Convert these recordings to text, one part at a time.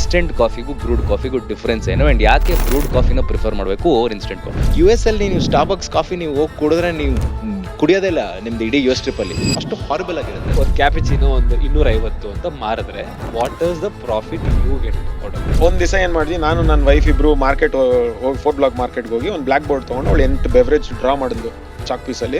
Instant ಕಾಫಿಗೂ brood ಕಾಫಿಗೂ difference ಏನು and ಯಾಕೆ brood ಕಾಫಿನ ಪ್ರಿಫರ್ ಮಾಡಬೇಕು ಓವರ್ ಇನ್ಸ್ಟೆಂಟ್ ಕಾಫಿ? US ಅಲ್ಲಿ ನೀವು ಸ್ಟಾರ್ಬಕ್ಸ್ ಕಾಫಿ ನೀವು ಹೋಗಿ ಕುಡಿದ್ರೆ ನೀವು ಕುಡಿಯೋದೇ ಇಲ್ಲ ನಿಮ್ದು ಇಡೀ US ಟ್ರಿಪ್ ಅಲ್ಲಿ. ಅಷ್ಟು ಹಾರಿಬಲ್ ಆಗಿರುತ್ತೆ. ಒಂದು ಕ್ಯಾಪಿಚಿನೋ ಒಂದು 250 ಅಂತ ಮಾರಿದ್ರೆ what is the profit you get? ಒಂದ್ ದಿವಸ ಏನ್ ಮಾಡಿದ್ವಿ, ನಾನು ನನ್ನ ವೈಫ್ ಇಬ್ರು ಮಾರ್ಕೆಟ್ ಹೋಗಿ ಫುಡ್ ಬ್ಲಾಕ್ ಮಾರ್ಕೆಟ್ಗೆ ಹೋಗಿ ಒಂದು ಬ್ಲಾಕ್ ಬೋರ್ಡ್ ತಗೊಂಡು ಅವಳು 8 ಬೆವರೇಜ್ ಡ್ರಾ ಮಾಡಿದ್ಲು ಚಾಕ್ ಪೀಸಲ್ಲಿ.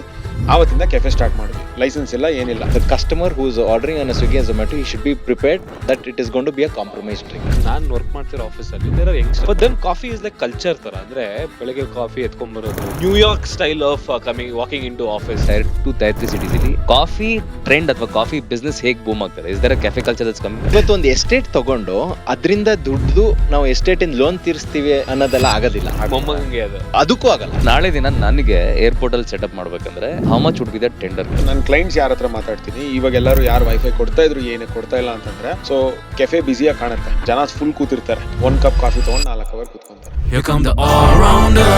ಆವತ್ತಿಂದ ಕೆಫೆ ಸ್ಟಾರ್ಟ್ ಮಾಡಿದ್ವಿ. ಲೈಸೆನ್ಸ್ ಇಲ್ಲ, ಏನಿಲ್ಲ. The customer who is ordering on a Swiggy and Zomato, he should be prepared that it is going to be a compromised drink. ನಾನು work ಮಾಡ್ತಿರೋ ಆಫೀಸಲ್ಲಿ there are youngsters, but then coffee is like culture ತರ. ಅಂದ್ರೆ ಬೆಳಗ್ಗೆ coffee ಎತ್ಕೊಂಡ್ಬರೋದು, New York style of coming walking in to office. Tier 2 tier 3 cities ಇಲ್ಲಿ coffee trend ಅಥವಾ coffee business ಹೇಗೆ ಬೂಮ್ ಆಗ್ತದೆ? Is there a cafe culture that's coming? ಇವತ್ತು ಒಂದು ಎಸ್ಟೇಟ್ ತಗೊಂಡು ಅದರಿಂದ ದುಡ್ದು ನಾವು ಎಸ್ಟೇಟ್ ಇನ್ ಲೋನ್ ತೀರಿಸ್ತೀವಿ ಅನ್ನೋದೆಲ್ಲ ಆಗೋದಿಲ್ಲ. ಮೊಮ್ಮಗಂಗೆ ಅದು ಅದಕ್ಕೂ ಆಗಲ್ಲ. ನಾಳೆ ದಿನ ನನಗೆ ಏರ್ಪೋರ್ಟ್ ಅಲ್ಲಿ ಸೆಟಪ್ ಮಾಡ್ಬೇಕಂದ್ರೆ how much would be the tender? ನನ್ನ ಕ್ಲೈಂಟ್ಸ್ ಯಾರ ಹತ್ರ ಮಾತಾಡ್ತೀನಿ, ಇವಾಗ ಎಲ್ಲರೂ ಯಾರು ವೈಫೈ ಕೊಡ್ತಾ ಇದ್ರು ಏನೇ ಕೊಡ್ತಾ ಇಲ್ಲ ಅಂತಂದ್ರೆ, ಸೊ ಕೆಫೆ ಬಿಸಿಯಾಗಿ ಕಾಣುತ್ತೆ, ಜನ ಫುಲ್ ಕೂತಿರ್ತಾರೆ, 1 ಕಪ್ ಕಾಫಿ ತಗೊಂಡು 4 ಅವರ್ ಕೂತ್ಕೊಂತಾರೆ. Here come the all-rounders.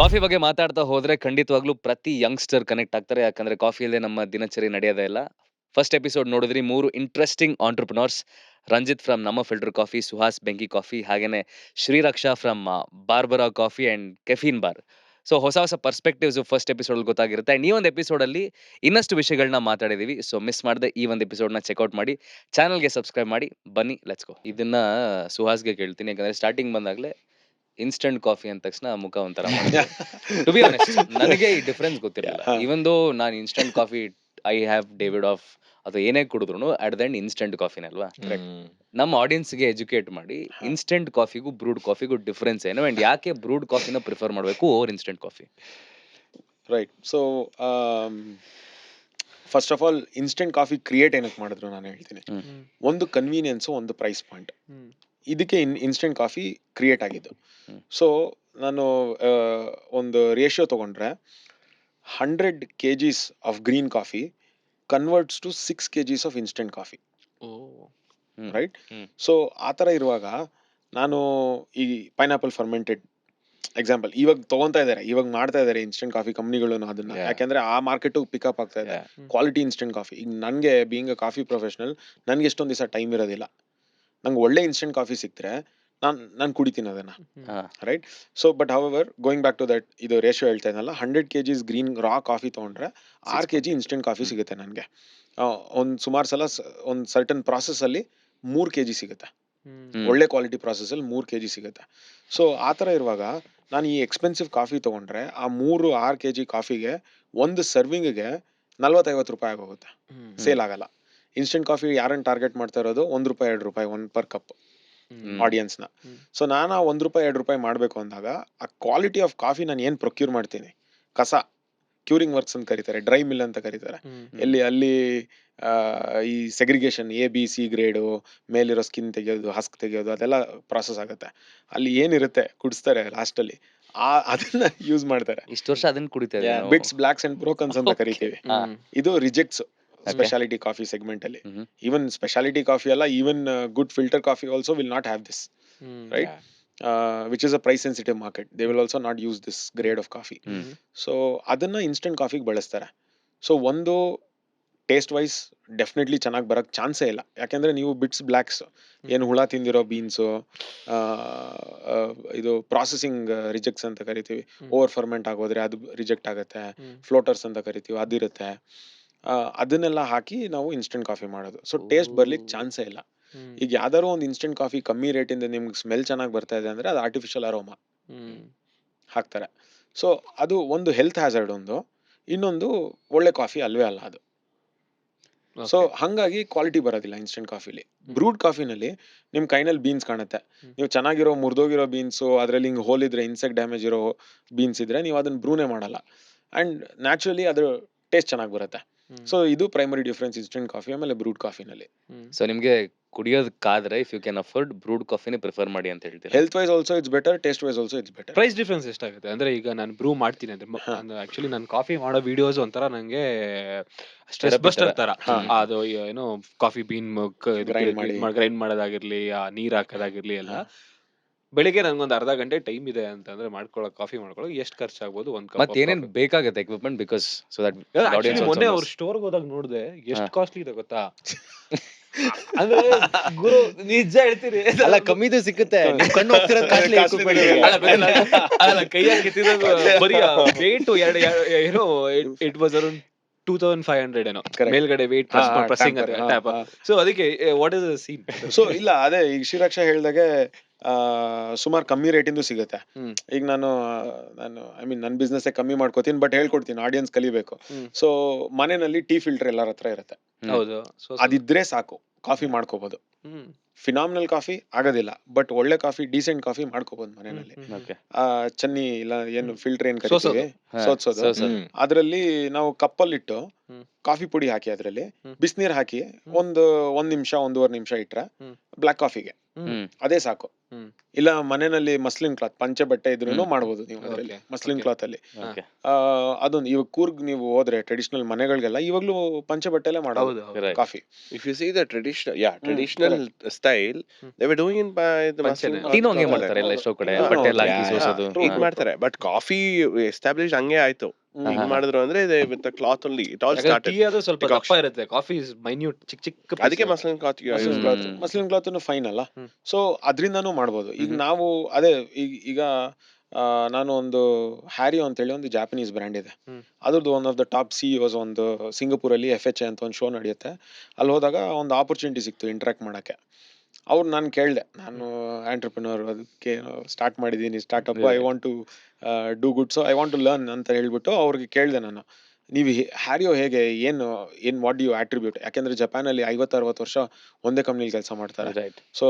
Coffee ಬಗ್ಗೆ ಮಾತಾಡ್ತಾ ಹೋದ್ರೆ ಖಂಡಿತವಾಗ್ಲೂ ಪ್ರತಿ ಯಂಗ್ಸ್ಟರ್ ಕನೆಕ್ಟ್ ಆಗ್ತಾರೆ, ಯಾಕಂದ್ರೆ ಕಾಫಿಯಲ್ಲೇ ನಮ್ಮ ದಿನಚರಿ ನಡೆಯೋದೇ ಇಲ್ಲ. ಫಸ್ಟ್ ಎಪಿಸೋಡ್ ನೋಡಿದ್ರಿ 3 ಇಂಟ್ರೆಸ್ಟಿಂಗ್ ಆಂಟರ್ಪ್ರಿನರ್ಸ್, ರಂಜಿತ್ ಫ್ರಮ್ ನಮ್ಮ ಫಿಲ್ಟರ್ ಕಾಫಿ, ಸುಹಾಸ್ ಬೆಂಕಿ ಕಾಫಿ, ಹಾಗೇನೆ Shriraksha from Barbara coffee and caffeine bar. So ಹೊಸ ಹೊಸ ಪರ್ಸ್ಪೆಕ್ಟಿವ್ಸ್ ಫಸ್ಟ್ ಎಪಿಸೋಡ್ ಗೊತ್ತಾಗಿರುತ್ತೆ. ಅಂಡ್ ಈ ಒಂದು ಎಪಿಸೋಡ್ ಅಲ್ಲಿ ಇನ್ನಷ್ಟು ವಿಷಯಗಳನ್ನ ಮಾತಾಡಿದೀವಿ. ಸೊ ಮಿಸ್ ಮಾಡದೆ ಈ ಒಂದು ಎಪಿಸೋಡ್ ನ ಚೆಕ್ಔಟ್ ಮಾಡಿ, ಚಾನಲ್ಗೆ ಸಬ್ಸ್ಕ್ರೈಬ್ ಮಾಡಿ. ಬನ್ನಿ ಲೆಟ್ಸ್ ಗೋ. ಇದನ್ನ ಸುಹಾಸ್ಗೆ ಕೇಳ್ತೀನಿ, ಯಾಕಂದ್ರೆ ಸ್ಟಾರ್ಟಿಂಗ್ ಬಂದಾಗ್ಲೇ ಇನ್ಸ್ಟೆಂಟ್ ಕಾಫಿ ಅಂದ ತಕ್ಷಣ ಮುಖ ಒಂಥರ ಟು ಬಿ ಆನೆಸ್ಟ್ ನನಗೆ ಈ ಡಿಫ್ರೆನ್ಸ್ ಗೊತ್ತಿರಲಿಲ್ಲ. ಇವನ್ ದೋ ನಾನು instant coffee I have David of ಅಥವಾ ಏನೇ ಕುಡಿದ್ರು ಅಟ್ ದ ಎಂಡ್ ಇನ್ಸ್ಟೆಂಟ್ ಕಾಫಿನೇ ಅಲ್ವಾ? ನಮ್ಮ ಆಡಿಯನ್ಸ್ಗೆ ಎಜುಕೇಟ್ ಮಾಡಿ ಇನ್ಸ್ಟೆಂಟ್ ಕಾಫಿಗೂ ಬ್ರೂಡ್ ಕಾಫಿಗೂ ಡಿಫ್ರೆನ್ಸ್ ಏನು ಅಂಡ್ ಯಾಕೆ ಬ್ರೂಡ್ ಕಾಫಿನ ಪ್ರಿಫರ್ ಮಾಡಬೇಕು over instant coffee? Right. So first of all instant coffee create ಏನಕ್ಕೆ ಮಾಡಿದ್ರು ನಾನು ಹೇಳ್ತೀನಿ. ಒಂದು ಕನ್ವೀನಿಯನ್ಸು, ಒಂದು ಪ್ರೈಸ್ ಪಾಯಿಂಟ್. ಇದಕ್ಕೆ ಇನ್ಸ್ಟೆಂಟ್ ಕಾಫಿ ಕ್ರಿಯೇಟ್ ಆಗಿದ್ದು. ಸೊ ನಾನು ಒಂದು ರೇಷಿಯೋ ತಗೊಂಡ್ರೆ 100 kgs of green coffee converts to 6 kgs of instant coffee. Right. So ಆ ಥರ ಇರುವಾಗ ನಾನು ಈ ಪೈನಾಪಲ್ ಫರ್ಮೆಂಟೆಡ್ ಎಕ್ಸಾಂಪಲ್ ಇವಾಗ ತಗೊಂತಾ ಇದ್ದಾರೆ, ಇವಾಗ ಮಾಡ್ತಾ ಇದ್ದಾರೆ ಇನ್ಸ್ಟೆಂಟ್ ಕಾಫಿ ಕಂಪ್ನಿಗಳು ಅದನ್ನ. ಯಾಕೆಂದ್ರೆ ಆ ಮಾರ್ಕೆಟ್ ಪಿಕಪ್ ಆಗ್ತಾ ಇದೆ ಕ್ವಾಲಿಟಿ ಇನ್ಸ್ಟೆಂಟ್ ಕಾಫಿ. ಈಗ ನನಗೆ ಬೀಯಿಂಗ್ ಅ ಕಾಫಿ ಪ್ರೊಫೆಷನಲ್, ನನಗೆ ಎಷ್ಟೊಂದು ದಿವಸ ಟೈಮ್ ಇರೋದಿಲ್ಲ. ನಂಗೆ ಒಳ್ಳೆ ಇನ್ಸ್ಟೆಂಟ್ ಕಾಫಿ ಸಿಕ್ತರೆ ನಾನು ಕುಡಿತೀನಿ ಅದನ್ನ. Right. So but however going back to that, ಇದು ರೇಷಿಯೋ ಹೇಳ್ತಾ ಇದ್ದಲ್ಲ, 100 kgs ಗ್ರೀನ್ ರಾ ಕಾಫಿ ತಗೊಂಡ್ರೆ 6 kg ಇನ್ಸ್ಟೆಂಟ್ ಕಾಫಿ ಸಿಗುತ್ತೆ ನನಗೆ. ಒಂದು ಸುಮಾರು ಸಲ ಒಂದು ಸರ್ಟನ್ ಪ್ರಾಸೆಸ್ ಅಲ್ಲಿ 3 kg ಸಿಗುತ್ತೆ. ಒಳ್ಳೆ ಕ್ವಾಲಿಟಿ ಪ್ರಾಸೆಸ್ ಅಲ್ಲಿ 3 kg ಸಿಗುತ್ತೆ. ಸೊ ಆ ಥರ ಇರುವಾಗ ನಾನು ಈ ಎಕ್ಸ್ಪೆನ್ಸಿವ್ ಕಾಫಿ ತಗೊಂಡ್ರೆ ಆ 6 kg ಕಾಫಿಗೆ ಒಂದು ಸರ್ವಿಂಗ್ಗೆ 40-50 ರೂಪಾಯಿ ಆಗೋಗುತ್ತೆ, ಸೇಲ್ ಆಗಲ್ಲ. ಇನ್ಸ್ಟೆಂಟ್ ಕಾಫಿ ಯಾರನ್ನ ಟಾರ್ಗೆಟ್ ಮಾಡ್ತಾ ಇರೋದು ₹1 ₹2 1 ಪರ್ ಕಪ್ ಆಡಿಯನ್ಸ್ ನ. ಸೊ ನಾನು ₹1 ₹2 ಮಾಡಬೇಕು ಅಂದಾಗ ಆ ಕ್ವಾಲಿಟಿ ಆಫ್ ಕಾಫಿ ನಾನು ಏನ್ ಪ್ರೊಕ್ಯೂರ್ ಮಾಡ್ತೀನಿ, ಕಸ ಕ್ಯೂರಿಂಗ್ ವರ್ಕ್ಸ್ ಅಂತ ಕರೀತಾರೆ, ಡ್ರೈ ಮಿಲ್ ಅಂತ ಕರೀತಾರೆ. ಅಲ್ಲಿ ಈ ಸೆಗ್ರಿಗೇಷನ್ ABC ಗ್ರೇಡು, ಮೇಲಿರೋ ಸ್ಕಿನ್ ತೆಗೆಯೋದು, ಹಸ್ಕ್ ತೆಗೆಯೋದು, ಅದೆಲ್ಲ ಪ್ರಾಸೆಸ್ ಆಗುತ್ತೆ. ಅಲ್ಲಿ ಏನಿರುತ್ತೆ ಕುಡಿಸ್ತಾರೆ ಲಾಸ್ಟ್ ಅಲ್ಲಿ, ಅದನ್ನ ಯೂಸ್ ಮಾಡ್ತಾರೆ. ಇಷ್ಟು ವರ್ಷ ಅದನ್ನ ಕುಡಿತಾರೆ. ಬಿಟ್ಸ್, ಬ್ಲಾಕ್ಸ್ ಅಂಡ್ ಬ್ರೋಕನ್ಸ್ ಅಂತ ಕರಿತೀವಿ. ಇದು ರಿಜೆಕ್ಟ್ಸ್ ಸ್ಪೆಷಾಲಿಟಿ ಕಾಫಿ ಸೆಗ್ಮೆಂಟ್ ಅಲ್ಲಿ. ಈವನ್ ಸ್ಪೆಷಾಲಿಟಿ ಕಾಫಿ ಅಲ್ಲ, even good filter coffee also will not have this, right? Which is a price sensitive market. They will also not use this grade of coffee. So ಅದನ್ನ instant ಕಾಫಿಗೆ ಬಳಸ್ತಾರೆ. So ಒಂದು taste wise definitely ಚೆನ್ನಾಗಿ ಬರೋಕ್ಕೆ ಚಾನ್ಸೇ ಇಲ್ಲ. ಯಾಕೆಂದ್ರೆ ನೀವು ಬಿಟ್ಸ್, ಬ್ಲ್ಯಾಕ್ಸ್, ಏನು ಹುಳ ತಿಂದಿರೋ ಬೀನ್ಸು, ಇದು ಪ್ರಾಸೆಸಿಂಗ್ ರಿಜೆಕ್ಟ್ಸ್ ಅಂತ ಕರಿತೀವಿ, ಓವರ್ ಫರ್ಮೆಂಟ್ ಆಗೋದ್ರೆ ಅದು ರಿಜೆಕ್ಟ್ ಆಗುತ್ತೆ. ಫ್ಲೋಟರ್ಸ್ ಅಂತ ಕರಿತೀವಿ, ಅದಿರುತ್ತೆ. ಅದನ್ನೆಲ್ಲ ಹಾಕಿ ನಾವು ಇನ್ಸ್ಟೆಂಟ್ ಕಾಫಿ ಮಾಡೋದು. ಸೊ ಟೇಸ್ಟ್ ಬರ್ಲಿಕ್ಕೆ ಚಾನ್ಸೇ ಇಲ್ಲ. ಈಗ ಯಾವ್ದಾದ್ರು ಒಂದು ಇನ್ಸ್ಟೆಂಟ್ ಕಾಫಿ ಕಮ್ಮಿ ರೇಟಿಂದ ನಿಮ್ಗೆ ಸ್ಮೆಲ್ ಚೆನ್ನಾಗಿ ಬರ್ತಾ ಇದೆ ಅಂದ್ರೆ ಅದು ಆರ್ಟಿಫಿಷಿಯಲ್ ಅರೋಮಾ ಹಾಕ್ತಾರೆ. ಸೊ ಅದು ಒಂದು ಹೆಲ್ತ್ ಹ್ಯಾಸರ್ಡ್, ಇನ್ನೊಂದು ಒಳ್ಳೆ ಕಾಫಿ ಅಲ್ವೇ ಅಲ್ಲ ಅದು. ಸೊ ಹಂಗಾಗಿ ಕ್ವಾಲಿಟಿ ಬರೋದಿಲ್ಲ ಇನ್ಸ್ಟೆಂಟ್ ಕಾಫಿಲಿ. ಬ್ರೂಡ್ ಕಾಫಿನಲ್ಲಿ ನಿಮ್ ಕೈನಲ್ಲಿ ಬೀನ್ಸ್ ಕಾಣುತ್ತೆ. ನೀವು ಚೆನ್ನಾಗಿರೋ ಮುರಿದೋಗಿರೋ ಬೀನ್ಸು, ಅದ್ರಲ್ಲಿ ಹಿಂಗೆ ಹೋಲ್ ಇದ್ರೆ, ಇನ್ಸೆಕ್ಟ್ ಡ್ಯಾಮೇಜ್ ಇರೋ ಬೀನ್ಸ್ ಇದ್ರೆ ನೀವು ಅದನ್ನ ಬ್ರೂನೇ ಮಾಡಲ್ಲ. ಅಂಡ್ ನ್ಯಾಚುರಲಿ ಅದ್ರ ಟೇಸ್ಟ್ ಚೆನ್ನಾಗಿ ಬರುತ್ತೆ. ಸೊ ಇದು ಪ್ರೈಮರಿ ಡಿಫ್ರೆನ್ಸ್ ಇನ್ಸ್ಟೆಂಟ್ ಕಾಫಿ ಆಮೇಲೆ ಬ್ರೂಡ್ ಕಾಫಿನಲ್ಲಿ. ಸೊ ನಿಮ್ಗೆ ಕುಡಿಯೋದಕ್ಕಾದ್ರೆ if you can afford brewed ಕಾಫಿನೇ ಪ್ರಿಫರ್ ಮಾಡಿ ಅಂತ ಹೇಳ್ತೀರಾ? Health wise also it's better, taste wise also it's better. Price difference ಎಷ್ಟಾಗುತ್ತೆ ಅಂದ್ರೆ ಈಗ ನಾನು ಬ್ರೂ ಮಾಡ್ತೀನಿ ಅಂದ್ರೆ ಆಕ್ಚುಲಿ ನಾನು ಕಾಫಿ ಮಾಡೋ ವಿಡಿಯೋಸ್ ಒಂಥರ ನಂಗೆ ಸ್ಟ್ರೆಸ್ ಬಸ್ಟರ್ ತರ. ಅದು ಏನೋ ಕಾಫಿ ಬೀನ್ ಗ್ರೈಂಡ್ ಮಾಡೋದಾಗಿರ್ಲಿ, ಆ ನೀರ್ ಹಾಕೋದಾಗಿರ್ಲಿ ಎಲ್ಲ ಬೆಳಿಗ್ಗೆ ನನ್ಗೊಂದು ಅರ್ಧ ಗಂಟೆ ಟೈಮ್ ಇದೆ ಅಂತಂದ್ರೆ ಕಾಫಿ ಮಾಡ್ಕೊಳ್ಳೋ ಎಷ್ಟು ಖರ್ಚಾಗ್ಬೋದು ಒಂದ್ ಕಪ್ ಮತ್ತೆ ಏನೇನ್ ಬೇಕಾಗುತ್ತೆ equipment because so that actually ಮೊನ್ನೆ ಅವ್ರ ಸ್ಟೋರ್ಗೆ ಹೋದಾಗ ನೋಡ್ದೆ ಎಷ್ಟು ಕಾಸ್ಟ್ಲಿ ಇದೆ ಗೊತ್ತಾ ಅಂದ್ರೆ ಗುರು ನಿಜ ಹೇಳ್ತೀರಿ ಅಲ್ಲ ಕಮ್ಮಿದು ಸಿಕ್ಕುತ್ತೆ ನಿಮ್ ಕಣ್ಣು ಹೋಗ್ತಿರೋದು ಕಾಸ್ಟ್ಲಿ ಅಲ್ಲ ಕೈ ಹಾಕಿತ್ತಿರೋದು ಬರೀ ವೇಟ್ ಏನೋ ಇಟ್ ವಾಸ್ ಅರೌಂಡ್ 2500 ಏನೋ Correct. ಮೇಲ್ಗಡೆ ವೇಟ್ ಪ್ರೆಸ್ಸಿಂಗ್ tamper, ಅಂತ ಟ್ಯಾಪ್. ಸೊ ಅದಕ್ಕೆ what is the scene? So ಇಲ್ಲ ಅದೇ ಈಗ ಶ್ರೀರಕ್ಷ ಹೇಳ್ದಾಗೆ ಸುಮಾರು ಕಮ್ಮಿ ರೇಟಿಂದು ಸಿಗುತ್ತೆ. ಹ್ಮ್. ಈಗ ನಾನು ಐ ಮೀನ್ ನನ್ನ ಬಿಸ್ನೆಸ್ ಕಮ್ಮಿ ಮಾಡ್ಕೋತೀನಿ, ಬಟ್ ಹೇಳ್ಕೊಡ್ತೀನಿ, ಆಡಿಯನ್ಸ್ ಕಲಿಬೇಕು. ಹ್ಮ್. ಸೊ ಮನೆಯಲ್ಲಿ ಟೀ ಫಿಲ್ಟರ್ ಎಲ್ಲರ ಹತ್ರ ಇರುತ್ತೆ, ಹೌದು. ಸೊ ಅದಿದ್ರೆ ಸಾಕು, ಕಾಫಿ ಮಾಡ್ಕೋಬಹುದು. ಫಿನಾಮಿನಲ್ ಕಾಫಿ ಆಗೋದಿಲ್ಲ, ಬಟ್ ಒಳ್ಳೆ ಕಾಫಿ, ಡೀಸೆಂಟ್ ಕಾಫಿ ಮಾಡ್ಕೋಬಹುದು ಮನೆಯಲ್ಲಿ. ಓಕೆ ಚನ್ನಿ ಇಲ್ಲ ಏನು ಫಿಲ್ಟರ್ ಏನ್ ಸೋಸೋದು. ಕರಿತೀವಿ, ಸೋತ್ಸೋದು. ಸೋಸೋದು. ಅದ್ರಲ್ಲಿ ನಾವು ಕಪ್ಪಲ್ಲಿಟ್ಟು ಹ್ಮ್. ಕಾಫಿ ಪುಡಿ ಹಾಕಿ ಅದ್ರಲ್ಲಿ ಹ್ಮ್. ಬಿಸಿನೀರ್ ಹಾಕಿ ಒಂದ್ ನಿಮಿಷ 1.5 ನಿಮಿಷ ಇಟ್ರೆ ಹ್ಮ್. ಬ್ಲಾಕ್ ಕಾಫಿಗೆ ಹ್ಮ್ ಅದೇ ಸಾಕು. ಹ್ಮ್. ಇಲ್ಲ ಮನೆಯಲ್ಲಿ ಮಸ್ಲಿನ್ ಕ್ಲಾತ್ ಪಂಚೆ ಬಟ್ಟೆ ಇದ್ರೂ ಮಾಡ್ಬೋದು ನೀವು ಅದ್ರಲ್ಲಿ, Okay. Muslin Okay. ಕ್ಲಾತ್ ಅಲ್ಲಿ. ಓಕೆ ಅದೊಂದು ಇವಾಗ ಕೂರ್ಗ್ ನೀವು ಹೋದ್ರೆ ಟ್ರೆಡಿಷನಲ್ ಮನೆಗಳಿಗೆಲ್ಲ ಇವಾಗ್ಲೂ ಪಂಚೆ ಬಟ್ಟೆಲೆ ಮಾಡೋದು ಹೌದು. Right. Coffee. If you see the traditional style, they were doing it by the Panchene. Muslim ಟೀನು ಹಂಗೆ cloth ಮಾಡ್ತಾರೆ ಎಲ್ಲ ಅಲ್ಲೇ. ಎಷ್ಟೋ ಕಡೆ ಹಾ, ಬಟ್ಟೆ ಎಲ್ಲ ಹೌದು. ಹಾಕಿ Yeah, ಸೋಸೋದು. true. it ಮಾಡ್ತಾರೆ, ಬಟ್ ಕಾಫಿ ಎಸ್ಟಾಬ್ಲಿಷ್ ಹಂಗೆ ಆಯ್ತು. ಹ್ಮ್. ಹಿಂಗ್ ಮಾಡಿದ್ರು ಅಂದ್ರೆ with cloth only it all tea started. ಅದು ಸ್ವಲ್ಪ Decoction. ದಪ್ಪ ಇರುತ್ತೆ, ಕಾಫಿ ಇಸ್ ಮೈನ್ಯೂಟ್ ಚಿಕ್ಕ ಚಿಕ್ಕ ಅದಕ್ಕೆ ಮಸ್ಲಿನ್ ಕ್ಲಾತ್ ಮಸ್ಲಿನ್ ಹ್ಮ್. ಕ್ಲಾತ್, ಮಸ್ಲಿನ್ ಕ್ಲಾತ್ ಫೈನ್ ಅಲ್ಲ. ಹ್ಮ್. ಸೊ ಅದ್ರಿಂದಾನು ಮಾಡ್ಬೋದು. ಈಗ ಹ್ಮ್. ನಾವು ಅದೇ ಈಗ ನಾನು ಒಂದು ಹ್ಯಾರಿಯೋ ಅಂತ ಹೇಳಿ ಒಂದು ಜಾಪನೀಸ್ ಬ್ರ್ಯಾಂಡ್ ಇದೆ. ಹ್ಮ್. ಅದ್ರದ್ದು one of the top CEOs ಒಂದು ಸಿಂಗಪುರಲ್ಲಿ FHA ಅಂತ ಒಂದು ಶೋ ನಡೆಯುತ್ತೆ. ಅಲ್ಲಿ ಹೋದಾಗ ಒಂದು ಆಪರ್ಚುನಿಟಿ ಸಿಕ್ತು ಇಂಟ್ರಾಕ್ಟ್ ಮಾಡಕ್ಕೆ. ಅವ್ರು ನಾನು ಕೇಳಿದೆ, ನಾನು ಆಂಟ್ರಪ್ರಿನರ್, ಅದಕ್ಕೆ ಸ್ಟಾರ್ಟ್ ಮಾಡಿದ್ದೀನಿ startup, I want to do good, so I want to learn ಅಂತ ಹೇಳ್ಬಿಟ್ಟು ಅವ್ರಿಗೆ ಕೇಳಿದೆ ನಾನು, ನೀವು ಹ್ಯಾರಿಯೋ ಹೇಗೆ, ಏನು ವಾಟ್ ಡು ಯು ಆಟ್ರಿಬ್ಯೂಟ್, ಯಾಕೆಂದ್ರೆ ಜಪಾನಲ್ಲಿ 50-60 ವರ್ಷ ಒಂದೇ ಕಂಪ್ನಿಲಿ ಕೆಲಸ ಮಾಡ್ತಾರೆ. ರೈಟ್ ಸೊ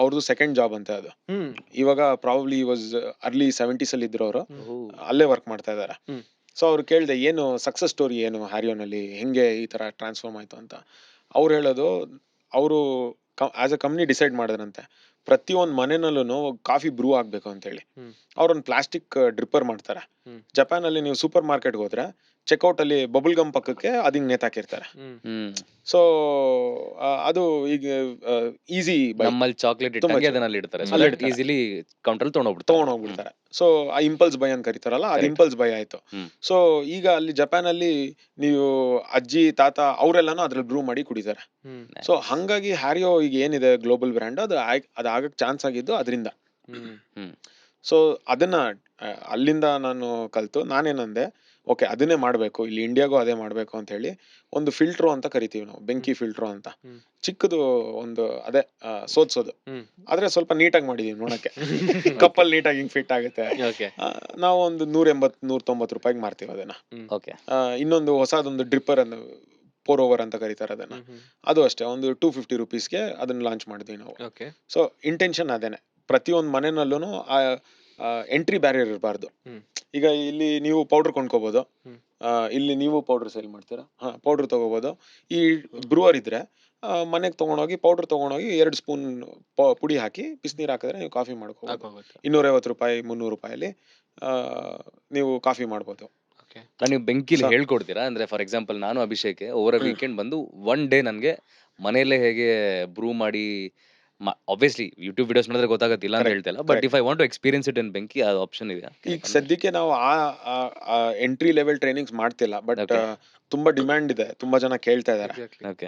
ಅವ್ರದ್ದು ಸೆಕೆಂಡ್ ಜಾಬ್ ಅಂತೆ ಅದು. ಹ್ಮ್. ಇವಾಗ ಪ್ರಾಬಬ್ಲಿ ವಾಸ್ ಅರ್ಲಿ 70s ಅಲ್ಲಿ ಇದ್ರು ಅವರು, ಹ್ಮ್. ಅಲ್ಲೇ ವರ್ಕ್ ಮಾಡ್ತಾ ಇದ್ದಾರೆ. ಹ್ಮ್. ಸೊ ಅವ್ರು ಕೇಳಿದೆ ಏನು ಸಕ್ಸಸ್ ಸ್ಟೋರಿ ಏನು ಹ್ಯಾರಿಯೋನಲ್ಲಿ, ಹೆಂಗೆ ಈ ತರ ಟ್ರಾನ್ಸ್ಫಾರ್ಮ್ ಆಯ್ತು ಅಂತ. ಅವ್ರು ಹೇಳೋದು, ಅವರು ಆಸ್ ಅ ಕಂಪ್ನಿ ಡಿಸೈಡ್ ಮಾಡಿದ್ರಂತೆ ಪ್ರತಿಯೊಂದು ಮನೆನಲ್ಲೂ ಕಾಫಿ ಬ್ರೂ ಆಗ್ಬೇಕು ಅಂತ ಹೇಳಿ. ಹ್ಮ್. ಅವ್ರೊಂದು ಪ್ಲಾಸ್ಟಿಕ್ ಡ್ರಿಪ್ಪರ್ ಮಾಡ್ತಾರೆ. ಹ್ಮ್. ಜಪಾನ್ ಅಲ್ಲಿ ನೀವು ಸೂಪರ್ ಮಾರ್ಕೆಟ್ಗೆ ಹೋದ್ರೆ ಚೆಕ್ಔಟ್ ಅಲ್ಲಿ ಬಬಲ್ ಗಮ್ ಪಕ್ಕಕ್ಕೆ ಅದಿಂಗ್ ನೇತಾಕಿರ್ತಾರೆ. ಹ್ಮ್. ಹ್ಮ್ ಸೊ ಅದು ಈಗ ಈಸಿ ನಮ್ಮಲ್ಲಿ ಚಾಕ್ಲೇಟ್ ತುಂಬಾ ಇಟ್ಟಂಗೆ ಅದನ್ನ ಅಲ್ಲಿ ಇಡ್ತಾರೆ, ಸೊ ಅಲ್ಲಿ ದಟ್ ಇಡ್ತಾರೆ. ಈಸಿಲಿ ಕೌಂಟರ್ ತಗೊಂಡೋಗ್ಬಿಡ್ತಾರೆ. ತಗೊಂಡೋಗ್ಬಿಡ್ತಾರೆ. ಸೊ ಆ ಇಂಪಲ್ಸ್ ಬೈ ಅಂತ ಕರೀತಾರಲ್ಲ, ಅದು Correct. ಇಂಪಲ್ಸ್ ಬೈ ಆಯ್ತು. ಹ್ಮ್. ಸೊ ಈಗ ಅಲ್ಲಿ ಜಪಾನ್ ಅಲ್ಲಿ ನೀವು ಅಜ್ಜಿ ತಾತ ಅವರೆಲ್ಲಾನು ಅದ್ರಲ್ಲಿ ಬ್ರೂ ಮಾಡಿ ಕುಡಿತಾರೆ. ಹ್ಮ್. ಸೊ ಹಂಗಾಗಿ ಹ್ಯಾರಿಯೋ ಈಗ ಏನಿದೆ ಗ್ಲೋಬಲ್ ಬ್ರ್ಯಾಂಡ್, ಅದು ಆಗಕ್ ಚಾನ್ಸ್ ಆಗಿದ್ದು ಅದರಿಂದ. ಹ್ಮ್. ಸೊ ಅದನ್ನ ಅಲ್ಲಿಂದ ನಾನು ಕಲ್ತು ನಾನೇನಂದೆ, ಓಕೆ ಅದನ್ನೇ ಮಾಡಬೇಕು, ಇಲ್ಲಿ ಇಂಡಿಯಾಗೂ ಅದೇ ಮಾಡಬೇಕು ಅಂತ ಹೇಳಿ ಒಂದು ಫಿಲ್ಟ್ರೋ ಅಂತ ಕರಿತೀವಿ ನಾವು, ಬೆಂಕಿ ಫಿಲ್ಟ್ರೋ ಅಂತ. ಹ್ಮ್. ಚಿಕ್ಕದು ಒಂದು ಅದೇ ಸೋದ್ಸೋದು, ಹ್ಮ್. ಆದ್ರೆ ಸ್ವಲ್ಪ ನೀಟಾಗಿ ಮಾಡಿದೀವಿ ನೋಡಕ್ಕೆ. ಕಪ್ಪಲ್ಲಿ ನೀಟಾಗಿ ಹಿಂಗ್ ಫಿಟ್ ಆಗುತ್ತೆ. ಓಕೆ. ನಾವು ಒಂದು 180-190 ರೂಪಾಯಿಗೆ ಮಾರ್ತೀವಿ ಅದನ್ನ. ಓಕೆ ಇನ್ನೊಂದು ಹೊಸದೊಂದು ಡ್ರಿಪ್ಪರ್ ಅನ್ನು ಪೋರ್ ಓವರ್ ಅಂತ ಕರೀತಾರೆ ಅದನ್ನ, ಅದು ಅಷ್ಟೇ ಒಂದು 250 ರುಪೀಸ್ಗೆ ಅದನ್ನ ಲಾಂಚ್ ಮಾಡಿದ್ವಿ ನಾವು. ಓಕೆ. ಸೊ ಇಂಟೆನ್ಷನ್ ಅದೇನೆ, ಪ್ರತಿಯೊಂದು ಮನೆನಲ್ಲೂ ಎಂಟ್ರಿ ಬ್ಯಾರಿಯರ್ ಇರಬಾರ್ದು. ಹ್ಮ್. ಈಗ ಇಲ್ಲಿ ನೀವು ಪೌಡರ್ ಕೊಂಡ್ಕೋಬಹುದು, ಹ್ಮ್. ಇಲ್ಲಿ ನೀವು ಪೌಡರ್ ಸೇಲ್ ಮಾಡ್ತೀರಾ, ಪೌಡರ್ ತಗೋಬಹುದು. ಈ ಬ್ರೂವರ್ ಇದ್ರೆ ಮನೆಗೆ ತಗೊಂಡೋಗಿ ಪೌಡರ್ ತಗೊಂಡೋಗಿ 2 ಸ್ಪೂನ್ ಪುಡಿ ಹಾಕಿ ಬಿಸಿನೀರು ಹಾಕಿದ್ರೆ ನೀವು ಕಾಫಿ ಮಾಡ್ಕೋಬಹುದು. ಹಾಕೋಗುತ್ತೆ. 250 ರೂಪಾಯಿ 300 ರೂಪಾಯಲ್ಲಿ ನೀವು ಕಾಫಿ ಮಾಡ್ಬೋದು. ಓಕೆ. ನೀವು ಬೆಂಕಿಲಿ So- ಹೇಳ್ಕೊಡ್ತೀರಾ? ಅಂದ್ರೆ ಫಾರ್ ಎಕ್ಸಾಂಪಲ್ ನಾನು ಅಭಿಷೇಕ್ ಓವರ್ ವೀಕೆಂಡ್ ಬಂದು ಒನ್ ಡೇ ನನಗೆ ಮನೆಯಲ್ಲೇ ಹೇಗೆ ಬ್ರೂ ಮಾಡಿ, ಆಬ್ವಿಯಸ್ಲಿ ಯೂಟ್ಯೂಬ್ ವಿಡಿಯೋಸ್ ನೋಡಿದ್ರೆ ಗೊತ್ತಾಗುತ್ತೆ, ಇಲ್ಲ ಅಂತ Correct, ಹೇಳ್ತಿಲ್ಲ, but correct. If I want to experience it in ಬೆಂಕಿ, ಆ ಆಪ್ಷನ್ ಇದೆಯಾ? ಈಗ ಸದ್ಯಕ್ಕೆ ನಾವು ಆ ಎಂಟ್ರಿ ಲೆವೆಲ್ ಟ್ರೈನಿಂಗ್ಸ್ ಮಾಡ್ತಿಲ್ಲ, ಬಟ್ Okay. ತುಂಬಾ ಡಿಮ್ಯಾಂಡ್ ಇದೆ, ತುಂಬಾ ಜನ ಕೇಳ್ತಾ ಇದಾರೆ, Exactly. ಓಕೆ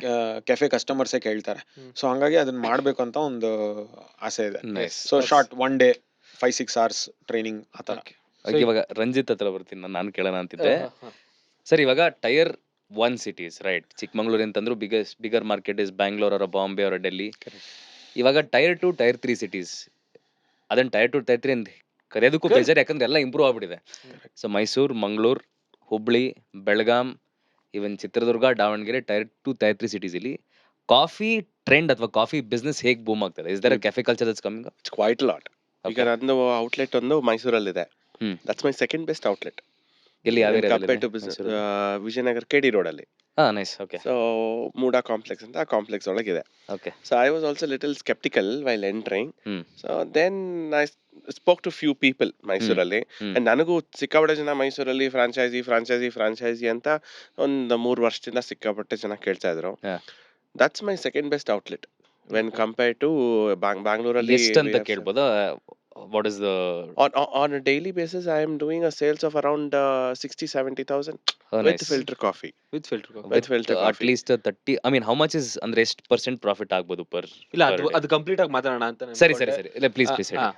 ಕೆಫೆ ಕಸ್ಟಮರ್ಸೇ ಕೇಳ್ತಾರೆ. ಹ್ಮ್. ಸೊ ಹಂಗಾಗಿ ಅದನ್ನ ಮಾಡ್ಬೇಕು ಅಂತ ಒಂದು ಆಸೆ ಇದೆ. Nice. So short 1 day 5-6 hours training ಆತರ. Okay. ಇವಾಗ ರಂಜಿತ್ ಹತ್ರ ಬರ್ತೀನಿ, ನಾನು ಕೇಳೋಣ ಅಂತಿದ್ದೆ. ಸರ್, ಇವಾಗ ಟೈರ್ 1 ಸಿಟೀಸ್ ರೈಟ್, ಚಿಕ್ಕಮಂಗ್ಳೂರು ಅಂತಂದ್ರು ಬಿಗರ್ ಮಾರ್ಕೆಟ್ ಇಸ್ ಬ್ಯಾಂಗ್ಳೂರ್ ಅವರ ಬಾಂಬೆ ಅವರ ಡೆಲ್ಲಿ. ಇವಾಗ ಟೈರ್ 2 ಟೈರ್ 3 ಸಿಟೀಸ್, ಅದನ್ನ ಟೈರ್ 2 ಟೈರ್ 3 ಅಂತ ಕರೆಯೋದಕ್ಕೂ ಬೇಜಾರು, ಯಾಕಂದ್ರೆ ಎಲ್ಲ ಇಂಪ್ರೂವ್ ಆಗ್ಬಿಟ್ಟಿದೆ. So Mysuru, Mangaluru, Hubli, Belgaum, even Chitradurga, Davanagere, tier 2 tier 3 cities ಇಲ್ಲಿ ಕಾಫಿ ಟ್ರೆಂಡ್ ಅಥವಾ ಕಾಫಿ ಬಿಸ್ನೆಸ್ ಹೇಗೆ ಬೂಮ್ ಆಗ್ತದೆ? Is there cafe culture that's coming up? It's quite lot. ಈಗ ನಂದು ಔಟ್ಲೆಟ್ ಒಂದು ಮೈಸೂರಲ್ಲಿದೆ. Hmm. That's my second best outlet ಎಲ್ಲಿ, ಯಾವ compare to business. Vijayanagara KD road ಅಲ್ಲಿ. ಹಾ nice. Okay so MUDA complex ಅಂತ ಆ ಕಾಂಪ್ಲೆಕ್ಸ್ ಒಳಗಿದೆ. Okay So I was also little skeptical while entering. Hmm. So then I spoke to few people ಮೈಸೂರಲ್ಲಿ. Hmm. And ನನಗೂ ಸಿಕ್ಕಾಪಟ್ಟೆ ಜನ ಮೈಸೂರಲ್ಲಿ ಫ್ರಾಂಚೈಸಿ ಅಂತ ಒಂದು 3 ವರ್ಷದಿಂದ ಸಿಕ್ಕಾಪಟ್ಟೆ ಜನ ಕೇಳ್ತಾ ಇದ್ರು. Yeah. That's my second best outlet when compared to ಬ್ಯಾಂಗ್ಳೂರಲ್ಲಿ. ಎಷ್ಟು ಅಂತ ಕೇಳ್ಬೋದಾ? What is the On a daily basis, I am doing a sales of around 60-70,000 with filter coffee. With filter With filter at coffee. Least 30 I mean how much is ಅಂದ್ರೆ ಎಷ್ಟು percent profit ಆಗ್ಬೋದು per ಇಲ್ಲ ಅದು complete ಆಗಿ ಮಾತಾಡೋಣ ಅಂತ ಸರಿ ಅನ್ಕೊಂಡೆ. ಸರಿ ಸರಿ ಇಲ್ಲ ಪ್ಲೀಸ್ ಪ್ಲೀಸ್ ಹೇಳಿ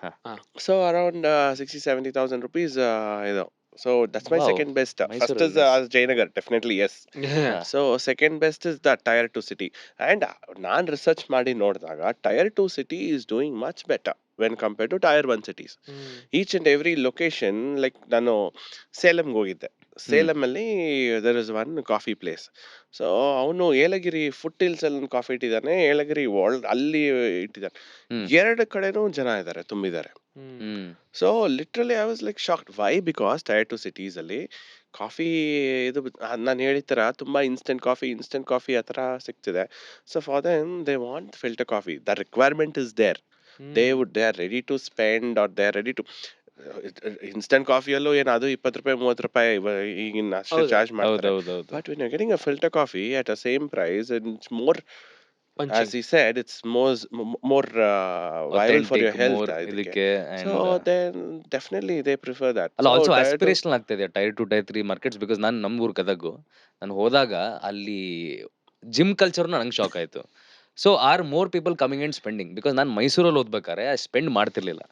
So around 60-70,000 rupees. So that's my Wow. second best. First Mysore is is nice. Jayanagar, definitely yes. Yeah. So second best is the tier 2 city. And ನಾನು ರಿಸರ್ಚ್ ಮಾಡಿ ನೋಡಿದಾಗ tier 2 city is doing much better when compared to tier 1 cities. Each and every location, like ನಾನು ಸೇಲಂಗೆ ಹೋಗಿದ್ದೆ. ಸೇಲಮಲ್ಲಿ there is one coffee place. So ಅವನು Yelagiri foot hills ಅಲ್ಲಿ ಒಂದು ಕಾಫಿ ಇಟ್ಟಿದ್ದಾನೆ, ಏಲಗಿರಿ ವರ್ಲ್ಡ್ ಅಲ್ಲಿ ಇಟ್ಟಿದ್ದಾನೆ. ಎರಡು ಕಡೆನೂ ಜನ ಇದ್ದಾರೆ, ತುಂಬಿದ್ದಾರೆ. So literally I was like shocked. Why? Because tier 2 cities ಅಲ್ಲಿ ಕಾಫಿ ಇದು ನಾನು ಹೇಳಿದ ಥರ ತುಂಬಾ ಇನ್ಸ್ಟೆಂಟ್ ಕಾಫಿ ಆ ಥರ ಸಿಗ್ತಿದೆ. So for them they want filter coffee. The requirement is there. They are ready to spend are they are ready to. Instant ಕಾಫಿಯಲ್ಲೂ ಏನು ಅದು 20 ರೂಪಾಯಿ 30 ರೂಪಾಯಿ ಈಗಿನ ಅಷ್ಟೇ ಚಾರ್ಜ್ ಮಾಡ್ತಾರೆ. ಹೌದೌದು but when you getting a filter coffee at a same price, it's more, as he said, it's more viable for your health. ಇದಕ್ಕೆ So then definitely they prefer that. ಅಲ್ಲ So also tier two- aspirational ಆಗ್ತಿದೆ tier 2 tier 3 markets. Because ನಾನು ನಮ್ಮ ಊರು ಗದಗು, ನಾನು ಹೋದಾಗ ಅಲ್ಲಿ gym culture ನಂಗೆ ಶಾಕ್ ಆಯ್ತು. So are more people coming and spending. Because ನಾನು ಮೈಸೂರಲ್ಲಿ ಓದ್ಬೇಕಾರೆ ಸ್ಪೆಂಡ್ ಮಾಡ್ತಿರ್ಲಿಲ್ಲ.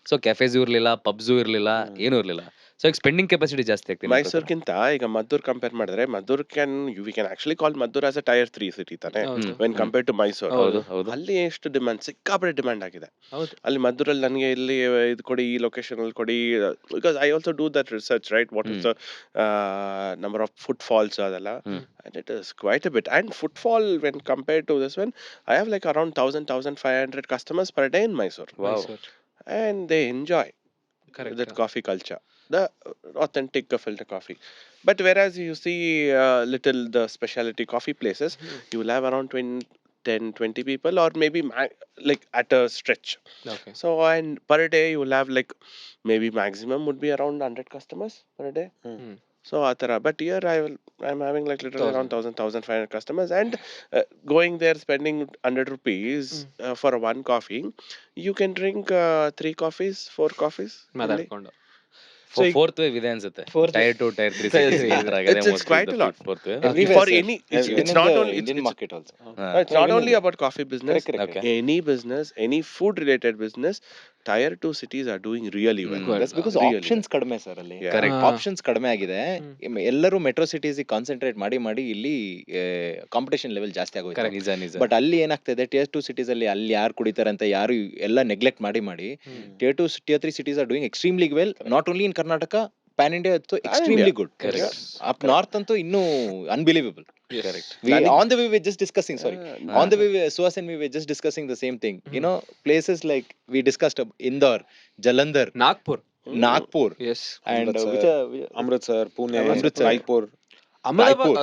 ಸೊ ಕೆಫೆಸು ಇರಲಿಲ್ಲ, ಪಬ್ಸು ಇರಲಿಲ್ಲ, ಏನೂ ಇರಲಿಲ್ಲ. ಸೊ ಈಗ ಸ್ಪೆಂಡಿಂಗ್ ಕೆಪಾಸಿಟಿ ಜಾಸ್ತಿ ಆಗ್ತಿದೆ. ಮೈಸೂರ್ಗಿಂತ ಈಗ ಮದ್ದೂರ್ ಕಂಪೇರ್ ಮಾಡಿದ್ರೆ Maddur we can actually call Maddur as a tyre 3 city ತಾನೆ ವೆನ್ ಕಂಪೇರ್ ಟು ಮೈಸೂರ್. ಹೌದು ಹೌದು. ಅಲ್ಲಿ ಎಷ್ಟು ಡಿಮ್ಯಾಂಡ್, ಸಿಕ್ಕಾಪಟ್ಟೆ ಡಿಮ್ಯಾಂಡ್ ಆಗಿದೆ. ಹೌದು. ಅಲ್ಲಿ ಮದ್ದೂರಲ್ಲಿ ನನಗೆ ಇಲ್ಲಿ ಇದು ಕೊಡಿ, ಈ ಲೊಕೇಶನ್ ಅಲ್ಲಿ ಕೊಡಿ. Because I also do that research, right? What is the number of footfalls ಅದೆಲ್ಲ. And it is quite a bit. And footfall when compared to this one, I have like around 1,000-1,500 customers per day in Mysore. Wow. And they enjoy Correct. that coffee culture, the authentic filter coffee. But whereas you see little the specialty coffee places, you will have around 10-20 people, or maybe like at a stretch. Okay. So and per day you will have like maybe maximum would be around 100 customers per day. So atara. But here I'm having like literally around 1,000-1,500 customers, and going there spending 100 rupees for one coffee, you can drink 3 coffees, 4 coffees. ಮಾತಾಡ್ಕೊಂಡು fourth wave ಇದೆ ಅನ್ಸುತ್ತೆ. Fourth tyre 2 tier 3 It's quite a lot. Fourth wave. Everywhere, For sir. any, Even it's in not the only Indian it's market also. it's not only about coffee business. Correct. Okay. Any business, any food related business, tier 2 cities are doing really well. That's because Really options ಕಡಿಮೆ sir ಅಲ್ಲಿ. Yeah. Correct. Options ಕಡಿಮೆ ಆಗಿದೆ. ಎಲ್ಲರೂ metro cities concentrate ಮಾಡಿ ಇಲ್ಲಿ competition level ಜಾಸ್ತಿ ಆಗೋಯ್ತು. ನಿಜ ನಿಜ. ಬಟ್ ಅಲ್ಲಿ ಏನಾಗ್ತದೆ, ಟಿಯರ್ 2 ಸಿಟೀಸ್ ಅಲ್ಲಿ ಯಾರು ಕುಡಿತಾರೆ ಅಂತ ಯಾರು ಎಲ್ಲ ನೆಗ್ಲೆಕ್ಟ್ ಮಾಡಿ tier 2 tier 3 cities are doing extremely well. Not only in Karnataka, pan India extremely good. Correct. Up north ಅಂತೂ ಇನ್ನೂ unbelievable. Correct. On the way we were just discussing, on the way Suhas and we were just discussing the same thing. You know, places like we discussed Indore, Jalandhar, Nagpur. Nagpur, yes. and Amritsar, Pune, Amritsar. Raipur. Ahmedabad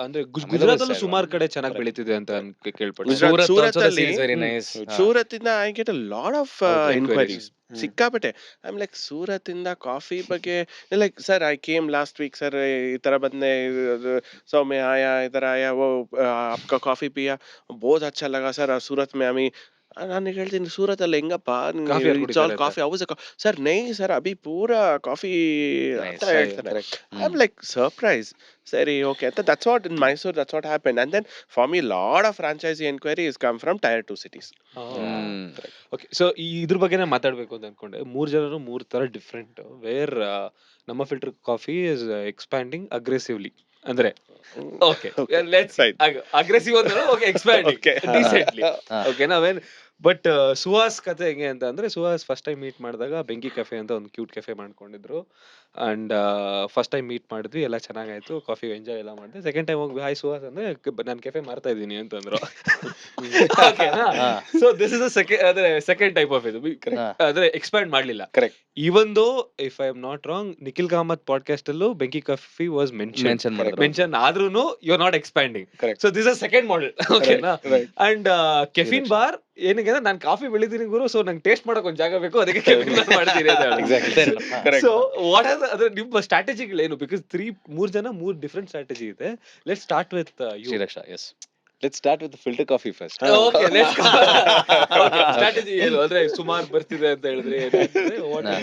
ಅಂದ್ರೆ ಗುಜರಾತ್ ಅಲ್ಲೂ side. ಸುಮಾರು ಕಡೆ ಚೆನ್ನಾಗಿ ಬೆಳೀತಿದೆ ಅಂತ ಕೇಳ್ಪಟ್ಟೆ. ಗುಜರಾತ್- ಸೂರತ್ ಅಲ್ಲಿ- very nice. Surat ಇಂದ I get a lot of inquiries. inquiries. ಸಿಕ್ಕಾಪಟ್ಟೆ. I'm like, ಸೂರತ್ ಇಂದ ಕಾಫಿ ಬಗ್ಗೆ like sir I came last week sir, ಈ ತರ ಬಂದೆ, सौम्य आया इधर आया, वो आपका कॉफी पिया, बहुत अच्छा लगा सर, सूरत में हमें. ನಾನು ಹೇಳ್ತೀನಿ ಸೂರತ್ ಅಲ್ಲಿ ಹೆಂಗಪ್ಪ Coffee ಯಾರ್ ಕುಡಿತಾರೆ ಕಾಫಿ ಅವಸ್ ಸರ್ ನೈ ಸರ್ ಅಭಿ ಪೂರಾ ಕಾಫಿ ಅಂತ ಹೇಳ್ತಾರೆ. I am like surprise. ಸರಿ ಓಕೆ ಅಂತ. That's what in Mysore, that's what happen. And then for me lot of franchise enquiries come from tier 2 cities. Okay, so ಇದ್ರ ಬಗ್ಗೆನೇ ಮಾತಾಡ್ಬೇಕು ಅಂತ ಅನ್ಕೊಂಡೆ. 3 ಜನರು 3 ತರ ಡಿಫ್ರೆಂಟ್. ವೇರ್ ನಮ್ಮ filter coffee is expanding aggressively. ಅಂದ್ರೆ ಓಕೆ ಲೆಟ್ಸ್ ಅಗ್ರೆಸಿವ್ ಅಂದ್ರೆ ಓಕೆ ಎಕ್ಸ್ಪ್ಯಾಂಡಿಂಗ್ ಡೀಸೆಂಟ್ಲಿ. ಓಕೆ ನಾವೇನ್ ಬಟ್ ಸುಹಾಸ್ ಕತೆ ಹೆಂಗೆ ಅಂತ ಅಂದ್ರೆ, ಸುಹಾಸ್ ಫಸ್ಟ್ ಟೈಮ್ ಮೀಟ್ ಮಾಡಿದಾಗ ಬೆಂಕಿ ಕೆಫೆ ಅಂತ ಒಂದು ಕ್ಯೂಟ್ ಕೆಫೆ ಮಾಡ್ಕೊಂಡಿದ್ರು. ಅಂಡ್ ಫಸ್ಟ್ ಟೈಮ್ ಮೀಟ್ ಮಾಡಿದ್ವಿ, ಎಲ್ಲ ಚೆನ್ನಾಗಾಯ್ತು, ಕಾಫಿ ಎಂಜಾಯ್ ಎಲ್ಲ ಮಾಡಿದೆ. ಸೆಕೆಂಡ್ ಟೈಮ್ ಹೋಗಿ ಹಾಯ್ ಸುಹಾಸ್ ಅಂದ್ರೆ ನಾನು ಕೆಫೆ ಮಾಡ್ತಾ ಇದ್ದೀನಿ ಅಂತಂದ್ರು. So this is second type of ಇದು ಅಂದ್ರೆ ಎಕ್ಸ್ಪ್ಯಾಂಡ್ ಮಾಡ್ಲಿಲ್ಲ. Correct. Even though if I am not wrong, Nikhil Kamath podcast ಅಲ್ಲೂ ಬೆಂಕಿ ಕಾಫಿ ವಾಸ್ ಮೆನ್ಷನ್ ಮಾಡಿದ್ರು. ಮೆನ್ಷನ್ ಆದ್ರೂನು you are not expanding. Correct. So this is second model. ಓಕೆನಾ? Right. ಅಂಡ್ ಕೆಫಿನ್ ಬಾರ್ ಏನಿಗೆ ಅಂದ್ರೆ ನಾನು coffee ಬೆಳಿತೀನಿ ಗುರು, so ನಂಗೆ ಟೇಸ್ಟ್ ಮಾಡಕ್ ಒಂದ್ ಜಾಗ ಬೇಕು, ಅದಕ್ಕೆ ಕೆಫಿನ್ ಬಾರ್ ಮಾಡ್ತೀನಿ ಅಂತ ಹೇಳಿ. Exactly. Correct. So what are ಅದ್ರ ನಿಮ್ಮ ಸ್ಟ್ರಾಟಜಿಗಳೇನು? ಬಿಕಾಸ್ 3 ಜನ 3 ಡಿಫ್ರೆಂಟ್ ಸ್ಟ್ರಾಟಜಿ ಇದೆ. Let's start with you Shriraksha. Yes. Let's start with filter coffee first. Okay let's strategy ಏನು ಅಂದ್ರೆ ಸುಮಾರು ಬರ್ತಿದೆ ಅಂತ ಹೇಳಿದ್ರೆ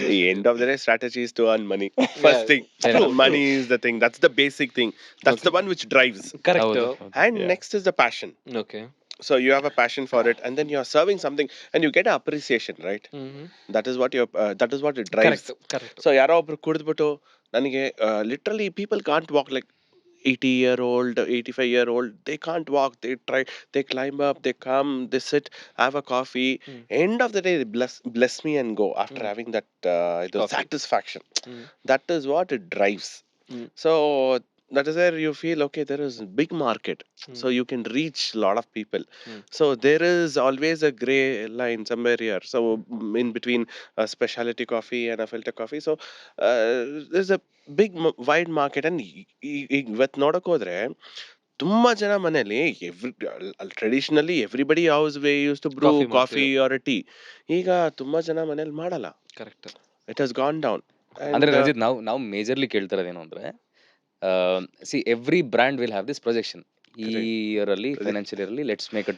The end of the day, strategy is to earn money. First thing, Fair enough. money is the thing. That's the basic thing. That's the one which drives. Correct. ಹೌದು. And Yeah. next is the passion. Okay. So you have a passion for it, and then you are serving something, and you get appreciation, right? That is what it drives. Correct correct. So ಯಾರೋ ಒಬ್ರು ಕುಡಿದ್ಬಿಟ್ಟು ನನಗೆ literally people can't walk like 80-year-old, 85-year-old, they can't walk, they climb up, they come, they sit, have a coffee. End of the day, they bless me and go after having that Coffee. satisfaction. That is what it drives. So that is where you feel, okay, there is a big market, so you can reach a lot of people. So there is always a gray line somewhere here, so in between a specialty coffee and a filter coffee. So there's a big wide market. And ಇವತ್ತು ನೋಡಕ್ ಹೋದ್ರೆ ತುಂಬಾ ಜನ ಮನೇಲಿ traditionally everybody house way used to brew Coffee coffee or tea. ಈಗ ತುಂಬಾ ಜನ ಮನೇಲಿ ಮಾಡಲ್ಲ. Correct. It has gone down. ಅಂದ್ರೆ ರಂಜಿತ್, ನಾವು ಮೇಜರ್ಲಿ ಕೇಳ್ತಿರೋದೇನು ಅಂದ್ರೆ, see every brand will have this projection. ಈ ಇಯರ್ ಅಲ್ಲಿ, ಫೈನಾನ್ಷಿಯಲ್ ಇಯರ್ ಅಲ್ಲಿ, let's make a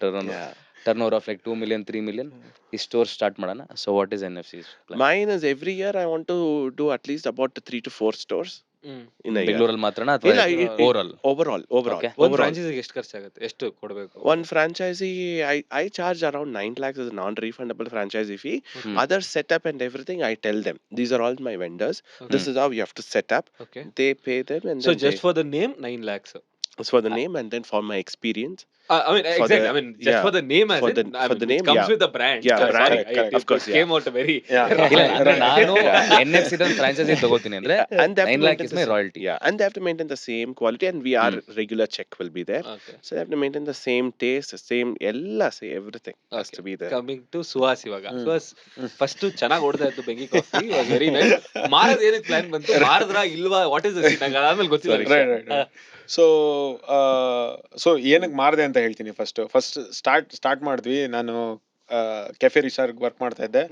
turnover of like 2 million 3 million ಈ ಸ್ಟೋರ್ ಸ್ಟಾರ್ಟ್ ಮಾಡೋಣ. So what is NFC? Mine is every year I want to do at least about 3 to 4 stores in a year. ಬೆಂಗಳೂರಲ್ಲಿ ಮಾತ್ರನಾ ಇಲ್ಲ, ಅಥವಾ overall? Overall. Okay. ಒಂದು ಫ್ರಾಂಚೈಸಿಗೆ ಎಷ್ಟು ಖರ್ಚಾಗುತ್ತೆ, ಎಷ್ಟು ಕೊಡಬೇಕು? One franchisee, I charge around 9 lakhs as a non-refundable franchisee fee. Hmm. Other setup and everything, I tell them, these are all my vendors. This is how you have to set up. Okay. They pay them, and so then just for the name 9 lakhs. it's for the name, and then for my experience. I mean, For exactly. the- I mean, just yeah, for the name, as for in, the- I for mean, the it name, comes yeah. with the brand. Yeah, Sorry, brand, it of course, yeah. came out very. ಇಲ್ಲ ಅಂದ್ರೆ ನಾನು NFC franchise ತಗೋತೀನಿ ಅಂದ್ರೆ And they have 9 to lakh maintain is the my same- royalty. Yeah, and they have to maintain the same quality, and we are regular check will be there. Okay. So they have to maintain the same taste, same everything has to be there. Coming to Suhas ಇವಾಗ. Suhas first ಚೆನ್ನಾಗಿ ಓಡ್ತಾ ಇತ್ತು ಬೆಂಕಿ coffee, was very nice. ಮಾರದ ಏನಕ್ಕೆ plan ಬಂತು, ಮಾರದ್ರ ಇಲ್ವಾ, what is the scene? ಆಮೇಲೆ ಗೊತ್ತಿಲ್ಲ. Right. ಸೊ ಏನಕ್ಕೆ ಮಾರದೆ ಅಂತ ಹೇಳ್ತೀನಿ. ಫಸ್ಟ್ ಸ್ಟಾರ್ಟ್ ಮಾಡಿದ್ವಿ. ನಾನು ಕೆಫೆ ರಿಸರ್ಚ್ ವರ್ಕ್ ಮಾಡ್ತಾ ಇದ್ದೆ.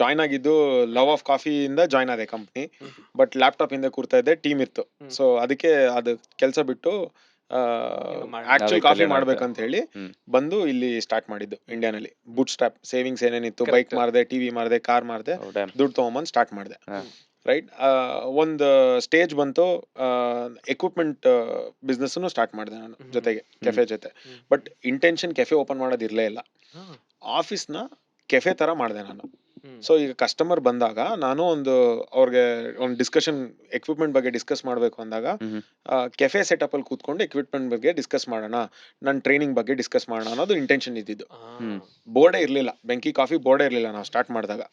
ಜಾಯ್ನ್ ಆಗಿದ್ದು ಲವ್ ಆಫ್ ಕಾಫಿಯಿಂದ ಜಾಯ್ನ್ ಆದೆ ಕಂಪ್ನಿ. ಬಟ್ ಲ್ಯಾಪ್ಟಾಪ್ ಇಂದ ಕೂರ್ತಾ ಇದ್ದೆ, ಟೀಮ್ ಇತ್ತು. ಸೊ ಅದಕ್ಕೆ ಅದು ಕೆಲಸ ಬಿಟ್ಟು ಆಕ್ಚುಲ್ ಕಾಫಿ ಕಲ್ಯಾಣ ಮಾಡ್ಬೇಕಂತ ಹೇಳಿ ಬಂದು ಇಲ್ಲಿ ಸ್ಟಾರ್ಟ್ ಮಾಡಿದ್ದು ಇಂಡಿಯಾನಲ್ಲಿ. ಬೂಟ್ ಸ್ಟ್ರಾಪ್ ಸೇವಿಂಗ್ಸ್ ಏನೇನಿತ್ತು, ಬೈಕ್ ಮಾರ್ದೆ, ಟಿವಿ ಮಾರ್ದೆ, ಕಾರ್ ಮಾರ್ದೆ, ದುಡ್ಡು ತಗೊಂಬಂದು ಸ್ಟಾರ್ಟ್ ಮಾಡಿದೆ. ರೈಟ್. ಒಂದು ಸ್ಟೇಜ್ ಬಂತು, ಎಕ್ವಿಪ್ಮೆಂಟ್ ಬಿಸ್ನೆಸ್ ಸ್ಟಾರ್ಟ್ ಮಾಡಿದೆ ನಾನು ಜೊತೆಗೆ, ಕೆಫೆ ಜೊತೆ. ಬಟ್ ಇಂಟೆನ್ಷನ್ ಕೆಫೆ ಓಪನ್ ಮಾಡೋದಿರ್ಲೇ ಇಲ್ಲ. ಆಫೀಸ್ನ ಕೆಫೆ ತರ ಮಾಡಿದೆ ನಾನು. ಸೊ ಈಗ ಕಸ್ಟಮರ್ ಬಂದಾಗ ನಾನು ಅವ್ರಿಗೆ ಒಂದು ಡಿಸ್ಕಷನ್, ಎಕ್ವಿಪ್ಮೆಂಟ್ ಬಗ್ಗೆ ಡಿಸ್ಕಸ್ ಮಾಡಬೇಕು ಅಂದಾಗ ಕೆಫೆ ಸೆಟಪ್ ಅಲ್ಲಿ ಕೂತ್ಕೊಂಡು ಎಕ್ವಿಪ್ಮೆಂಟ್ ಬಗ್ಗೆ ಡಿಸ್ಕಸ್ ಮಾಡೋಣ, ನನ್ನ ಟ್ರೈನಿಂಗ್ ಬಗ್ಗೆ ಡಿಸ್ಕಸ್ ಮಾಡೋಣ ಅನ್ನೋದು ಇಂಟೆನ್ಷನ್ ಇದ್ದಿದ್ದು. ಬೋರ್ಡೇ ಇರಲಿಲ್ಲ, ಬೆಂಕಿ ಕಾಫಿ ಬೋರ್ಡೇ ಇರಲಿಲ್ಲ ನಾವು ಸ್ಟಾರ್ಟ್ ಮಾಡಿದಾಗ.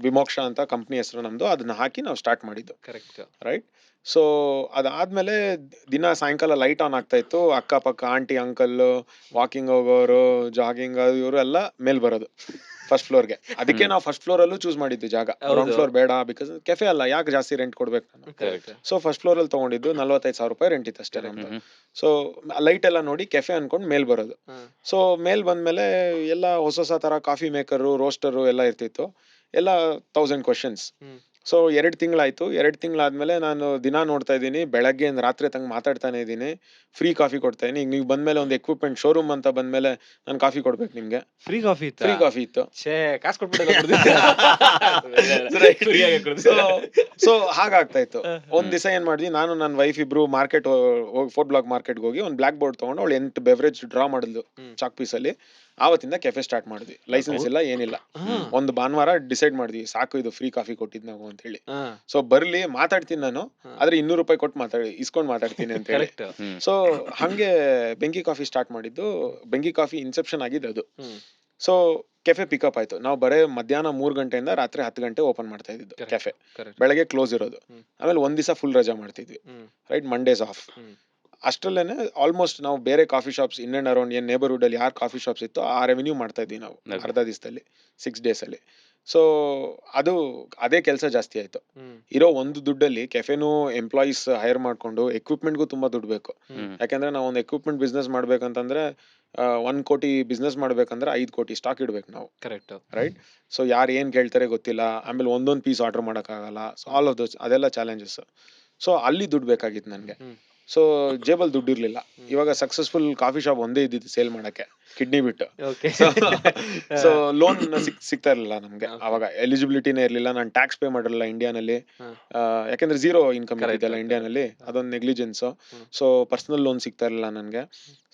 ವಿಮೋಕ್ಷ ಅಂತ ಕಂಪ್ನಿ ಹೆಸರು ನಮ್ದು, ಅದನ್ನ ಹಾಕಿ ನಾವು ಸ್ಟಾರ್ಟ್ ಮಾಡಿದ್ದು. ಕರೆಕ್ಟ್. ರೈಟ್. ಸೊ ಅದಾದ್ಮೇಲೆ ದಿನ ಸಾಯಂಕಾಲ ಲೈಟ್ ಆನ್ ಆಗ್ತಾ ಇತ್ತು. ಅಕ್ಕಪಕ್ಕ ಆಂಟಿ ಅಂಕಲ್, ವಾಕಿಂಗ್ ಹೋಗೋರು, ಜಾಗಿಂಗ್ ಇವರು ಎಲ್ಲ ಮೇಲ್ ಬರೋದು ಫಸ್ಟ್ ಫ್ಲೋರ್ಗೆ. ಅದಕ್ಕೆ ನಾವು ಫಸ್ಟ್ ಫ್ಲೋರ್ ಅಲ್ಲೂ ಚೂಸ್ ಮಾಡಿದ್ದು ಜಾಗ. ಗ್ರೌಂಡ್ ಫ್ಲೋರ್ ಬೇಡ, ಬಿಕಾಸ್ ಕೆಫೆ ಅಲ್ಲ, ಯಾಕೆ ಜಾಸ್ತಿ ರೆಂಟ್ ಕೊಡ್ಬೇಕು ನಾನು. ಸೊ ಫಸ್ಟ್ ಫ್ಲೋರ್ ಅಲ್ಲಿ ತಗೊಂಡಿದ್ದು 45,000 ರೂಪಾಯಿ ರೆಂಟ್ ಇತ್ತು ಅಷ್ಟೇ ನಮ್ದು. ಸೊ ಲೈಟ್ ಎಲ್ಲ ನೋಡಿ ಕೆಫೆ ಅನ್ಕೊಂಡು ಮೇಲ್ ಬರೋದು. ಸೊ ಮೇಲ್ ಬಂದ್ಮೇಲೆ ಎಲ್ಲ ಹೊಸ ತರ ಕಾಫಿ ಮೇಕರು, ರೋಸ್ಟರು ಎಲ್ಲ ಇರ್ತಿತ್ತು. ಎಲ್ಲ 1000 ಕ್ವಶನ್ಸ್. ಸೊ 2 ತಿಂಗಳಾಯ್ತು. 2 ತಿಂಗಳಾದ್ಮೇಲೆ ನಾನು ದಿನ ನೋಡ್ತಾ ಇದ್ದೀನಿ, ಬೆಳಗ್ಗೆ ರಾತ್ರಿ ತಂಗ ಮಾತಾಡ್ತಾನೆ ಇದ್ದೀನಿ, ಫ್ರೀ ಕಾಫಿ ಕೊಡ್ತಾ ಇದೀನಿ. ಈಗ ನೀವು ಬಂದ್ಮೇಲೆ ಒಂದು ಎಕ್ವಿಪ್ಮೆಂಟ್ ಶೋರೂಮ್ ಅಂತ ಬಂದ್ಮೇಲೆ ನಾನು ಕಾಫಿ ಕೊಡ್ಬೇಕು ನಿಮ್ಗೆ. ಫ್ರೀ ಕಾಫಿ ಇತ್ತು. ಫ್ರೀ ಕಾಫಿ ಇತ್ತು. ಕಾಸು ಕೊಟ್ಬಿಟ್ಟು ಸೊ ಹಾಗಾಗ್ತಾ ಇತ್ತು. ಒಂದ್ ದಿವಸ ಏನ್ ಮಾಡಿದ್ವಿ, ನಾನು ನನ್ನ ವೈಫ್ ಇಬ್ರು ಮಾರ್ಕೆಟ್ ಫೋರ್ಟ್ ಬ್ಲಾಕ್ ಮಾರ್ಕೆಟ್ಗೆ ಹೋಗಿ ಒಂದು ಬ್ಲಾಕ್ ಬೋರ್ಡ್ ತಗೊಂಡು ಅವಳು 8 ಬೆವರೇಜ್ ಡ್ರಾ ಮಾಡಿದ್ಲು ಚಾಕ್ ಪೀಸ್ ಅಲ್ಲಿ. ಆವತ್ತಿಂದ ಕೆಫೆ ಸ್ಟಾರ್ಟ್ ಮಾಡಿದ್ವಿ. ಲೈಸೆನ್ಸ್ ಇಲ್ಲ, ಏನಿಲ್ಲ. ಒಂದು ಭಾನುವಾರ ಡಿಸೈಡ್ ಮಾಡಿದ್ವಿ, ಸಾಕು ಇದು ಫ್ರೀ ಕಾಫಿ ಕೊಟ್ಟಿದ್ ನಾವು ಅಂತ ಹೇಳಿ. ಸೊ ಬರ್ಲಿ, ಮಾತಾಡ್ತೀನಿ ನಾನು, ಆದ್ರೆ 200 ರೂಪಾಯಿ ಕೊಟ್ಟು ಇಸ್ಕೊಂಡ್ ಮಾತಾಡ್ತೀನಿ ಅಂತ ಹೇಳಿ. ಸೊ ಹಂಗೆ ಬೆಂಕಿ ಕಾಫಿ ಸ್ಟಾರ್ಟ್ ಮಾಡಿದ್ದು. ಬೆಂಕಿ ಕಾಫಿ ಇನ್ಸೆಪ್ಷನ್ ಆಗಿದ್ದು ಅದು. ಸೊ ಕೆಫೆ ಪಿಕಪ್ ಆಯ್ತು. ನಾವು ಬರೇ ಮಧ್ಯಾಹ್ನ 3 ಗಂಟೆಯಿಂದ ರಾತ್ರಿ 10 ಗಂಟೆ ಓಪನ್ ಮಾಡ್ತಾ ಇದ್ದಿದ್ದು ಕೆಫೆ. ಬೆಳಗ್ಗೆ ಕ್ಲೋಸ್ ಇರೋದು. ಆಮೇಲೆ ಒಂದ್ ದಿವಸ ಫುಲ್ ರಜಾ ಮಾಡ್ತಿದ್ವಿ. Right, Mondays off. ಅಷ್ಟರಲ್ಲೇನೆ ಆಲ್ಮೋಸ್ಟ್ ನಾವು ಬೇರೆ coffee shops in and around ಏನ್ ನೇಬರ್ಹುಡ್ ಅಲ್ಲಿ ಯಾರು ಕಾಫಿ ಶಾಪ್ಸ್ ಇತ್ತು ಆ ರೆವೆನ್ಯೂ ಮಾಡ್ತಾ ಇದ್ವಿ ನಾವು ಅರ್ಧ ದಿವಸದಲ್ಲಿ, 6 days ಅಲ್ಲಿ. ಸೊ ಅದೇ ಕೆಲಸ ಜಾಸ್ತಿ ಆಯ್ತು. ಇರೋ ಒಂದು ದುಡ್ಡಲ್ಲಿ ಕೆಫೆನೂ ಎಂಪ್ಲಾಯೀಸ್ ಹೈರ್ ಮಾಡ್ಕೊಂಡು ಎಕ್ವಿಪ್ಮೆಂಟ್ಗೂ ತುಂಬಾ ದುಡ್ಡು ಬೇಕು. ಯಾಕಂದ್ರೆ ನಾವು ಒಂದು ಎಕ್ವಿಪ್ಮೆಂಟ್ ಬಿಸ್ನೆಸ್ ಮಾಡ್ಬೇಕಂತಂದ್ರೆ 1 ಕೋಟಿ ಬಿಸ್ನೆಸ್ ಮಾಡ್ಬೇಕಂದ್ರೆ 5 ಕೋಟಿ ಸ್ಟಾಕ್ ಇಡ್ಬೇಕು ನಾವು. ಕರೆಕ್ಟ್. ರೈಟ್. ಸೊ ಯಾರು ಏನ್ ಕೇಳ್ತಾರೆ ಗೊತ್ತಿಲ್ಲ, ಆಮೇಲೆ ಒಂದೊಂದು ಪೀಸ್ ಆರ್ಡರ್ ಮಾಡೋಕ್ಕಾಗಲ್ಲ. ಸೊ ಆಲ್ ಆಫ್ ದೋಸ್ ಅದೆಲ್ಲ ಚಾಲೆಂಜಸ್. ಸೊ ಅಲ್ಲಿ ದುಡ್ಡು ಬೇಕಾಗಿತ್ತು ನನಗೆ. ಸೊ ಜೇಬಲ್ ದುಡ್ಡಿರ್ಲಿಲ್ಲ. ಇವಾಗ ಸಕ್ಸಸ್ಫುಲ್ ಕಾಫಿ ಶಾಪ್ ಒಂದೇ ಇದ್ದಿದ್ದು ಸೇಲ್ ಮಾಡಕ್ಕೆ, ಕಿಡ್ನಿ ಬಿಟ್ಟು. ಓಕೆ. ಸೊ ಲೋನ್ ಸಿಗ್ತಾ ಇರ್ಲಿಲ್ಲ ನಮ್ಗೆ ಅವಾಗ, ಎಲಿಜಿಬಿಲಿಟಿನೇ ಇರ್ಲಿಲ್ಲ. ನಾನು ಟ್ಯಾಕ್ಸ್ ಪೇ ಮಾಡಿರಲಿಲ್ಲ ಇಂಡಿಯಾನಲ್ಲಿ, ಯಾಕಂದ್ರೆ ಝೀರೋ ಇನ್ಕಮ್ ಇದ್ದಿದ್ದಲ್ಲ ಇಂಡಿಯಾನಲ್ಲಿ, ಅದೊಂದು ನೆಗ್ಲಿಜೆನ್ಸ್. ಸೊ ಪರ್ಸನಲ್ ಲೋನ್ ಸಿಗ್ತಾ ಇರಲಿಲ್ಲ ನನಗೆ.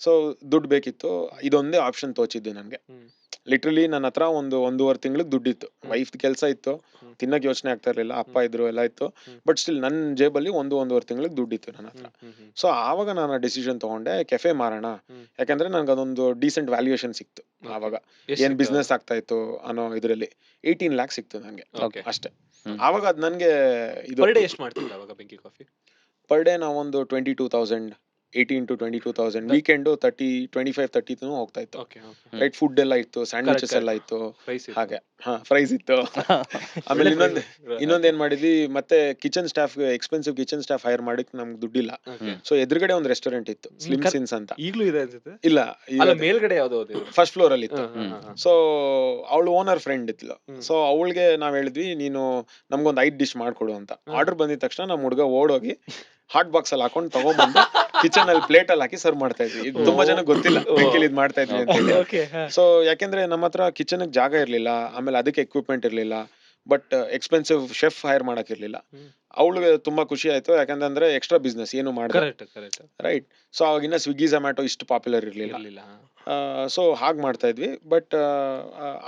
ಸೊ ದುಡ್ಡು ಬೇಕಿತ್ತು, ಇದೊಂದೇ ಆಪ್ಷನ್ ತೋಚಿದ್ದು ನನಗೆ. ಲಿಟ್ರಲಿ ನನ್ನ ಹತ್ರ ಒಂದೂವರೆ ತಿಂಗ್ಳಿಗೆ ದುಡ್ಡಿತ್ತು, ವೈಫ್ ಕೆಲಸ ಇತ್ತು, ತಿನ್ನಕ್ ಯೋಚನೆ ಆಗ್ತಾ ಇರ್ಲಿಲ್ಲ, ಅಪ್ಪ ಇದ್ರು ಎಲ್ಲ ಇತ್ತು, ಬಟ್ ಸ್ಟಿಲ್ ನನ್ನ ಜೇಬಲ್ಲಿ ಒಂದೂವರೆ ತಿಂಗ್ಳಿಗೆ ದುಡ್ಡಿತ್ತು ನನ್ನ ಹತ್ರ. ಸೊ ಆವಾಗ ನಾನು ಡಿಸಿಷನ್ ತಗೊಂಡೆ, ಕೆಫೆ ಮಾರೋಣ, ಯಾಕಂದ್ರೆ ನನ್ಗೆ ಅದೊಂದು ಡೀಸೆಂಟ್ ವ್ಯಾಲ್ಯೂಯೇಷನ್ ಸಿಕ್ತು. ಆವಾಗ ಏನ್ ಬಿಸ್ನೆಸ್ ಆಗ್ತಾ ಇತ್ತು ಅನ್ನೋ ಇದ್ರಲ್ಲಿ 18 lakhs ಸಿಕ್ತು ನನಗೆ ಅಷ್ಟೇ. ಆವಾಗ ಅದ್ ನನ್ಗೆ ಇದು ಪರ್ ಡೇ ಎಷ್ಟು ಮಾಡ್ತಿದ್ದೆ ಅವಾಗ ಬೆಂಕಿ ಕಾಫಿ? ಪರ್ ಡೇ ನಾವೊಂದು 22,000, 18 to 22,000, ವೀಕೆಂಡ್ 25-30 ಹೋಗ್ತಾ ಇತ್ತು. ರೈಟ್, ಫುಡ್ ಎಲ್ಲ ಇತ್ತು, ಸ್ಯಾಂಡ್ವಿಚಸ್ ಎಲ್ಲ ಇತ್ತು, ಹಾಗೆ ಫ್ರೈಸ್ ಇತ್ತು. ಆಮೇಲೆ ಇನ್ನೊಂದ್ ಏನ್ ಮಾಡಿದ್ವಿ, ಮತ್ತೆ kitchen staff, expensive kitchen staff hire ಮಾಡಕ್ ನಮ್ಗೆ ದುಡ್ಡಿಲ್ಲ. ಸೊ ಎದುರುಗಡೆ ಒಂದು ರೆಸ್ಟೋರೆಂಟ್ ಇತ್ತು, ಸ್ಲಿಮ್ ಸಿನ್ಸ್ ಅಂತ. ಈಗಲೂ ಇದೆ ಅನ್ಸುತ್ತೆ. ಇಲ್ಲ, ಮೇಲ್ಗಡೆ ಯಾವ್ದೋ ಫಸ್ಟ್ ಫ್ಲೋರ್ ಅಲ್ಲಿ ಇತ್ತು. ಸೊ ಅವಳು ಓನರ್ ಫ್ರೆಂಡ್ ಇತ್ತು. ಸೊ ಅವಳಿಗೆ ನಾವ್ ಹೇಳಿದ್ವಿ, ನೀನು ನಮ್ಗೊಂದು 5 ಡಿಶ್ ಮಾಡ್ಕೊಡು ಅಂತ. ಆರ್ಡರ್ ಬಂದಿದ ತಕ್ಷಣ ನಮ್ ಹುಡುಗ ಓಡೋಗಿ ಹಾಟ್ ಬಾಕ್ಸ್ ಅಲ್ಲಿ ಹಾಕೊಂಡು ತಗೊಂಡ್ಬಂದು ಕಿಚನ್ ಅಲ್ಲಿ ಪ್ಲೇಟ್ ಅಲ್ಲಿ ಹಾಕಿ ಸರ್ವ್ ಮಾಡ್ತಾ ಇದ್ವಿ. ಇದು ತುಂಬಾ ಜನ ಗೊತ್ತಿಲ್ಲ ಬೆಂಕಿಲಿ ಇದ್ ಮಾಡ್ತಾ ಇದ್ವಿ ಅಂತ ಹೇಳಿ. ಸೊ ಯಾಕೆಂದ್ರೆ ನಮ್ಮ ಹತ್ರ ಕಿಚನ್ ಜಾಗ ಇರ್ಲಿಲ್ಲ, ಆಮೇಲೆ ಅದಕ್ಕೆ ಎಕ್ವಿಪ್ಮೆಂಟ್ ಇರ್ಲಿಲ್ಲ, ಬಟ್ ಎಕ್ಸ್ಪೆನ್ಸಿವ್ ಶೆಫ್ ಹೈರ್ ಮಾಡಕ್ ಇರ್ಲಿಲ್ಲ. ಅವಳಿಗೆ ತುಂಬಾ ಖುಷಿ ಆಯ್ತು, ಯಾಕಂದ್ರೆ ಎಕ್ಸ್ಟ್ರಾ ಬಿಸ್ನೆಸ್ ಏನು ಮಾಡಿದ್ರೆ, ರೈಟ್. ಸೊ ಅವಾಗಿನ್ನ ಸ್ವಿಗ್ಗಿ ಝೊಮ್ಯಾಟೊ ಇಷ್ಟು ಪಾಪ್ಯುಲರ್ ಇರ್ಲಿಲ್ಲ. ಸೊ ಹಾಗೆ ಮಾಡ್ತಾ ಇದ್ವಿ, ಬಟ್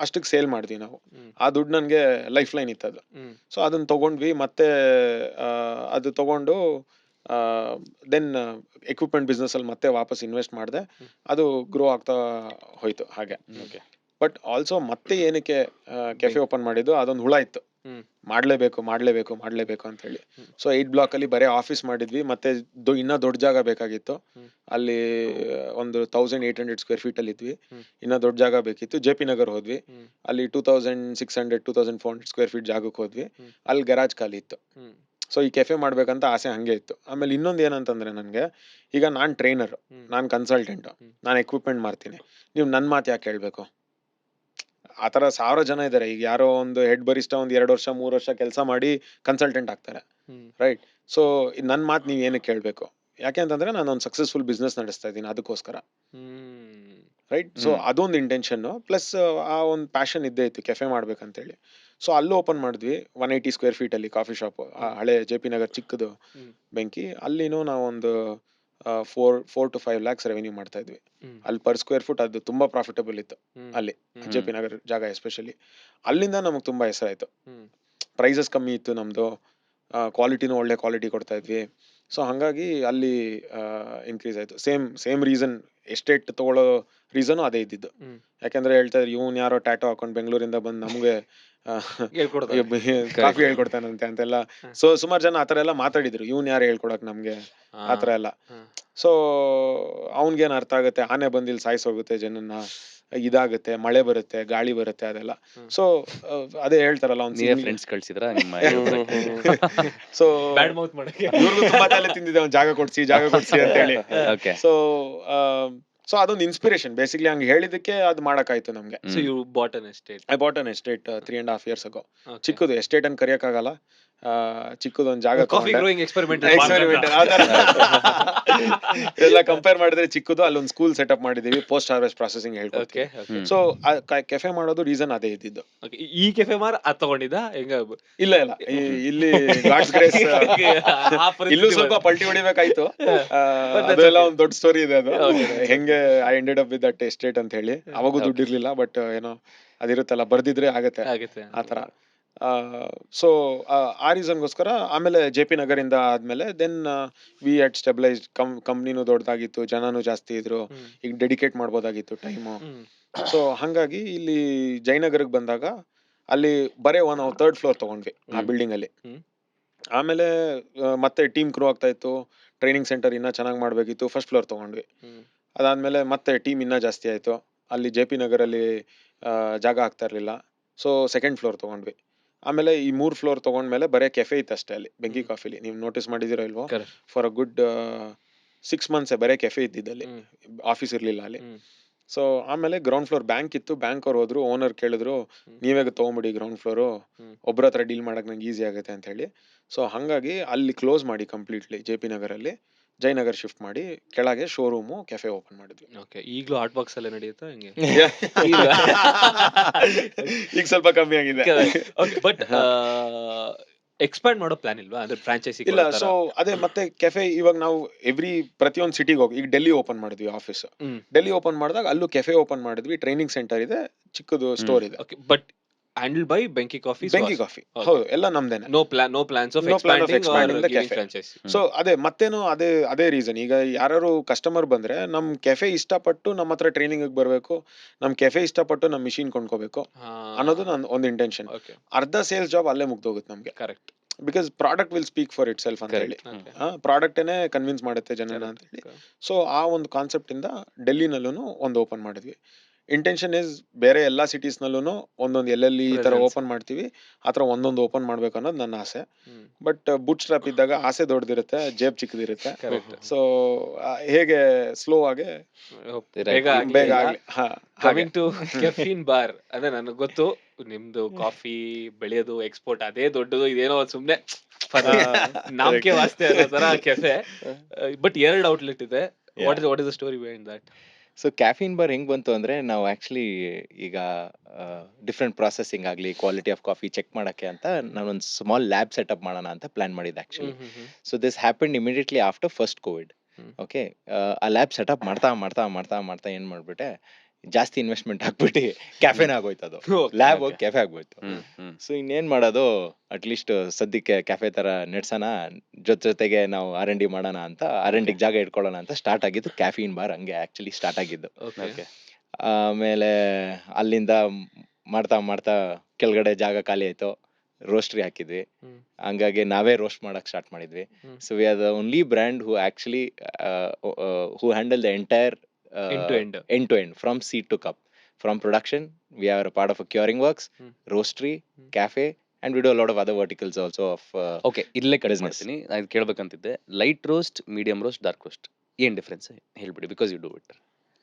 ಅಷ್ಟಕ್ಕೆ ಸೇಲ್ ಮಾಡಿದ್ವಿ ನಾವು. ಆ ದುಡ್ಡು ನನ್ಗೆ ಲೈಫ್ ಲೈನ್ ಇತ್ತು ಅದು. ಸೊ ಅದನ್ನ ತಗೊಂಡ್ವಿ, ಮತ್ತೆ ಅದು ತಗೊಂಡು ದೆನ್ ಎಕ್ವಿಪ್ಮೆಂಟ್ ಬಿಸ್ನೆಸ್ ಅಲ್ಲಿ ಮತ್ತೆ ವಾಪಸ್ ಇನ್ವೆಸ್ಟ್ ಮಾಡಿದೆ. ಅದು ಗ್ರೋ ಆಗ್ತಾ ಹೋಯ್ತು ಹಾಗೆ. ಬಟ್ ಆಲ್ಸೋ ಮತ್ತೆ ಏನಕ್ಕೆ ಕೆಫೆ ಓಪನ್ ಮಾಡಿದ್ದು, ಅದೊಂದು ಹುಳ ಇತ್ತು, ಮಾಡ್ಲೇಬೇಕು ಅಂತ ಹೇಳಿ. ಸೊ 8 ಬ್ಲಾಕ್ ಅಲ್ಲಿ ಬರೀ ಆಫೀಸ್ ಮಾಡಿದ್ವಿ, ಮತ್ತೆ ಇನ್ನ ದೊಡ್ಡ ಜಾಗ ಬೇಕಾಗಿತ್ತು. ಅಲ್ಲಿ ಒಂದು 1800 ಸ್ಕ್ವೇರ್ ಫೀಟ್ ಅಲ್ಲಿ ಇದ್ವಿ, ಇನ್ನ ದೊಡ್ಡ ಜಾಗ ಬೇಕಿತ್ತು. JP ನಗರ್ ಹೋದ್ವಿ, ಅಲ್ಲಿ 2600 2400 ಸ್ಕ್ವೇರ್ ಫೀಟ್ ಜಾಗಕ್ಕೆ ಹೋದ್ವಿ. ಅಲ್ಲಿ ಗರಾಜ್ ಖಾಲಿ ಇತ್ತು. ಸೊ ಈ ಕೆಫೆ ಮಾಡ್ಬೇಕಂತ ಆಸೆ ಹಂಗೆ ಇತ್ತು. ಆಮೇಲೆ ಇನ್ನೊಂದು ಏನಂತಂದ್ರೆ, ನನ್ಗೆ ಈಗ ನಾನ್ ಟ್ರೈನರ್, ನಾನ್ ಕನ್ಸಲ್ಟೆಂಟ್, ನಾನು ಎಕ್ವಿಪ್ಮೆಂಟ್ ಮಾಡ್ತೀನಿ, ನೀವು ನನ್ ಮಾತು ಯಾಕೆ ಹೇಳ್ಬೇಕು? ಆತರ 1000 ಜನ ಇದಾರೆ. ಈಗ ಯಾರೋ ಒಂದು ಹೆಡ್ ಬರಿಸ್ಟಾ 2 ವರ್ಷ 3 ವರ್ಷ ಕೆಲಸ ಮಾಡಿ ಕನ್ಸಲ್ಟೆಂಟ್ ಆಗ್ತಾರೆ, ರೈಟ್. ಸೊ ನನ್ ಮಾತು ನೀವ್ ಏನಕ್ಕೆ ಕೇಳ್ಬೇಕು? ಯಾಕೆ ಅಂತಂದ್ರೆ ನಾನು ಒಂದು ಸಕ್ಸಸ್ಫುಲ್ ಬಿಸ್ನೆಸ್ ನಡೆಸ್ತಾ ಇದ್ದೀನಿ, ಅದಕ್ಕೋಸ್ಕರ, ರೈಟ್. ಸೊ ಅದೊಂದು ಇಂಟೆನ್ಷನ್ ಪ್ಲಸ್ ಆ ಒಂದು ಪ್ಯಾಷನ್ ಇದ್ದೇ ಇತ್ತು ಕೆಫೆ ಮಾಡ್ಬೇಕಂತೇಳಿ. ಸೊ ಅಲ್ಲೂ ಓಪನ್ ಮಾಡಿದ್ವಿ 180 ಸ್ಕ್ವೇರ್ ಫೀಟ್ ಅಲ್ಲಿ ಕಾಫಿ ಶಾಪ್, ಹಳೆ JP ನಗರ್ ಚಿಕ್ಕದು ಬೆಂಕಿ. ಅಲ್ಲಿನೂ ನಾವೊಂದು 4 to 5 lakhs ರೆವೆನ್ಯೂ ಮಾಡ್ತಾ ಇದ್ವಿ. ಅಲ್ಲಿ ಪರ್ ಸ್ಕ್ವೇರ್ ಫುಟ್ ಅದು ತುಂಬಾ ಪ್ರಾಫಿಟಬಲ್ ಇತ್ತು ಅಲ್ಲಿ, JP ನಗರ್ ಜಾಗ ಎಸ್ಪೆಷಲಿ. ಅಲ್ಲಿಂದ ನಮಗ್ ತುಂಬಾ ಹೆಸರಾಯ್ತು. ಪ್ರೈಸಸ್ ಕಮ್ಮಿ ಇತ್ತು ನಮ್ದು, ಕ್ವಾಲಿಟಿನೂ ಒಳ್ಳೆ ಕ್ವಾಲಿಟಿ ಕೊಡ್ತಾ ಇದ್ವಿ. ಸೊ ಹಂಗಾಗಿ ಅಲ್ಲಿ ಇನ್ಕ್ರೀಸ್ ಆಯ್ತು. ಸೇಮ್ ರೀಸನ್, ಎಸ್ಟೇಟ್ ತಗೊಳ್ಳೋ ರೀಸನ್ ಅದೇ ಇದ್ದಿದ್ದು. ಯಾಕಂದ್ರೆ ಹೇಳ್ತಾ ಇದ್ರು, ಇವ್ನು ಯಾರೋ ಟ್ಯಾಟೋ ಹಾಕೊಂಡು ಬೆಂಗಳೂರಿಂದ ಬಂದು ನಮ್ಗೆ ಕಾಫಿ ಹೇಳ್ಕೊಡ್ತಾನಂತೆ ಅಂತೆಲ್ಲ. ಸೊ ಸುಮಾರು ಜನ ಆತರ ಎಲ್ಲ ಮಾತಾಡಿದ್ರು, ಇವ್ನ್ ಯಾರು ಹೇಳ್ಕೊಡಕ್ ನಮ್ಗೆ, ಆತರ ಎಲ್ಲ. ಸೊ ಅವನ್ಗೇನ್ ಅರ್ಥ ಆಗುತ್ತೆ, ಆನೆ ಬಂದಿಲ್ ಸಾಯಿಸೋಗುತ್ತೆ ಜನನ್ನ, ಇದಾಗುತ್ತೆ, ಮಳೆ ಬರುತ್ತೆ, ಗಾಳಿ ಬರುತ್ತೆ, ಅದೆಲ್ಲ. ಸೊ ಅದೇ ಹೇಳ್ತಾರಲ್ಲ, ನೀವೇ ಫ್ರೆಂಡ್ಸ್ ಕಳ್ಸಿದ್ರ ನಿಮ್ಮ? ಸೊ ಇವ್ರಿಗೂ ತುಂಬಾ ತಲೆ ತಿಂದಿದೆ, ಒಂದ್ ಜಾಗ ಕೊಡ್ಸಿ ಅಂತ ಹೇಳಿ. ಸೊ ಅದೊಂದು ಇನ್ಸ್ಪಿರೇಷನ್ ಬೇಸಿಕ್ಲಿ. ಹಂಗೆ ಹೇಳಿದಕ್ಕೆ ಅದು ಮಾಡಕ್ಕಾಯ್ತು ನಮ್ಗೆ. So you bought an estate? I bought an estate 3.5 years ago. ಚಿಕ್ಕದು ಎಸ್ಟೇಟ್ ಅಂತ ಕರೆಯಕ್ಕಾಗಲ್ಲ, ಚಿಕ್ಕದೊಂದು ಜಾಗ ಕಾಫಿ ಗ್ರೋಯಿಂಗ್ ಎಕ್ಸ್ಪೆರಿಮೆಂಟ್ ಎಲ್ಲ ಕಂಪೇರ್ ಮಾಡಿದ್ರೆ ಚಿಕ್ಕದು. ಅಲ್ಲೊಂದು ಸ್ಕೂಲ್ ಸೆಟಪ್ ಮಾಡಿದೀವಿ, ಪೋಸ್ಟ್ ಹಾರ್ವೆಸ್ಟ್ ಪ್ರಾಸೆಸಿಂಗ್ ಹೇಳ್ಕೊಡ್ತೀವಿ. ಸೊ ಕೆಫೆ ಮಾಡೋದು ರೀಸನ್ ಅದೇ ಇದ್ದಿದ್ದು. ಈ ಕೆಫೆ ಮಾರ್ ಅದ್ ತಗೊಂಡಿದ್ದ ಹೆಂಗ? ಇಲ್ಲ ಇಲ್ಲಿ ಗಾಡ್ಸ್ ಗ್ರೇಸ್ ಇಲ್ಲೂ ಸ್ವಲ್ಪ ಪಲ್ಟಿ ಹೊಡಿಬೇಕಾಯ್ತು. ಅದೆಲ್ಲ ಒಂದು ದೊಡ್ಡ ಸ್ಟೋರಿ ಇದೆ. ಅದು ಹೆಂಗೆ I ended up with that estate ಅಂತ ಹೇಳಿ. ಅವಾಗೂ ದುಡ್ಡಿರ್ಲಿಲ್ಲ, ಬಟ್ ಏನೋ ಅದಿರುತ್ತಲ್ಲ, ಬರ್ದಿದ್ರೆ ಆಗತ್ತೆ ಆತರ. ಸೊ ಆ ರೀಸನ್ಗೋಸ್ಕರ ಆಮೇಲೆ JP ನಗರಿಂದ ಆದ್ಮೇಲೆ ದೆನ್ ವಿ ಹ್ಯಾಡ್ ಸ್ಟೆಬಿಲೈಸ್ಡ್. ಕಂಪ್ನಿನೂ ದೊಡ್ಡದಾಗಿತ್ತು, ಜನನೂ ಜಾಸ್ತಿ ಇದ್ರು, ಈಗ ಡೆಡಿಕೇಟ್ ಮಾಡ್ಬೋದಾಗಿತ್ತು ಟೈಮು. ಸೊ ಹಂಗಾಗಿ ಇಲ್ಲಿ ಜಯನಗರಕ್ಕೆ ಬಂದಾಗ ಅಲ್ಲಿ ಬರೇ ನಾವು 3rd ಫ್ಲೋರ್ ತಗೊಂಡ್ವಿ ಆ ಬಿಲ್ಡಿಂಗ್ ಅಲ್ಲಿ. ಆಮೇಲೆ ಮತ್ತೆ ಟೀಮ್ ಕ್ರೂ ಆಗ್ತಾ ಇತ್ತು, ಟ್ರೈನಿಂಗ್ ಸೆಂಟರ್ ಇನ್ನ ಚೆನ್ನಾಗಿ ಮಾಡ್ಬೇಕಿತ್ತು, 1st ಫ್ಲೋರ್ ತಗೊಂಡ್ವಿ. ಅದಾದ್ಮೇಲೆ ಮತ್ತೆ ಟೀಮ್ ಇನ್ನ ಜಾಸ್ತಿ ಆಯ್ತು. ಅಲ್ಲಿ JP ನಗರಲ್ಲಿ ಜಾಗ ಆಗ್ತಾ ಇರ್ಲಿಲ್ಲ, ಸೊ 2nd ಫ್ಲೋರ್ ತಗೊಂಡ್ವಿ. ಆಮೇಲೆ ಈ 3 ಫ್ಲೋರ್ ತಗೊಂಡ್ಮೇಲೆ ಬರೇ ಕೆಫೆ ಇತ್ತು ಅಷ್ಟೇ ಅಲ್ಲಿ ಬೆಂಕಿ ಕಾಫಿಲಿ. ನೀವು ನೋಟಿಸ್ ಮಾಡಿದಿರೋ ಇಲ್ವೋ, ಫಾರ್ ಅ ಗುಡ್ 6 months ಬರೇ ಕೆಫೆ ಇದ್ದಿದ್ದಲ್ಲಿ, ಆಫೀಸ್ ಇರ್ಲಿಲ್ಲ ಅಲ್ಲಿ. ಸೊ ಆಮೇಲೆ ಗ್ರೌಂಡ್ ಫ್ಲೋರ್ ಬ್ಯಾಂಕ್ ಇತ್ತು. ಬ್ಯಾಂಕ್ ಅವ್ರು ಹೋದ್ರು, ಓನರ್ ಕೇಳಿದ್ರು, ನೀವೇ ತಗೊಂಬಿಡಿ ಗ್ರೌಂಡ್ ಫ್ಲೋರು, ಒಬ್ರ ಹತ್ರ ಡೀಲ್ ಮಾಡಕ್ ನಂಗೆ ಈಸಿ ಆಗುತ್ತೆ ಅಂತ ಹೇಳಿ. ಸೊ ಹಂಗಾಗಿ ಅಲ್ಲಿ ಕ್ಲೋಸ್ ಮಾಡಿ ಕಂಪ್ಲೀಟ್ಲಿ JP ನಗರಲ್ಲಿ. ಜಯನಗರ್ ಶಿಫ್ಟ್ ಮಾಡಿ ಕೆಳಗೆ ಶೋರೂಮು ಕೆಫೆ ಓಪನ್ ಮಾಡಿದ್ವಿ. ಓಕೆ, ಈಗಲೂ ಹಾಟ್ ಬಾಕ್ಸ್ ಅಲ್ಲೇ ನಡೆಯುತ್ತಾ ಹೆಂಗೆ? ಈಗ ಸ್ವಲ್ಪ ಕಮ್ಮಿ ಆಗಿದೆ. ಓಕೆ, ಬಟ್ ಎಕ್ಸ್ಪ್ಯಾಂಡ್ ಮಾಡೋ ಪ್ಲಾನ್ ಇಲ್ವಾ, ಅಂದ್ರೆ ಫ್ರಾಂಚೈಸಿ? ಇಲ್ಲ, ಸೊ ಅದೇ ಮತ್ತೆ ಕೆಫೆ ಇವಾಗ ನಾವು ಪ್ರತಿಯೊಂದು ಸಿಟಿಗೆ ಹೋಗಿ, ಈಗ ಡೆಲ್ಲಿ ಓಪನ್ ಮಾಡಿದ್ವಿ ಆಫೀಸ್. ಡೆಲ್ಲಿ ಓಪನ್ ಮಾಡಿದಾಗ ಅಲ್ಲೂ ಕೆಫೆ ಓಪನ್ ಮಾಡಿದ್ವಿ, ಟ್ರೈನಿಂಗ್ ಸೆಂಟರ್ ಇದೆ, ಚಿಕ್ಕದು ಸ್ಟೋರ್ ಇದೆ. Okay, but handled by Benki coffee. Benki coffee, ಹೌದು, ಎಲ್ಲ ನಮ್ದೇನೆ. No plans of No plan of expanding expanding or the giving cafe. Franchise. So ಮತ್ತೇನು ಅದೇ ರೀಸನ್. ಈಗ ಯಾರು ಕಸ್ಟಮರ್ ಬಂದ್ರೆ ನಮ್ ಕೆಫೆ ಇಷ್ಟಪಟ್ಟು ನಮ್ಮ ಹತ್ರ ಟ್ರೈನಿಂಗ್ ಬರ್ಬೇಕು, ನಮ್ ಕೆಫೆ ಇಷ್ಟಪಟ್ಟು ನಮ್ ಮಿಷಿನ್ ಕೊಂಡ್ಕೋಬೇಕು ಅನ್ನೋದು ನನ್ನ ಒಂದು ಇಂಟೆನ್ಷನ್. ಓಕೆ, ಅರ್ಧ ಸೇಲ್ಸ್ ಜಾಬ್ ಅಲ್ಲೇ ಮುಗ್ದೋಗುತ್ತೆ ನಮ್ಗೆ. Correct. Because product will speak for it self ಅಂತ ಹೇಳಿ, ಪ್ರಾಡಕ್ಟೇನೆ ಕನ್ವಿನ್ಸ್ ಮಾಡುತ್ತೆ ಜನನ ಅಂತ ಹೇಳಿ. ಸೊ ಆ ಒಂದು ಕಾನ್ಸೆಪ್ಟ್ ಇಂದ ಡೆಲ್ಲಿನಲ್ಲೂ ಒಂದು ಓಪನ್ ಮಾಡಿದ್ವಿ. ಇಂಟೆನ್ಷನ್ ಇಸ್ ಬೇರೆ ಎಲ್ಲಾ ಸಿಟೀಸ್ ನಲ್ಲೂ ಒಂದೊಂದು ಎಲ್ಲೆಲ್ಲಿ ಈ ತರ Presence. ಓಪನ್ ಮಾಡ್ತೀವಿ ಆತರ ಒಂದೊಂದು ಓಪನ್ ಮಾಡ್ಬೇಕು ಅನ್ನೋದು ನನ್ನ ಆಸೆ. ಬಟ್ ಬುಟ್ ಸ್ಟ್ರಾಪ್ ಇದ್ದಾಗ ಆಸೆ ದೊಡ್ಡದಿರುತ್ತೆ, ಜೇಬ್ ಚಿಕ್ಕದಿರುತ್ತೆ. ಕರೆಕ್ಟ್. ಸೊ ಹೇಗೆ ಸ್ಲೋ ಆಗಿ ಬೇಗ ಆಗ್ಲಿ. ಕಮಿಂಗ್ ಟು ಕೆಫೀನ್ ಬಾರ್, ಅದೇ ನನಗೆ ಗೊತ್ತು ನಿಮ್ದು ಕಾಫಿ ಬೆಳೆಯೋದು ಎಕ್ಸ್ಪೋರ್ಟ್ ಅದೇ ದೊಡ್ಡದು, ಇದೇನೋ ಸುಮ್ನೆ ನಾಮಕೆ ವಾಸ್ತೆ ಅನ್ನೋ ತರ ಕೆಫೆ. ಬಟ್ 2 ಔಟ್ಲೆಟ್ ಇದೆ. What is the story behind that? So caffeine bar ಹೆಂಗ್ ಬಂತು ಅಂದ್ರೆ, ನಾವು ಆಕ್ಚುಲಿ ಈಗ ಡಿಫ್ರೆಂಟ್ ಪ್ರಾಸೆಸಿಂಗ್ ಆಗಲಿ, ಕ್ವಾಲಿಟಿ ಆಫ್ ಕಾಫಿ ಚೆಕ್ ಮಾಡಕ್ಕೆ ಅಂತ ನಾನೊಂದು ಸ್ಮಾಲ್ ಲ್ಯಾಬ್ ಸೆಟಪ್ ಮಾಡೋಣ ಅಂತ ಪ್ಲಾನ್ ಮಾಡಿದ್ದೆ actually. So this happened immediately after first Covid. Okay, ಆ ಲ್ಯಾಬ್ ಸೆಟಪ್ ಮಾಡ್ತಾ ಏನ್ ಮಾಡ್ಬಿಟ್ಟೆ, ಜಾಸ್ತಿ ಇನ್ವೆಸ್ಟ್ಮೆಂಟ್ ಹಾಕ್ಬಿಟ್ಟು ಕ್ಯಾಫೆನ ಆಗೋಯ್ತು, ಅದು ಲ್ಯಾಬ್ ಹೋಗಿ ಕೆಫೆ ಆಗ್ಬೋಯ್ತು. ಸೊ ಇನ್ನೇನ್ ಮಾಡೋದು, ಅಟ್ಲೀಸ್ಟ್ ಸದ್ಯಕ್ಕೆ ಕೆಫೆ ತರ ನೆಡ್ಸೋಣ, ಜೊತೆಗೆ ನಾವು R&D ಮಾಡೋಣ ಅಂತ, R&D ಜಾಗ ಇಟ್ಕೊಳ್ಳೋಣ ಅಂತ ಸ್ಟಾರ್ಟ್ ಆಗಿದ್ದು ಕ್ಯಾಫೀನ್ ಬಾರ್. ಹಂಗೆ ಆಕ್ಚುಲಿ ಸ್ಟಾರ್ಟ್ ಆಗಿದ್ದು. ಆಮೇಲೆ ಅಲ್ಲಿಂದ ಮಾಡ್ತಾ ಕೆಳಗಡೆ ಜಾಗ ಖಾಲಿ ಆಯ್ತು, ರೋಸ್ಟ್ರಿ ಹಾಕಿದ್ವಿ. ಹಂಗಾಗಿ ನಾವೇ ರೋಸ್ಟ್ ಮಾಡಕ್ ಸ್ಟಾರ್ಟ್ ಮಾಡಿದ್ವಿ. So we are the only brand who actually who handle the entire end to end from seed to cup. From production, we are a part of a curing works, roastery, cafe, and we do a lot of other verticals also of okay, ಇಲ್ಲೇ cut business. ಮಾಡ್ತೀನಿ. ನಾನು ಕೇಳ್ಬೇಕಂತಿದ್ದೆ, light roast, medium roast, dark roast ಏನ್ difference ಹೇಳ್ಬಿಡಿ, because you do it.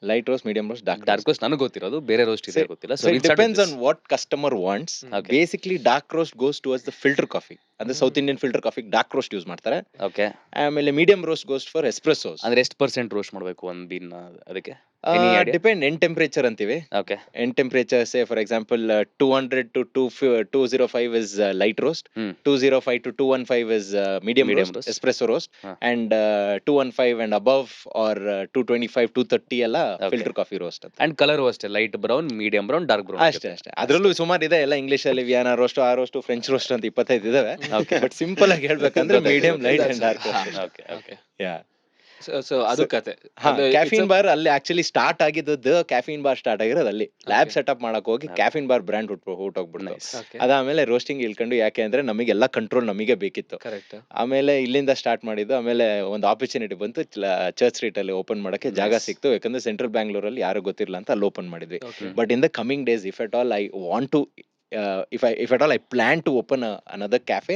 light roast, medium roast, dark dark roast ನನಗೆ ಗೊತ್ತಿರೋದು, ಬೇರೆ roast ಇದೆ ಗೊತ್ತಿಲ್ಲ. So it depends on what customer wants. Okay. Basically dark roast goes towards the filter coffee. ಅಂದ್ರೆ south Indian filter coffee dark roast use ಮಾಡ್ತಾರೆ. Okay, ಆಮೇಲೆ medium roast goes for ಎಸ್ಪ್ರೆಸೋಸ್. ಅಂದ್ರೆ ಎಷ್ಟು ಪರ್ಸೆಂಟ್ ರೋಸ್ಟ್ ಮಾಡಬೇಕು ಒಂದ್ bean ಅದಕ್ಕೆ? Any idea? Depend end temperature ಅಂತೀವಿ. Okay, End temperature, say for example 200 to 205 is light roast, 205 to 215 is medium roast, espresso roast, and 215 and above or 225 230 ಎಲ್ಲ filter coffee roast ಅಂತ. And colour ಅಷ್ಟೇ, light brown, medium brown, dark brown ಅಷ್ಟೇ. ಅದ್ರಲ್ಲೂ ಸುಮಾರು ಇದೆ, ಎಲ್ಲ English ಅಲ್ಲಿ Vienna roast, ಆ ರೋಸ್ಟ್, ಫ್ರೆಂಚ್ ರೋಸ್ಟ್ ಅಂತ 25 ಇದಾವೆ. ಬಟ್ ಸಿಂಪಲ್ ಆಗಿ ಹೇಳ್ಬೇಕಂದ್ರೆ medium, light and dark. Okay okay, yeah. So ಅದು ಕತೆ. ಕ್ಯಾಫೀನ್ ಬಾರ್ ಅಲ್ಲಿ ಆಕ್ಚುಲಿ ಸ್ಟಾರ್ಟ್ ಆಗಿದ್ದು, ಕ್ಯಾಫೀನ್ ಬಾರ್ ಸ್ಟಾರ್ಟ್ ಆಗಿರೋದು ಅಲ್ಲಿ. ಲ್ಯಾಬ್ ಸೆಟಪ್ ಮಾಡಕ್ ಹೋಗಿ ಕ್ಯಾಫೀನ್ ಬಾರ್ ಬ್ರ್ಯಾಂಡ್ ಹೊಟ್ಟೋಗ್ಬಿಡ್ತು. ಅದಾದ್ಮೇಲೆ ರೋಸ್ಟಿಂಗ್ ಇಳ್ಕೊಂಡು, ಯಾಕೆ ಅಂದ್ರೆ ನಮಗೆಲ್ಲ ಕಂಟ್ರೋಲ್ ನಮಗೆ ಬೇಕಿತ್ತು. ಕರೆಕ್ಟ್. ಆಮೇಲೆ ಇಲ್ಲಿಂದ ಸ್ಟಾರ್ಟ್ ಮಾಡಿದ್ದು. ಆಮೇಲೆ ಒಂದು ಆಪರ್ಚುನಿಟಿ ಬಂತು, ಚರ್ಚ್ ಸ್ಟ್ರೀಟ್ ಅಲ್ಲಿ ಓಪನ್ ಮಾಡಕ್ಕೆ ಜಾಗ ಸಿಕ್ತು. ಯಾಕಂದ್ರೆ ಸೆಂಟ್ರಲ್ ಬ್ಯಾಂಗ್ಳೂರಲ್ಲಿ ಯಾರು ಗೊತ್ತಿರಲ್ಲ ಅಂತ ಅಲ್ಲಿ ಓಪನ್ ಮಾಡಿದ್ವಿ. But in the coming days, if at all I want to if at all I plan to open another cafe,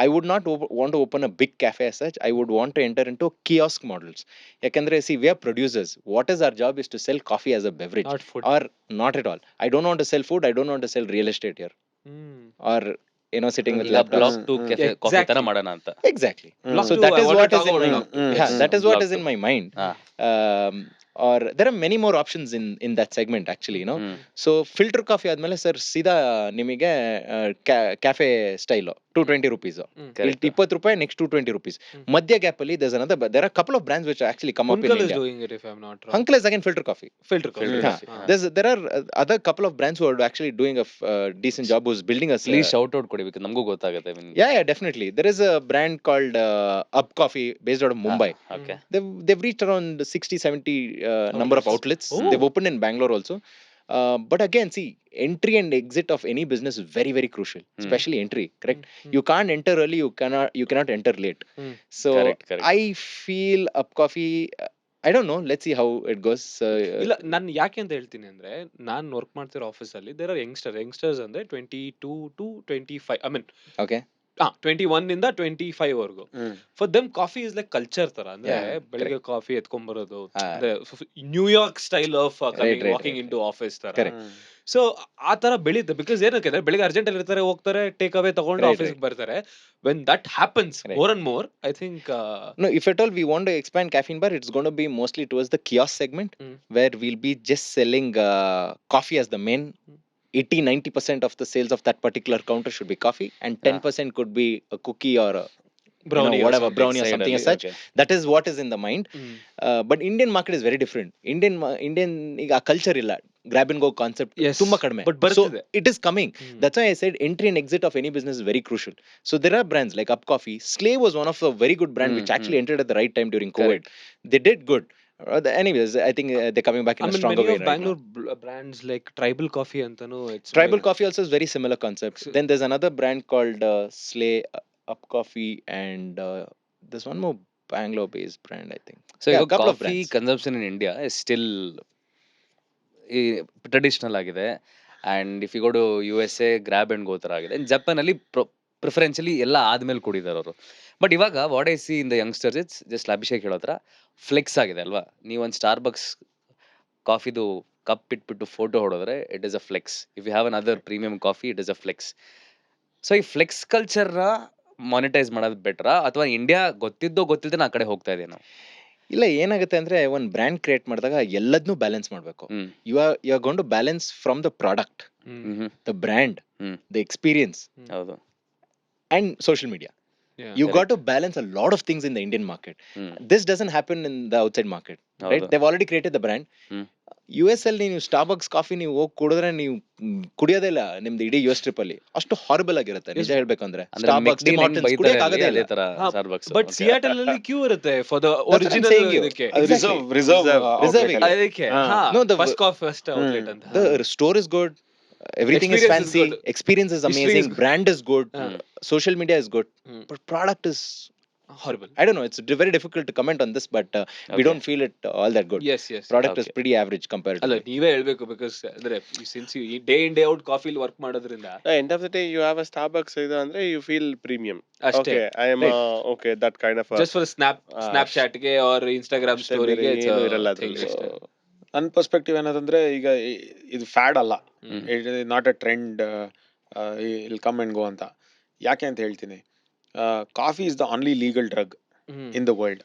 I would not want to open a big cafe as such. I would want to enter into kiosk models. Yakandre, see, we are producers. What is our job is to sell coffee as a beverage, Not food. or not at all. I don't want to sell food, I don't want to sell real estate here, or sitting with laptops. Block to cafe coffee ತರ ಮಾಡೋಣ ಅಂತ. Exactly. Block So two, that I is wanted what to is in talk my about yeah, that is what Block is in two. my mind. Or there are many more options in that segment actually, So filter coffee ಆದ್ಮೇಲೆ sir ಸೀದಾ ನಿಮಗೆ cafe style 220 rupees. Correct. 20 ರೂಪಾಯಿ, next 220 rupees. ಮಧ್ಯ gap ಅಲ್ಲಿ there are a couple of brands which actually come up in Uncle is India. doing it, if I'm not wrong. Uncle is again filter coffee. Filter coffee. There are other couple of brands who are actually doing a decent job, who's building a please shout out ಕೊಡಿ, because ನಮಗೂ ಗೊತ್ತಾಗುತ್ತೆ. yeah, definitely. There is a brand called Up Coffee based out of Mumbai. Okay, They've reached around 60-70 number of outlets. Oh. They've opened in Bangalore also. But again, see, entry and exit of any business is very, very crucial, especially entry, correct? You can't enter early, you cannot enter late. So Correct. I feel Up Coffee, I don't know, let's see how it goes. ಇಲ್ಲ, ನಾನು ಯಾಕೆ ಅಂತ ಹೇಳ್ತೀನಿ ಅಂದ್ರೆ, ನಾನು work ಮಾಡ್ತಿರೋ office ಅಲ್ಲಿ there are youngsters ಅಂದ್ರೆ 22 to 25, ಐ ಮೀನ್ Okay. 21 ಇಂದ 25 ವರ್ಗು. For them coffee is like culture ತರ. ಅಂದ್ರೆ ಬೆಳಿಗ್ಗೆ ಕಾಫಿ ಎತ್ಕೊಂಡ್ ಬರೋದು, New York style of Right. Walking in to office ತರ. Correct. ಸೊ ಆ ತರ ಬೆಳೀತೆ ಬಿಕಾಸ್ ಏನಕ್ಕೆ ಅಂದ್ರೆ ಬೆಳಿಗ್ಗೆ ಅರ್ಜೆಂಟ್ ಅಲ್ಲಿ ಇರ್ತಾರೆ, ಹೋಗ್ತಾರೆ, ಟೇಕ್ ಅವೇ ತಗೊಂಡು Right, ಆಫೀಸ್ಗೆ ಬರ್ತಾರೆ. When that happens Right. More and more, I think No, if at all we want to expand caffeine bar, it's going to be mostly towards the kiosk segment, Mm. where we'll be just selling coffee as the main. 80-90% of the sales of that particular counter should be coffee, and 10% could be a cookie or a, brownie whatever, brownie or something as such. That is what is in the mind. But Indian market is very different. Indian ಈಗ culture ಇಲ್ಲ, grab and go concept Yes, ತುಂಬಾ ಕಡಿಮೆ. but ಬರ್ತಿದೆ. So it is coming. That's why I said entry and exit of any business is very crucial. So there are brands like Up Coffee. Slay was one of a very good brand which actually entered at the right time during COVID. They did good. Anyways, I think they're coming back in a stronger way right now. Bangalore brands like Tribal Coffee ಅಂತಾನು it's Tribal Coffee also is very similar concept. Then there's another brand called Slay, Up Coffee, and there's one more Bangalore-based brand, I think. So Yeah, ಇವಾಗ couple of coffee brands. Consumption in India is still ಈ traditional ಆಗಿದೆ. And if you go to USA, grab and go ಥರ ಆಗಿದೆ. ಜಪಾನಲ್ಲಿ ಪ್ರಿಫರೆನ್ಷಿಯಲಿ ಎಲ್ಲ ಆದ್ಮೇಲೆ ಕುಡಿದಾರೆ ಅವರು. But ಇವಾಗ what I see in the youngsters it's just Abhishek ಹೇಳೋ ಥರ ಫ್ಲೆಕ್ಸ್ ಆಗಿದೆ ಅಲ್ವಾ. ನೀವೊಂದು ಸ್ಟಾರ್ಬಕ್ಸ್ ಕಾಫಿದು ಕಪ್ ಇಟ್ಬಿಟ್ಟು ಫೋಟೋ ಹೊಡೋದ್ರೆ it is a flex. If you have another premium coffee it is a flex. So ಈ ಫ್ಲೆಕ್ಸ್ ಕಲ್ಚರ್ನ ಮಾನಿಟೈಸ್ ಮಾಡೋದು ಬೆಟ್ರಾ, ಅಥವಾ ಇಂಡಿಯಾ ಗೊತ್ತಿದ್ದೋ ಗೊತ್ತಿಲ್ಲದೆ ಆ ಕಡೆ ಹೋಗ್ತಾ ಇದೀವಿ ನಾವು? ಇಲ್ಲ, ಏನಾಗುತ್ತೆ ಅಂದ್ರೆ ಒಂದು ಬ್ರ್ಯಾಂಡ್ ಕ್ರಿಯೇಟ್ ಮಾಡಿದಾಗ ಎಲ್ಲದನ್ನೂ ಬ್ಯಾಲೆನ್ಸ್ ಮಾಡಬೇಕು. You are going to balance from the product, the brand, the experience, ಹೌದು. and social media. You got to balance a lot of things in the Indian market. This doesn't happen in the outside market, right? They've already created the brand. US ಅಲ್ಲಿ ನೀವು Starbucks coffee ನೀವು ಹೋಗಿ ಕುಡಿದ್ರೆ ನೀವು ಕುಡಿಯೋದೇ ಇಲ್ಲ ನಿಮ್ದು ಇಡೀ US trip ಅಲ್ಲಿ. ಅಷ್ಟು ಹಾರಿಬಲ್ ಆಗಿರುತ್ತೆ ನಿಜ ಹೇಳ್ಬೇಕಂದ್ರೆ. ಸ್ಟಾರ್ಬಕ್ಸ್ ಕುಡಿಯಕ್ಕೆ ಆಗೋದೇ ಇಲ್ಲ. ಬಟ್ ಸಿಯಾಟಲ್ ಅಲ್ಲಿ ಕ್ಯೂ ಇರುತ್ತೆ for the I'm original saying you. ಇದಕ್ಕೆ ರಿಸರ್ವ್ Reserving. ಅದಕ್ಕೆ No, the first coffee first outlet ಅಂತ. the store is good. Everything is Experience is fancy. good. Experience is History amazing. is good. Brand is good. Social media is good. But product is, horrible. I don't know. It's very difficult to comment on this, but we don't feel it all that good. Yes, yes. Product is pretty average compared to. ಅಲ್ಲ ನೀವೇ ಹೇಳ್ಬೇಕು, because ಅಂದ್ರೆ since you day in day out ಕಾಫಿಲಿ work ಮಾಡೋದ್ರಿಂದ End of the day, you have a Starbucks ಇದು ಅಂದ್ರೆ you feel premium. ಅಷ್ಟೇ. Okay, I am okay, that kind of a just for snap ಗೆ ಆರ್ ಇನ್ಸ್ಟಾಗ್ರಾಮ್ ಅಷ್ಟೇ ಸ್ಟೋರಿಗೆ ಬೇರೆ ಏನು ಇರಲ್ಲ ಅದ್ರಲ್ಲಿ. ನನ್ನ ಪರ್ಸ್ಪೆಕ್ಟಿವ್ ಏನಂತಂದ್ರೆ ಈಗ ಇದು ಫ್ಯಾಡ್ ಅಲ್ಲ, it is not a trend will come and go ಅಂತ. ಯಾಕೆ ಅಂತ ಹೇಳ್ತೀನಿ. Coffee is the only legal drug in the world.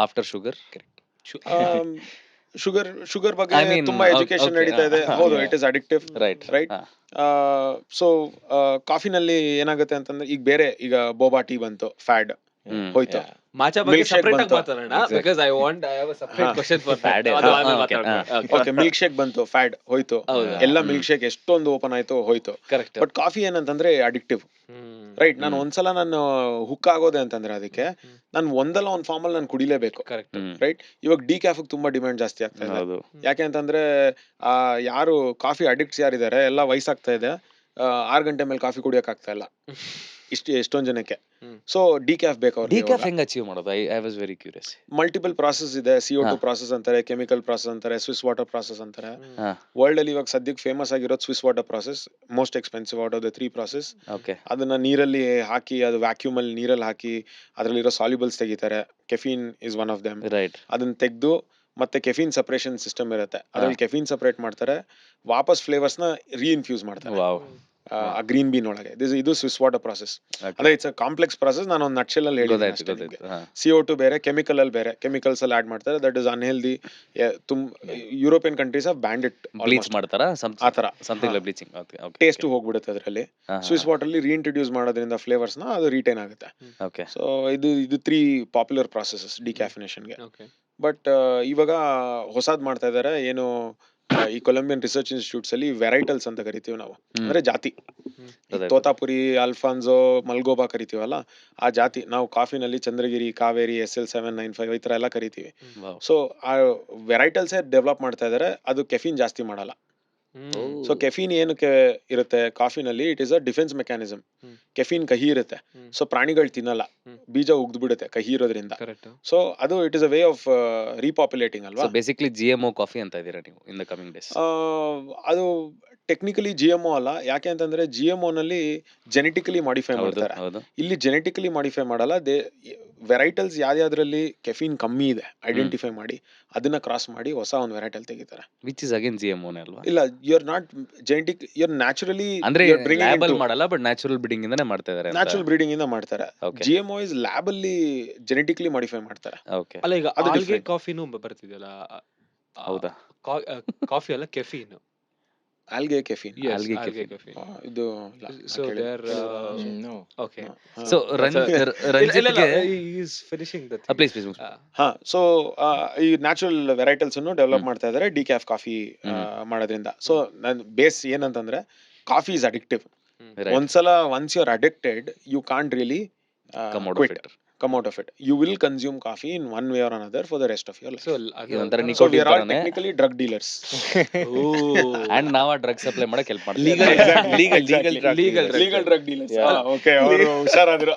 After sugar. Sugar ಬಗ್ಗೆ I mean, ತುಂಬಾ ಎಜುಕೇಶನ್ okay, ನಡೀತಾ ಇದೆ. ಹೌದು, yeah. It is addictive, right. Right. So ಕಾಫಿನಲ್ಲಿ ಏನಾಗುತ್ತೆ ಅಂತಂದ್ರೆ ಈಗ ಬೇರೆ ಈಗ ಬೋಬಾ ಟೀ ಬಂತು, ಫ್ಯಾಡ್ ಹೋಯ್ತು. Yeah. ಮಾಚಾ ಬಗ್ಗೆ Milkshake ಸೆಪರೇಟ್ ಆಗಿ ಬಂತು. ಮಾತಾಡೋಣ, because I have a separate question for Fad. ಅದು ಆಮೇಲೆ Okay. ಮಾತಾಡೋಣ. ಓಕೆ, ಮಿಲ್ಕ್ ಶೇಕ್ ಬಂತು, ಫ್ಯಾಡ್ ಹೋಯ್ತು. ಎಲ್ಲ ಮಿಲ್ಕ್ ಶೇಕ್ ಎಷ್ಟೊಂದು ಓಪನ್ ಆಯ್ತು, ಹೋಯ್ತು. ಕರೆಕ್ಟ್. ಬಟ್ ಕಾಫಿ ಏನಂತಂದ್ರೆ ಅಡಿಕ್ಟಿವ್, ರೈಟ್. ನಾನು ಒಂದ್ಸಲ ನಾನು ಹುಕ್ ಆಗೋದೆ ಅಂತಂದ್ರೆ ಅದಕ್ಕೆ ನಾನು ಒಂದಲ್ಲ ಒಂದ್ ಫಾರ್ಮ್ ಅಲ್ಲಿ ನಾನು ಕುಡಿಲೇಬೇಕು, ಕರೆಕ್ಟ್. ರೈಟ್. ಇವಾಗ ಡಿ ಕ್ಯಾಫ್ ತುಂಬಾ ಡಿಮ್ಯಾಂಡ್ ಜಾಸ್ತಿ ಆಗ್ತಾ ಇದೆ. ಹೌದು. ಯಾಕೆ ಅಂತಂದ್ರೆ ಯಾರು ಕಾಫಿ ಅಡಿಕ್ಟ್ಸ್ ಯಾರಿದ್ದಾರೆ ಎಲ್ಲ ವಯಸ್ಸಾಗ್ತಾ ಇದೆ, 6 ಗಂಟೆ ಮೇಲೆ ಕಾಫಿ ಕುಡಿಯಕ್ ಆಗ್ತಾ ಇಲ್ಲ ಎಷ್ಟೊಂದ್ ಜನಕ್ಕೆ. ಸೊ ಡಿ ಕ್ಯಾಫ್ ಬೇಕು ಡಿ ಕ್ಯಾಫ್ ಅವ್ರಿಗೆ. ಹೆಂಗ್ ಅಚೀವ್ ಮಾಡೋದು? I was very curious. Multiple process ಇದೆ. CO2 ಪ್ರಾಸೆಸ್ ಅಂತಾರೆ, ಕೆಮಿಕಲ್ ಪ್ರಾಸೆಸ್ ಅಂತಾರೆ, ಸ್ವಿಸ್ ವಾಟರ್ ಪ್ರಾಸೆಸ್ ಅಂತಾರೆ. ಹಾ, ವರ್ಲ್ಡ್ ಅಲ್ಲಿ ಇವಾಗ ಸದ್ಯಕ್ಕೆ ಫೇಮಸ್ ಆಗಿರೋದು Swiss water process, most expensive out of the 3 process. Okay. ಅದನ್ನ ನೀರಲ್ಲಿ ಹಾಕಿ, ಅದು ವ್ಯಾಕ್ಯೂಮ್ ಅಲ್ಲಿ ನೀರಲ್ಲಿ ಹಾಕಿ ಅದ್ರಲ್ಲಿರೋ ಸಾಲ್ಯುಬಲ್ಸ್ ತೆಗಿತಾರೆ. Caffeine is one of them. Right. ಅದನ್ನ ತೆಗೆದು ಮತ್ತೆ ಕೆಫೀನ್ ಸಪರೇಷನ್ ಸಿಸ್ಟಮ್ ಇರುತ್ತೆ, ಅದ್ರಲ್ಲಿ ಕೆಫೀನ್ ಸಪರೇಟ್ ಮಾಡ್ತಾರೆ, ವಾಪಸ್ ಫ್ಲೇವರ್ಸ್ ನ ರೀಇನ್ಫ್ಯೂಸ್ ಮಾಡ್ತಾರೆ ವಾವ್. ಆ ಗ್ರೀನ್ ಬೀನ್ ಒಳಗೆ. ಇದು ಸ್ವಿಸ್ ವಾಟರ್ ಪ್ರಾಸೆಸ್. ಅಂದ್ರೆ ಇಟ್ಸ್ ಅ ಕಾಂಪ್ಲೆಕ್ಸ್ ಪ್ರಾಸೆಸ್. ನಾನು ಒಂದು ನಟ್ಶೆಲ್ ಅಲ್ಲಿ ಗೊತ್ತಾಯ್ತು. ಹೇಳಿದ್ದೀನಿ. CO2 ಬೇರೆ, ಕೆಮಿಕಲ್ ಅಲ್ಲಿ ಬೇರೆ, ಕೆಮಿಕಲ್ಸ್ ಅಲ್ಲಿ ಆಡ್ ಮಾಡ್ತಾರೆ. That is unhealthy. European countries of band it. Bleach ಮಾಡ್ತಾರಾ? ಆ ತರ something like bleaching. Okay, okay. Taste ಹೋಗ್ಬಿಡುತ್ತೆ ಅದರಲ್ಲಿ. ಸ್ವಿಸ್ ವಾಟರ್ ಅಲ್ಲಿ ರೀಇಂಟ್ರೊಡ್ಯೂಸ್ ಮಾಡೋದ್ರಿಂದ ಫ್ಲೇವರ್ಸ್ ನ ಅದು ರಿಟೈನ್ ಆಗುತ್ತೆ. ಓಕೆ. ಸೊ ಇದು 3 ಪಾಪ್ಯುಲರ್ ಪ್ರಾಸೆಸಸ್ ಡಿಕ್ಯಾಫಿನೇಷನ್ಗೆ. ಓಕೆ. ಬಟ್ ಇವಾಗ ಹೊಸದ್ ಮಾಡ್ತಾ ಇದಾರೆ. ಏನು ಈ ಕೊಲಂಬಿಯನ್ ರಿಸರ್ಚ್ ಇನ್ಸ್ಟಿಟ್ಯೂಟ್ಸ್ ಅಲ್ಲಿ ವೆರೈಟಲ್ಸ್ ಅಂತ ಕರಿತೀವಿ ನಾವು, ಅಂದ್ರೆ ಜಾತಿ. ತೋತಾಪುರಿ, ಅಲ್ಫಾನ್ಸೋ, ಮಲ್ಗೋಬಾ ಕರಿತೀವಲ್ಲ, ಆ ಜಾತಿ ನಾವು ಕಾಫಿನಲ್ಲಿ ಚಂದ್ರಗಿರಿ, ಕಾವೇರಿ, SL795 ಈ ತರ ಎಲ್ಲ ಕರಿತೀವಿ. ಸೊ ಆ ವೆರೈಟಲ್ಸೇ ಡೆವಲಪ್ ಮಾಡ್ತಾ ಇದಾರೆ. ಅದು ಕೆಫೀನ್ ಜಾಸ್ತಿ ಮಾಡಲ್ಲ. ಸೊ ಕೆಫೀನ್ ಏನಕ್ಕೆ ಇರುತ್ತೆ ಕಾಫಿನಲ್ಲಿ? It is a defence mechanism. Caffeine ಕಹಿ ಇರುತ್ತೆ, ಸೊ ಪ್ರಾಣಿಗಳು ತಿನ್ನಲ್ಲ, ಬೀಜ ಉಗ್ದು ಬಿಡುತ್ತೆ ಕಹಿ ಇರೋದ್ರಿಂದ. ಸೊ ಅದು it is a way of repopulating ಅಲ್ವಾ. ಬೇಸಿಕ್ಲಿ GMO ಕಾಫಿ ಅಂತ ಇದೀರಾ ನೀವು ಇನ್ ದ ಕಮಿಂಗ್ ಡೇಸ್? ಅದು ಟೆಕ್ನಿಕಲಿ GMO ಅಲ್ಲ. ಯಾಕೆ ಅಂತಂದ್ರೆ GMO ನಲ್ಲಿ ಜೆನೆಟಿಕಲಿ ಮಾಡಿಫೈ ಹೌದು ಮಾಡ್ತಾರೆ. ಹೌದು ಇಲ್ಲಿ ಜೆನೆಟಿಕಲಿ ಮಾಡಿಫೈ ಮಾಡಲ್ಲ. ವೆರೈಟಲ್ಸ್ ಯಾವ್ದ್ಯಾವ್ದ್ರಲ್ಲಿ ಕೆಫೀನ್ ಕಮ್ಮಿ ಇದೆ ಐಡೆಂಟಿಫೈ ಮಾಡಿ ಅದನ್ನ ಕ್ರಾಸ್ ಮಾಡಿ ಹೊಸ ಒಂದು ವೆರೈಟಲ್ ತೆಗಿತಾರೆ. ವಿಚ್ ಇಸ್ ಅಗೇನ್ GMO ಅಲ್ವಾ? ಇಲ್ಲ, you are not genetic, you are naturally ಅಂದ್ರೆ ಲ್ಯಾಬ್ ಅಲ್ಲಿ ಮಾಡಲ್ಲ, ಬಟ್ ನ್ಯಾಚುರಲ್ ಬ್ರೀಡಿಂಗ್ ಇಂದಾನೆ ಮಾಡ್ತಾ ಇದಾರೆ ಅಂತ. ನ್ಯಾಚುರಲ್ ಬ್ರೀಡಿಂಗ್ ಇಂದ ಮಾಡ್ತಾರೆ. Okay. GMO ಇಸ್ ಲ್ಯಾಬ್ ಅಲ್ಲಿ ಜೆನೆಟಿಕ್ಲಿ ಮಾಡಿಫೈ ಮಾಡ್ತಾರೆ. ಓಕೆ ಅಲ್ಲ ಈಗ ಅದು ಆಲ್ಗೆ different. ಕಾಫಿನೂ ಬರ್ತಿದೆಯಲ್ಲ, ಹೌದಾ? ಕಾಫಿ ಅಲ್ಲ caffeine. Algae caffeine. Algae algae caffeine. Caffeine. ಇದು ಇಲ್ಲ, ಸೊ ನಾನ್ ದೇ ಕೇಳಿಲ್ಲ. Or No. ಓಕೆ. ಸೊ ಇಲ್ಲ, ರಂಜಿತ್ಗೆ is finishing the please please ಹಾ, ಸೊ ಈ ನ್ಯಾಚುರಲ್ ವೆರೈಟಲ್ಸ್ ಅನ್ನು ಡೆವಲಪ್ ಹ್ಮ್. ಮಾಡ್ತಾ ಇದಾರೆ ಡಿಕ್ಯಾಫ್ ಕಾಫಿ ಮಾಡೋದ್ರಿಂದ. ಸೊ ನನ್ ಬೇಸ್ ಏನಂತಂದ್ರೆ ಕಾಫಿ ಇಸ್ ಅಡಿಕ್ಟಿವ್. ಒಂದ್ಸಲ once you are addicted you can't really come out of it. come out of it. You will consume coffee in one way or another for the rest of your life. So ಇದೊಂಥರ So nicotine we are all ತರಾನೇ. technically drug dealers. And ನಾವ್ ಆ drug supply ಮಾಡಕ್ help ಮಾಡ್ತೀವಿ. Legal, Exactly, legal, exactly. legal drug Legal dealers. Legal drug dealers. Yeah. Okay, ಅವರು ಹುಷಾರಾದ್ರು.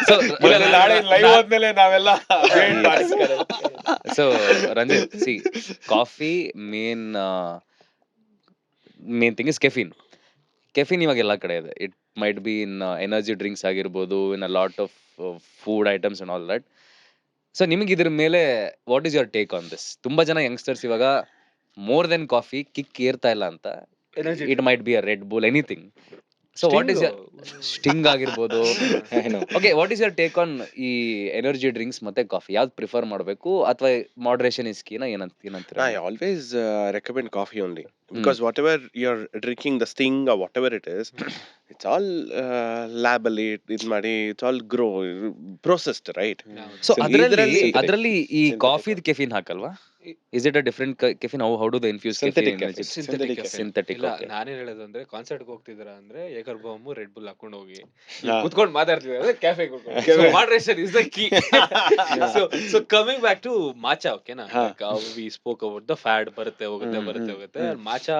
So ಮೊದಲು ನಾಳೆ live ಹೋದ್ಮೇಲೆ ನಾವೆಲ್ಲ so Ranjit, see coffee main thing is caffeine. Caffeine ಇವಾಗ ಎಲ್ಲ ಕಡೆ ಇದೆ. It might be in energy drinks ಆಗಿರ್ಬೋದು, in a lot of food items and all that. So ನಿಮಗೆ ಇದ್ರ ಮೇಲೆ what is your take on this? ತುಂಬಾ ಜನ ಯಂಗ್ಸ್ಟರ್ಸ್ ಇವಾಗ ಮೋರ್ ದೆನ್ ಕಾಫಿ ಕಿಕ್ ಏರ್ತಾ ಇಲ್ಲ ಅಂತ. It might be a Red Bull, anything. So what is Sting ಆಗಿರ್ಬೋದು. I know. Okay, what is your take on ಈ ಎನರ್ಜಿ ಡ್ರಿಂಕ್ಸ್ ಮತ್ತೆ coffee? ಯಾವ್ದು ಪ್ರಿಫರ್ ಮಾಡಬೇಕು, ಅಥವಾ ಮಾಡರೇಷನ್ ಇಸ್ ಕೀನಾ? ಏನಂತೀರಾ? I always recommend coffee only because whatever you're drinking, the sting or whatever it is, it's all labally, it's all processed, right? So So ಅದರಲ್ಲಿ ಇದ್ರಲ್ಲಿ ಈ synthetic. ಕಾಫಿದ್ caffeine ಹಾಕಲ್ವಾ? Is it a different caffeine? How do they infuse Synthetic caffeine? caffeine. Synthetic caffeine. Synthetic. ಇಲ್ಲ, okay. ನಾನೇನ್ ಹೇಳೋದು ಅಂದ್ರೆ concert ಹೋಗ್ತಿದ್ದೀರಾ ಅಂದ್ರೆ ಏಕರ್ ಬಾಂಬು ರೆಡ್ ಬುಲ್ ಹಾಕೊಂಡು ಹೋಗಿ ಹಾ. ಕುತ್ಕೊಂಡು ಮಾತಾಡ್ತಿದ್ದಾರೆ cafe Cafe. Moderation is the key. So coming back to matcha, ಓಕೆನಾ? ಹಾ. We spoke about the fad ಬರುತ್ತೆ ಹೋಗುತ್ತೆ ಹೋಗುತ್ತೆ. ಮಾಚಾ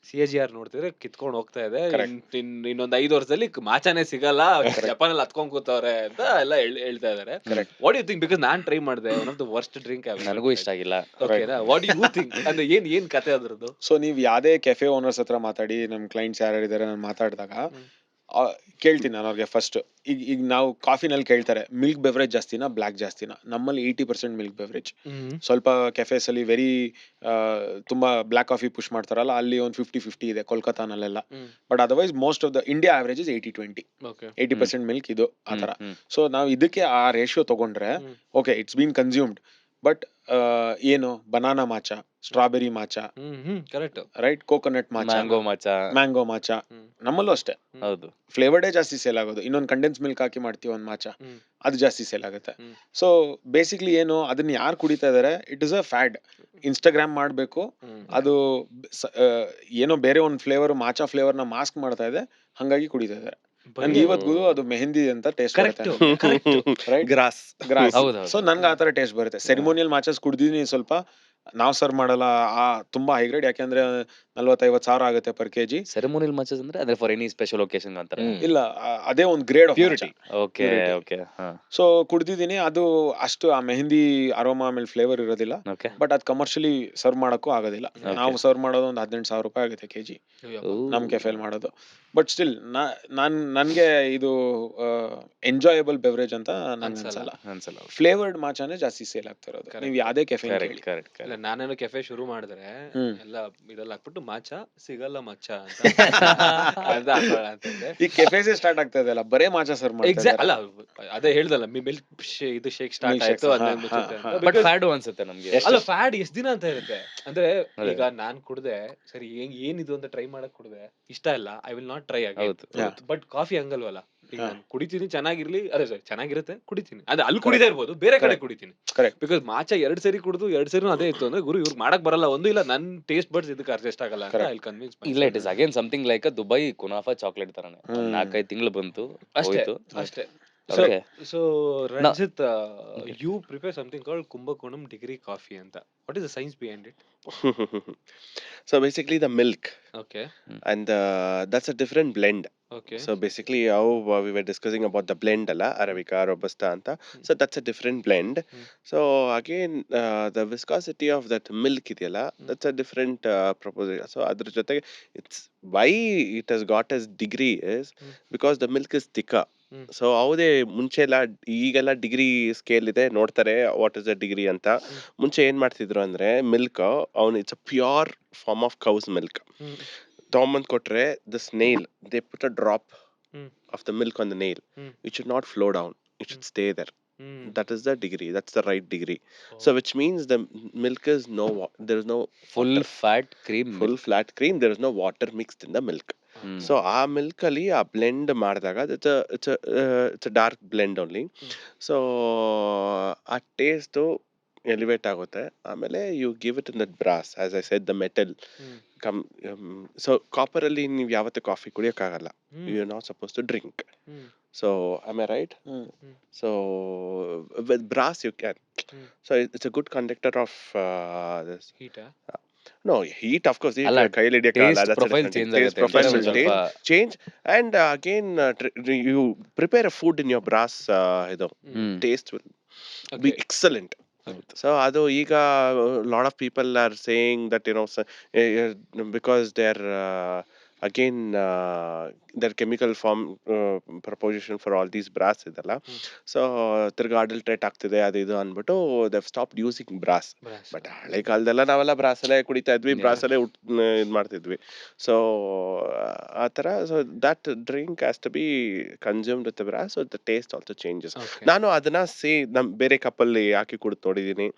CAGR ನೋಡ್ತಿದ್ರೆ ಕಿತ್ಕೊಂಡು ಹೋಗ್ತಾ ಇದೆ. Correct. ಇನ್ನೊಂದ್ 5 ವರ್ಷದಲ್ಲಿ ಮಾಚಾನೇ ಸಿಗಲ್ಲ, ಜಪಾನ್ ಅಲ್ಲಿ ಹತ್ಕೊಂಡ್ ಕೂತವ್ರೆ ಅಂತ ಎಲ್ಲ ಹೇಳ್ತಾ ಇದಾರೆ. Correct. What you think? Because ನಾನ್ ಟ್ರೈ ಮಾಡಿದೆ, one of the worst drink. ನನಗೂ ಇಷ್ಟ ಆಗಿಲ್ಲ. ಓಕೆನಾ? What you think? ಅಂದ್ರೆ ಏನ್ ಕತೆ ಅದ್ರದ್ದು? ಸೊ ನೀವು ಯಾವ್ದೇ ಕೆಫೆ ಓನರ್ಸ್ ಹತ್ರ ಮಾತಾಡಿ, ನಮ್ ಕ್ಲೈಂಟ್ಸ್ ಯಾರ್ಯಾರಿದ್ದಾರೆ ನಾನು ಮಾತಾಡಿದಾಗ ಕೇಳ್ತೀನಿ ನಾನು ಅವ್ರಿಗೆ ಫಸ್ಟ್. ಈಗ ನಾವು ಕಾಫಿನಲ್ಲಿ ಕೇಳ್ತಾರೆ ಮಿಲ್ಕ್ ಬೆವರೇಜ್ ಜಾಸ್ತಿನಾ ಬ್ಲ್ಯಾಕ್ ಜಾಸ್ತಿನಾ? ನಮ್ಮಲ್ಲಿ 80% ಮಿಲ್ಕ್ ಬೆವರೇಜ್. ಸ್ವಲ್ಪ ಕೆಫೆಸ್ ಅಲ್ಲಿ ತುಂಬಾ ಬ್ಲ್ಯಾಕ್ ಕಾಫಿ ಪುಷ್ ಮಾಡ್ತಾರಲ್ಲ, ಅಲ್ಲಿ ಒಂದು 50-50 ಇದೆ ಕೊಲ್ಕತ್ತಾನಲ್ಲೆಲ್ಲ. But otherwise most of the India average is 80-20. Okay. 80% milk ಇದು ಆ ಥರ. ಸೊ ನಾವು ಇದಕ್ಕೆ ಆ ರೇಷಿಯೋ ತಗೊಂಡ್ರೆ okay, it's been consumed. But ಏನು banana matcha, strawberry matcha, correct. Right, coconut matcha, mango matcha. Mango matcha, ನಮ್ಮಲ್ಲೂ ಅಷ್ಟೇ ಹೌದು. ಫ್ಲೇವರ್ಡೇ ಜಾಸ್ತಿ ಸೇಲ್ ಆಗೋದು. ಇನ್ನೊಂದು ಕಂಡೆನ್ಸ್ ಮಿಲ್ಕ್ ಹಾಕಿ ಮಾಡ್ತೀವಿ ಒಂದು ಮಾಚಾ, ಅದು ಜಾಸ್ತಿ ಸೇಲ್ ಆಗುತ್ತೆ. ಸೊ ಬೇಸಿಕ್ಲಿ ಏನು, ಅದನ್ನ ಯಾರು ಕುಡಿತಾ ಇದಾರೆ, ಇಟ್ ಇಸ್ ಅ ಫ್ಯಾಡ್. ಇನ್ಸ್ಟಾಗ್ರಾಮ್ ಮಾಡಬೇಕು, ಅದು ಏನೋ ಬೇರೆ ಒಂದು ಫ್ಲೇವರ್, ಮಾಚಾ ಫ್ಲೇವರ್ನ ಮಾಸ್ಕ್ ಮಾಡ್ತಾ ಇದೆ, ಹಂಗಾಗಿ ಕುಡಿತಾ ಇದಾರೆ. ನನ್ಗೆ ಇವತ್ತಿಗೂ ಅದು ಮೆಹಂದಿ ಅಂತ ಟೇಸ್ಟ್ ಬರುತ್ತೆ, ರೈಟ್? Grass. ಗ್ರಾಸ್. ಹೌದು, ಹೌದು. ಸೊ ನನ್ಗೆ ಆತರ ಟೇಸ್ಟ್ ಬರುತ್ತೆ. ಸೆರಿಮೋನಿಯಲ್ ಮಾಚಾಸ್ ಕುಡ್ದಿನಿ ಸ್ವಲ್ಪ. ನಾವ್ ಸರ್ವ್ ಮಾಡಲ್ಲ ತುಂಬಾ ಹೈಗ್ರೇಡ್, ಯಾಕೆಂದ್ರೆ 40-50 ಸಾವಿರ ಆಗುತ್ತೆ ಪರ್ ಕೆಜಿ. ಸೆರೆಮೋನಿಯಲ್ ಮಚಸ್ ಅಂದ್ರೆ ಫಾರ್ ಎನಿ ಸ್ಪೆಷಲ್ ಒಕೇಶನ್ ಅಂತಾರೆ. ಇಲ್ಲ, ಅದೇ ಒಂದು grade of Purity. Okay Purity. Okay. ಹಾ, ಸೊ ಕುಡ್ದಿದ್ದೀನಿ. ಅದು ಅಷ್ಟು ಆ ಮೆಹಂದಿ ಅರೋಮಾ ಆಮೇಲೆ ಫ್ಲೇವರ್ ಇರೋದಿಲ್ಲ. ಓಕೆ. ಬಟ್ ಅದು ಕಮರ್ಷಿಯಲಿ ಸರ್ವ್ ಮಾಡಕ್ಕೂ ಆಗೋದಿಲ್ಲ. ನಾವು ಸರ್ವ್ ಮಾಡೋದು ಒಂದು 18,000 ರೂಪಾಯಿ ಆಗುತ್ತೆ ಕೆಜಿ ನಮ್ ಕೆಫೆಲ್ ಮಾಡೋದು. ಬಟ್ ಸ್ಟಿಲ್ ನನ್ಗೆ ಇದು ಎಂಜಾಯಬಲ್ ಬೆವರೇಜ್ ಅಂತ ನನ್ಗೆ ಅನ್ಸಲ್ಲ. ಅನ್ಸಲ್ಲ. ಫ್ಲೇವರ್ಡ್ ಮಾಚಾನೇ ಜಾಸ್ತಿ ಸೇಲ್ ಆಗ್ತಾ ಇರೋದು. Correct. ನೀವು ಯಾವ್ದೇ ಕೆಫೆ ಕರೆಕ್ಟ್ ಕರೆಕ್ಟ್ ಇಲ್ಲ, ನಾನೇನು ಕೆಫೆ ಶುರು ಮಾಡಿದ್ರೆ ಎಲ್ಲ ಇದ್ರಲ್ಲಿ ಹಾಕ್ಬಿಟ್ಟು ಮಾಚಾ ಸಿಗಲ್ಲ ಮಚ್ಚಾ ಅಂತ ಅದ್ ಹಾಕೋಣ ಅಂತಂದೆ. ಈ ಕೆಫೆಸೇ ಸ್ಟಾರ್ಟ್ ಆಗ್ತಾ ಇದೆ ಅಲ್ಲ, ಬರೇ ಮಾಚಾ ಸರ್ವ್ ಮಾಡ್ತಾ ಎಕ್ಸಾಕ್ಟ್ ಇದ್ದಾರೆ. ಅಲ್ಲ, ಅದೇ ಹೇಳ್ದಲ್ಲ, ಮಿಲ್ಕ್ ಇದು ಶೇಕ್ ಸ್ಟಾರ್ಟ್ Milk ಆಯ್ತು, shakes, ಅದ್ರಲ್ಲಿ ಹಾ, ಮುಚ್ಚುತ್ತೆ ಹಾ, ಅಂತ. ಬಟ್ Because- ಫ್ಯಾಡು ಅನ್ಸುತ್ತೆ ನಮ್ಗೆ. ಅಲ್ಲ, ಫ್ಯಾಡ್ ಎಷ್ಟ್ ದಿನ ಅಂತ ಇರುತ್ತೆ ಅಂದ್ರೆ, ಅದೇ. ಈಗ ನಾನ್ ಕುಡ್ದೆ, ಸರಿ ಏನಿದು ಅಂತ ಟ್ರೈ ಮಾಡಕ್ ಕುಡ್ದೆ, ಇಷ್ಟ ಇಲ್ಲ, I will not try again. ಹೌದು. ಬಟ್ ಕಾಫಿ ಹಂಗಲ್ವಲ್ಲ, ಈಗ ನಾನು ಕುಡಿತೀನಿ, ಚೆನ್ನಾಗಿರ್ಲಿ, ಅದೇ ಸರಿ ಚೆನ್ನಾಗಿರುತ್ತೆ, ಕುಡಿತೀನಿ. ಅದೇ ಅಲ್ಲಿ ಕುಡಿದೇ ಇರ್ಬೋದು, ಬೇರೆ ಕಡೆ ಕುಡಿತೀನಿ. Correct. ಬಿಕಾಸ್ ಮಾಚಾ 2 ಸರಿ ಕುಡಿದು 2 ಸರಿ ಅದೇ ಇತ್ತು ಅಂದ್ರೆ, ಗುರು ಇವ್ರು ಮಾಡಕ್ ಬರಲ್ಲ, ಒಂದು ಇಲ್ಲ ನನ್ ಟೇಸ್ಟ್ ಬರ್ಡ್ಸ್ ಇದಕ್ಕೆ ಅಡ್ಜಸ್ಟ್ ಆಗಲ್ಲ ಅಂತ ಐ ಕನ್ವಿನ್ಸ್. ಇಲ್ಲ, it is again something like Dubai kunafa chocolate ತರನೇ. 4-5 ತಿಂಗಳು ಬಂತು, ಅಷ್ಟೇ ಹೋಯ್ತು. ಅಷ್ಟೇ. Okay. So Ranjit, you prepare something called Kumbakonam degree coffee ಅಂತ. What is the science behind it? So basically the milk, okay and that's a different blend. Okay So basically how we were discussing about the blend alla Arabica, Robusta anta. So that's a different blend. So again the viscosity of that milk ideyala, that's a different proposition. So adra jotege it's why it has got as degree is because the milk is thicker. So ಹೌದೇ ಮುಂಚೆ ಎಲ್ಲ ಈಗೆಲ್ಲ degree scale ಇದೆ, ನೋಡ್ತಾರೆ what is the degree ಅಂತ. ಮುಂಚೆ ಏನ್ ಮಾಡ್ತಿದ್ರು ಅಂದ್ರೆ ಮಿಲ್ಕ್ ಅವ್ನು it's a pure form of cow's milk ತೊಗೊಂಬಂದ್ ಕೊಟ್ರೆ the snail they put a drop of the milk on the nail. It should not flow down, it should stay there. That is the degree, that's the right degree. So which means the milk is there is no full water. Fat cream Full flat cream, there is no water mixed in the milk. So ಆ milk ಅಲ್ಲಿ ಆ blend ಮಾಡಿದಾಗ it's a dark blend only. So ಆ taste elevate ಆಗುತ್ತೆ. ಆಮೇಲೆ you give it in that brass, as I said the metal come. So copper ಅಲ್ಲಿ ನೀವು ಯಾವತ್ತೂ ಕಾಫಿ ಕುಡಿಯೋಕ್ಕಾಗಲ್ಲ, you are not suppose to drink. So am I right? So with brass you can. So it's a good conductor of this. ಹೀಟಾ? No, heat of course. ಅಲ್ಲ, ಕೈಯಲ್ಲಿ ಹಿಡಿಯಕ್ಕಾಗಲ್ಲ. taste That's a profile different change thing. Taste ಆಗುತ್ತೆ. profile will ಸ್ವಲ್ಪ change. And again, you prepare a food in your brass, ಇದು taste will be excellent. So adu iga lot of people are saying that, you know, because they're again their chemical form proposition for all these brass idalla. So ತಿರ್ಗಾ adulterate ಆಗ್ತಿದೆ ಅದು ಇದು ಅಂದ್ಬಿಟ್ಟು they've stopped using brass. But ಹಳೆ ಕಾಲದೆಲ್ಲ ನಾವೆಲ್ಲ brass ಅಲ್ಲೇ ಕುಡಿತಾ ಇದ್ವಿ, ಬ್ರಾಸ್ ಅಲ್ಲೇ ಇದು ಮಾಡ್ತಿದ್ವಿ. ಸೊ ಆ ಥರ, so that drink has to be consumed with brass, so the taste also changes. ನಾನು ಅದನ್ನ ಬೇರೆ ಕಪ್ಪಲ್ಲಿ ಹಾಕಿ ಕುಡಿದು ನೋಡಿದೀನಿ,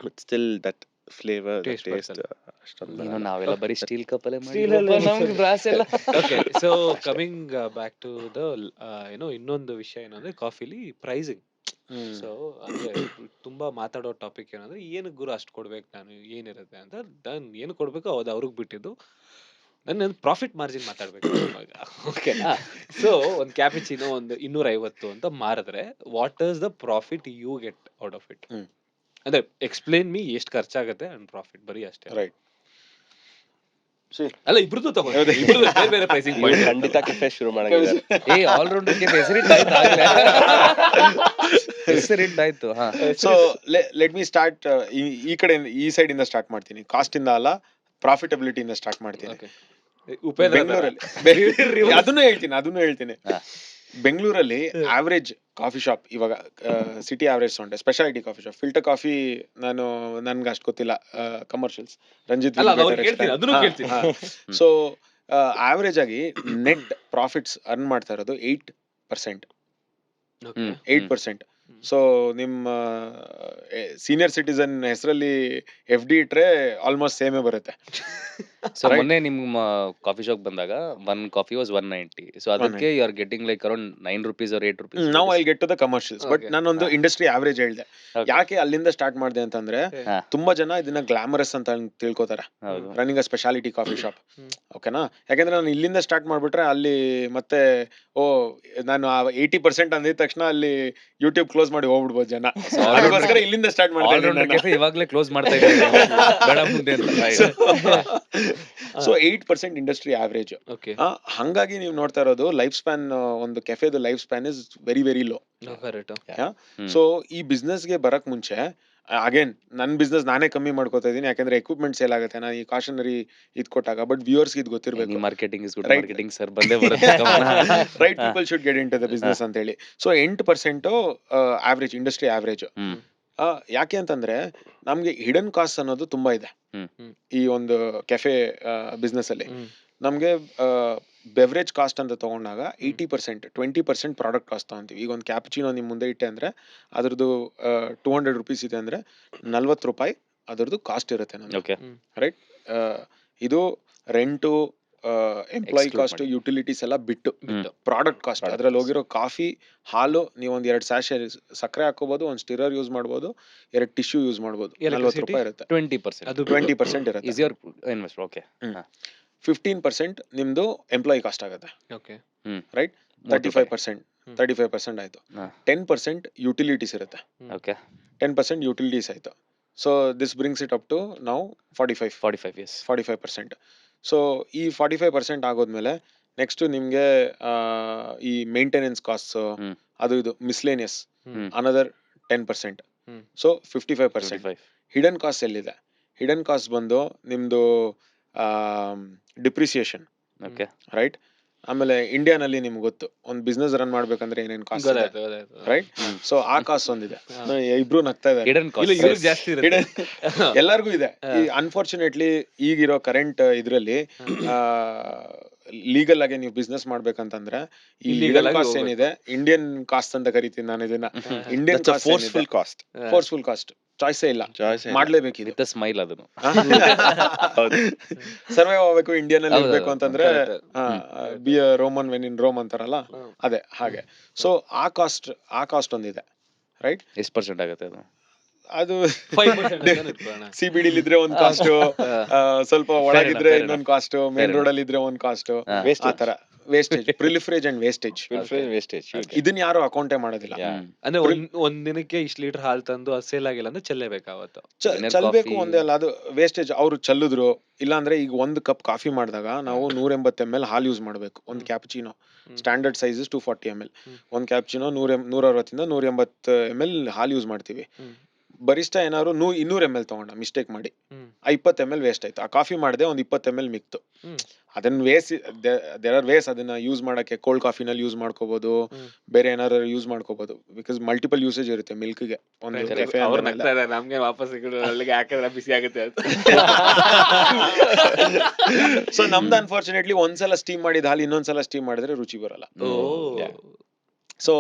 but still that flavour taste ಅಷ್ಟೊಂದು ಏನೋ ನಾವೆಲ್ಲ ಬರೀ ಸ್ಟೀಲ್ ಕಪ್ಪಲ್ಲೇ Steel ಅಲ್ಲೇ ನಮ್ಗೆ ಬ್ರಾಸ್ ಎಲ್ಲ. Okay, so coming back to the ಏನೋ ಇನ್ನೊಂದು ವಿಷಯ ಏನಂದ್ರೆ ಕಾಫಿಲಿ ಪ್ರೈಸಿಂಗ್. ಸೊ ಅಂದ್ರೆ ತುಂಬಾ ಮಾತಾಡೋ ಟಾಪಿಕ್ ಏನಂದ್ರೆ ಏನು ಗುರು ಅಷ್ಟು ಕೊಡ್ಬೇಕು, ನಾನು ಏನಿರುತ್ತೆ ಅಂತ. ನಾನು ಏನು ಕೊಡ್ಬೇಕು ಅದು ಅವ್ರಿಗೆ ಬಿಟ್ಟಿದ್ದು. ನನ್ನ ಪ್ರಾಫಿಟ್ ಮಾರ್ಜಿನ್ ಮಾತಾಡ್ಬೇಕು ಇವಾಗ. ಓಕೆನಾ? ಸೊ ಒಂದು ಕ್ಯಾಪಿಚಿನೋ ಒಂದು 250 ಅಂತ ಮಾರಿದ್ರೆ what is the profit you get out of it? ಅಂದ್ರೆ ಎಕ್ಸ್ಪ್ಲೇನ್ ಮೀ ಎಷ್ಟು ಖರ್ಚಾಗತ್ತೆ ಅಂಡ್ ಪ್ರಾಫಿಟ್, ಬರೀ ಅಷ್ಟೇ. ರೈಟ್. ಅಲ್ಲ, ಇಬ್ರದ್ದು ತಗೊಂಡು ಇಬ್ರದ್ದು ಬೇರೆ ಬೇರೆ ಪ್ರೈಸಿಂಗ್ ಪಾಯಿಂಟ್. ಖಂಡಿತ ಕೆಫೆ ಶುರು ಮಾಡಿದ್ದಾರೆ. ಏ ಆಲ್ರೌಂಡರ್ ಗೆ ಹೆಸರಿಟ್ಟಾಯ್ತು ಆಗ್ಲೇ. ಹೆಸರಿಟ್ಟಾಯ್ತು. ಹಾ. ಸೊ ಲೆಟ್ ಮಿ ಸ್ಟಾರ್ಟ್ ಈ ಕಡೆ, ಈ ಸೈಡ್ ಇಂದ ಸ್ಟಾರ್ಟ್ ಮಾಡ್ತೀನಿ. ಕಾಸ್ಟ್ ಇಂದ ಅಲ್ಲ, ಪ್ರಾಫಿಟಬಿಲಿಟಿ ಇಂದ ಸ್ಟಾರ್ಟ್ ಮಾಡ್ತೀನಿ. ಬೆಂಗಳೂರಲ್ಲಿ ಅದನ್ನು ಹೇಳ್ತೀನಿ. ಬೆಂಗಳೂರಲ್ಲಿ ಆವರೇಜ್ ಕಾಫಿ ಶಾಪ್ ಇವಾಗ ಸಿಟಿ ಆವರೇಜ್ ತೊಗೊಂಡೆ, speciality coffee shop, filter coffee ನನ್ಗೆ ಅಷ್ಟು ಗೊತ್ತಿಲ್ಲ, ಕಮರ್ಷಿಯಲ್ಸ್ ರಂಜಿತ್. ಸೊ ಆವರೇಜ್ ಆಗಿ ನೆಟ್ ಪ್ರಾಫಿಟ್ಸ್ ಅರ್ನ್ ಮಾಡ್ತಾ ಇರೋದು 8%. 8%. ಸೊ ನಿಮ್ಮ ಸೀನಿಯರ್ ಸಿಟಿಸನ್ ಹೆಸರಲ್ಲಿ FD ಇಟ್ರೆ ಆಲ್ಮೋಸ್ಟ್ ಸೇಮೇ ಬರುತ್ತೆ. ಸೊ ಮೊನ್ನೆ ನಿಮ್ಮ ಕಾಫಿ ಶಾಪ್ ಬಂದಾಗ ಒನ್ ಕಾಫಿ ವಾಸ್ 190. ಸೊ ಅದಕ್ಕೆ you are getting like around 9 rupees or 8 rupees. ನಾವು I get to the commercials, but ನಾನೊಂದು ಇಂಡಸ್ಟ್ರಿ ಆವರೇಜ್ ಹೇಳ್ದೆ. ಯಾಕೆ ಅಲ್ಲಿಂದ ಸ್ಟಾರ್ಟ್ ಮಾಡಿದೆ ಅಂತಂದ್ರೆ, ತುಂಬಾ ಜನ ಇದನ್ನ ಗ್ಲಾಮರಸ್ ಅಂತ ತಿಳ್ಕೊತಾರೆ, running a speciality coffee shop. ಓಕೆನಾ? ಯಾಕಂದ್ರೆ ನಾನು ಇಲ್ಲಿಂದ ಸ್ಟಾರ್ಟ್ ಮಾಡ್ಬಿಟ್ರೆ ಅಲ್ಲಿ ಮತ್ತೆ ನಾನು 80% ಅಂದಿದ ತಕ್ಷಣ ಅಲ್ಲಿ ಯೂಟ್ಯೂಬ್ ಕ್ಲೋಸ್ ಮಾಡಿ ಹೋಗ್ಬಿಡ್ಬೋದು ಜನ. ಅದಕ್ಕೋಸ್ಕರ ಇಲ್ಲಿಂದ ಸ್ಟಾರ್ಟ್ ಮಾಡ್ತಾ ಇವಾಗಲೇ ಕ್ಲೋಸ್ ಮಾಡ್ತಾ ಇದ್ದೀನಿ ಬೇಡ ಮುಂದೆ ಅಂತ. So 8% industry average. ಹಂಗಾಗಿ ನೀವು ನೋಡ್ತಾ ಇರೋದು ಲೈಫ್ ಸ್ಪ್ಯಾನ್, ಒಂದು ಕೆಫೆದು life span is very very low. So ಈ ಬಿಸ್ನೆಸ್ ಗೆ ಬರಕ್ ಮುಂಚೆ, ಅಗೇನ್ ನನ್ ಬಿಸ್ನೆಸ್ ನಾನೇ ಕಮ್ಮಿ ಮಾಡ್ಕೋತಾ ಇದೀನಿ, ಯಾಕಂದ್ರೆ ಎಕ್ವಿಪ್ಮೆಂಟ್ ಸೇಲ್ ಆಗುತ್ತೆ ನಾನು ಈ ಕಾಷನರಿ ಇದ್ ಕೊಟ್ಟಾಗ. ಬಟ್ ವ್ಯೂವರ್ಸ್ ಇದು ಗೊತ್ತಿರಬೇಕು, marketing is good, marketing sir ಬಂದೇ ಬರುತ್ತೆ. Right people should get in to the business ಅಂತ ಹೇಳಿ. So 8% average, industry average. ಯಾಕೆ ಅಂತಂದ್ರೆ ನಮ್ಗೆ ಹಿಡನ್ ಕಾಸ್ಟ್ ಅನ್ನೋದು ತುಂಬಾ ಇದೆ ಈ ಒಂದು ಕೆಫೆ ಬಿಸ್ನೆಸ್ ಅಲ್ಲಿ. ನಮ್ಗೆ ಬೆವರೇಜ್ ಕಾಸ್ಟ್ ಅಂತ ತಗೊಂಡಾಗ 80%, 20% ಪ್ರಾಡಕ್ಟ್ ಕಾಸ್ಟ್ ತಗೊಂತೀವಿ. ಈಗ ಒಂದು ಕ್ಯಾಪುಚಿನೋ ನಿಮ್ ಮುಂದೆ ಇಟ್ಟೆ ಅಂದ್ರೆ ಅದ್ರದ್ದು 200 rupees ಇದೆ ಅಂದ್ರೆ 40 ರೂಪಾಯಿ ಅದ್ರದ್ದು ಕಾಸ್ಟ್ ಇರುತ್ತೆ ನಮ್ಗೆ. ರೈಟ್? ಇದು ರೆಂಟು, ಎಂಪ್ಲಾಯಿ ಕಾಸ್ಟ್, ಯುಟಿಲಿಟೀಸ್ ಎಲ್ಲ ಬಿಟ್ಟು ಪ್ರಾಡಕ್ಟ್ ಕಾಸ್ಟ್, ಅದ್ರಲ್ಲಿ ಹೋಗಿರೋ ಕಾಫಿ, ಹಾಲು, ನೀವು ಒಂದ್ 2 ಸ್ಯಾಶೆ ಸಕ್ಕರೆ ಹಾಕೋಬಹುದು, ಒಂದ್ ಸ್ಟಿರರ್ ಯೂಸ್ ಮಾಡ್ಬೋದು, 2 ಟಿಶ್ಯೂ ಯೂಸ್ ಮಾಡ್ಬೋದು, 40 ರೂಪಾಯಿ ಇರುತ್ತೆ. 20% ಇರುತ್ತೆ. 15% ನಿಮ್ದು ಎಂಪ್ಲಾಯಿ ಕಾಸ್ಟ್ ಆಗುತ್ತೆ. ರೈಟ್? 35% ಆಯ್ತು. 10% ಯುಟಿಲಿಟೀಸ್ ಇರುತ್ತೆ. 10% ಯುಟಿಲಿಟೀಸ್ ಆಯ್ತು. So this brings it up to ನಾವು 45 45 years. 45%. ಸೊ ಈ 45% ಆಗೋದ್ಮೇಲೆ ನೆಕ್ಸ್ಟ್ ನಿಮ್ಗೆ ಈ ಮೇಂಟೆನೆನ್ಸ್ ಕಾಸ್ಟ್ ಹ್ಮ್. ಅದು ಇದು ಮಿಸ್ಲೇನಿಯಸ್ ಹ್ಮ್. ಅನದರ್ 10%. ಹ್ಮ್. ಸೊ 55%. 55. ಹಿಡನ್ ಕಾಸ್ಟ್ ಎಲ್ಲಿದೆ? ಹಿಡನ್ ಕಾಸ್ಟ್ ಬಂದು ನಿಮ್ದು ಡಿಪ್ರಿಸಿಯೇಷನ್, Okay. ರೈಟ್? ಆಮೇಲೆ ಇಂಡಿಯಾನಲ್ಲಿ ನಿಮ್ಗೆ ಗೊತ್ತು ಒಂದು ಬಿಸ್ನೆಸ್ ರನ್ ಮಾಡ್ಬೇಕಂದ್ರೆ ಏನೇನು ಕಾಸ್ಟ್ ಇದೆ, ಗೊತ್ತಾಯ್ತು. ರೈಟ್? ಸೊ ಆ ಕಾಸ್ಟ್ ಒಂದಿದೆ. ಇಬ್ರು ನಗ್ತಾ ಇದ್ದಾರೆ. Hidden cost. ಇಲ್ಲ ಇವ್ರಿಗೆ ಜಾಸ್ತಿ ಇರುತ್ತೆ. ಎಲ್ಲರಿಗೂ ಇದೆ. ಈ ಅನ್ಫಾರ್ಚುನೇಟ್ಲಿ ಈಗಿರೋ ಕರೆಂಟ್ ಇದ್ರಲ್ಲಿ ಲೀಗಲ್ ಆಗಿ ನೀವು ಬಿಸ್ನೆಸ್ ಮಾಡ್ಬೇಕಂತಂದ್ರೆ ಈ Illegal ಲೀಗಲ್ ಆಗಿ ಕಾಸ್ಟ್ ಹೋಗ್ಬೇಕು. ಏನಿದೆ, ಇಂಡಿಯನ್ ಕಾಸ್ಟ್ ಅಂತ ಕರಿತೀನಿ ನಾನು ಇದನ್ನ. Indian That's a cost forceful cost. Forceful cost, ಚಾಯ್ಸೇ ಇಲ್ಲ, Choice ಇಲ್ಲ. ಮಾಡ್ಲೇಬೇಕಿದೆ. With a smile ಅದನ್ನು. ಸರ್ವೈವ್ ಆಗ್ಬೇಕು, ಇಂಡಿಯನ್ ಅಲ್ಲಿ ಹೌದು, ಇರ್ಬೇಕು ಹೌದು. ಅಂತಂದ್ರೆ Correct. Be Roman when in Rome ಅಂತಾರಲ್ಲ, ಅದೇ ಹಾಗೆ. ಸೊ ಆ ಕಾಸ್ಟ್ ಒಂದಿದೆ, ರೈಟ್? ಎಷ್ಟು ಪರ್ಸೆಂಟ್ ಆಗುತ್ತೆ ಅದು? ಅದು 5% ಅಂತಾನೆ ಇಟ್ಕೊಳ್ಳೋಣ. ಸಿ ಬಿ ಡಿಲಿ ಇದ್ರೆ ಒಂದ್ ಕಾಸ್ಟ್, ಸ್ವಲ್ಪ ಒಳಗಿದ್ರೆ fair ಇನ್ನೊಂದ್ ಕಾಸ್ಟ್, ಮೇನ್ ರೋಡ್ ಅಲ್ಲಿ ಇದ್ರೆ ಒಂದ್ ಕಾಸ್ಟ್, ಆ Wastage. ತರ ವೇಸ್ಟೇಜ್, ಪ್ರಿಲಿಫರೇಜ್ ಅಂಡ್ ವೇಸ್ಟೇಜ್. ವೇಸ್ಟೇಜ್. ಇದನ್ನ ಯಾರು ಅಕೌಂಟೇ ಮಾಡೋದಿಲ್ಲ. Yeah. ಅಂದ್ರೆ ಒಂದ್ ದಿನಕ್ಕೆ ಇಷ್ಟು ಲೀಟರ್ ಹಾಲ್ ತಂದು ಅದು ಸೇಲ್ ಆಗಿಲ್ಲ ಅಂದ್ರೆ ಚೆಲ್ಲೇಬೇಕು ಅವತ್ತು. Winner ಚಲ್ಬೇಕು coffee. ಒಂದೇ ಅಲ್ಲ, ಅದು ವೇಸ್ಟೇಜ್. ಅವ್ರು ಚಲ್ಲಿದ್ರು ಇಲ್ಲಾಂದ್ರೆ ಈಗ ಒಂದು ಕಪ್ ಕಾಫಿ ಮಾಡಿದಾಗ ನಾವು 180 ml ಹಾಲು ಯೂಸ್ ಮಾಡ್ಬೇಕು. ಒಂದು ಕ್ಯಾಪುಚಿನೋ ಸ್ಟ್ಯಾಂಡರ್ಡ್ ಸೈಜ್ 240 ml, ಒಂದು ಕ್ಯಾಪುಚಿನೋ 160 ಇಂದ 180 ml ಹಾಲು ಯೂಸ್ ಮಾಡ್ತೀವಿ. ಬರಿಷ್ಠ ಏನಾದ್ರು 200 ml ತಗೊಂಡ ಮಿಸ್ಟೇಕ್ ಮಾಡಿ, ಆ 20 ml ವೇಸ್ಟ್ ಆಯ್ತು. ಆ ಕಾಫಿ ಮಾಡಿದೆ, ಒಂದು 20 ml ಮಿಕ್ತು. ಅದನ್ನ ದೇರ್ ಆರ್ ವೇಸ್ ಅದನ್ನ ಯೂಸ್ ಮಾಡಕ್ಕೆ. ಕೋಲ್ಡ್ ಕಾಫಿನಲ್ಲಿ ಯೂಸ್ ಮಾಡ್ಕೋಬಹುದು, ಬೇರೆ ಏನಾದ್ರು ಯೂಸ್ ಮಾಡ್ಕೋಬಹುದು, ಬಿಕಾಸ್ ಮಲ್ಟಿಪಲ್ ಯೂಸೇಜ್ ಇರುತ್ತೆ ಮಿಲ್ಕ್ಗೆ. ಒಂದು ಕೆಫೆ ಅವ್ರು ನಗ್ತಾ ಇದ್ದಾರೆ, ನಮ್ಗೆ ವಾಪಸ್ ಅಲ್ಲಿಗೆ ಹಾಕಿದ್ರೆ ಬಿಸಿ ಆಗುತ್ತೆ ಅಂತ. ಸೊ ನಮ್ದು ಅನ್ಫಾರ್ಚುನೇಟ್ಲಿ ಒಂದ್ಸಲ ಸ್ಟೀಮ್ ಮಾಡಿದ ಹಾಲು ಇನ್ನೊಂದ್ಸಲ ಸ್ಟೀಮ್ ಮಾಡಿದ್ರೆ ರುಚಿ ಬರಲ್ಲ. ಸೊ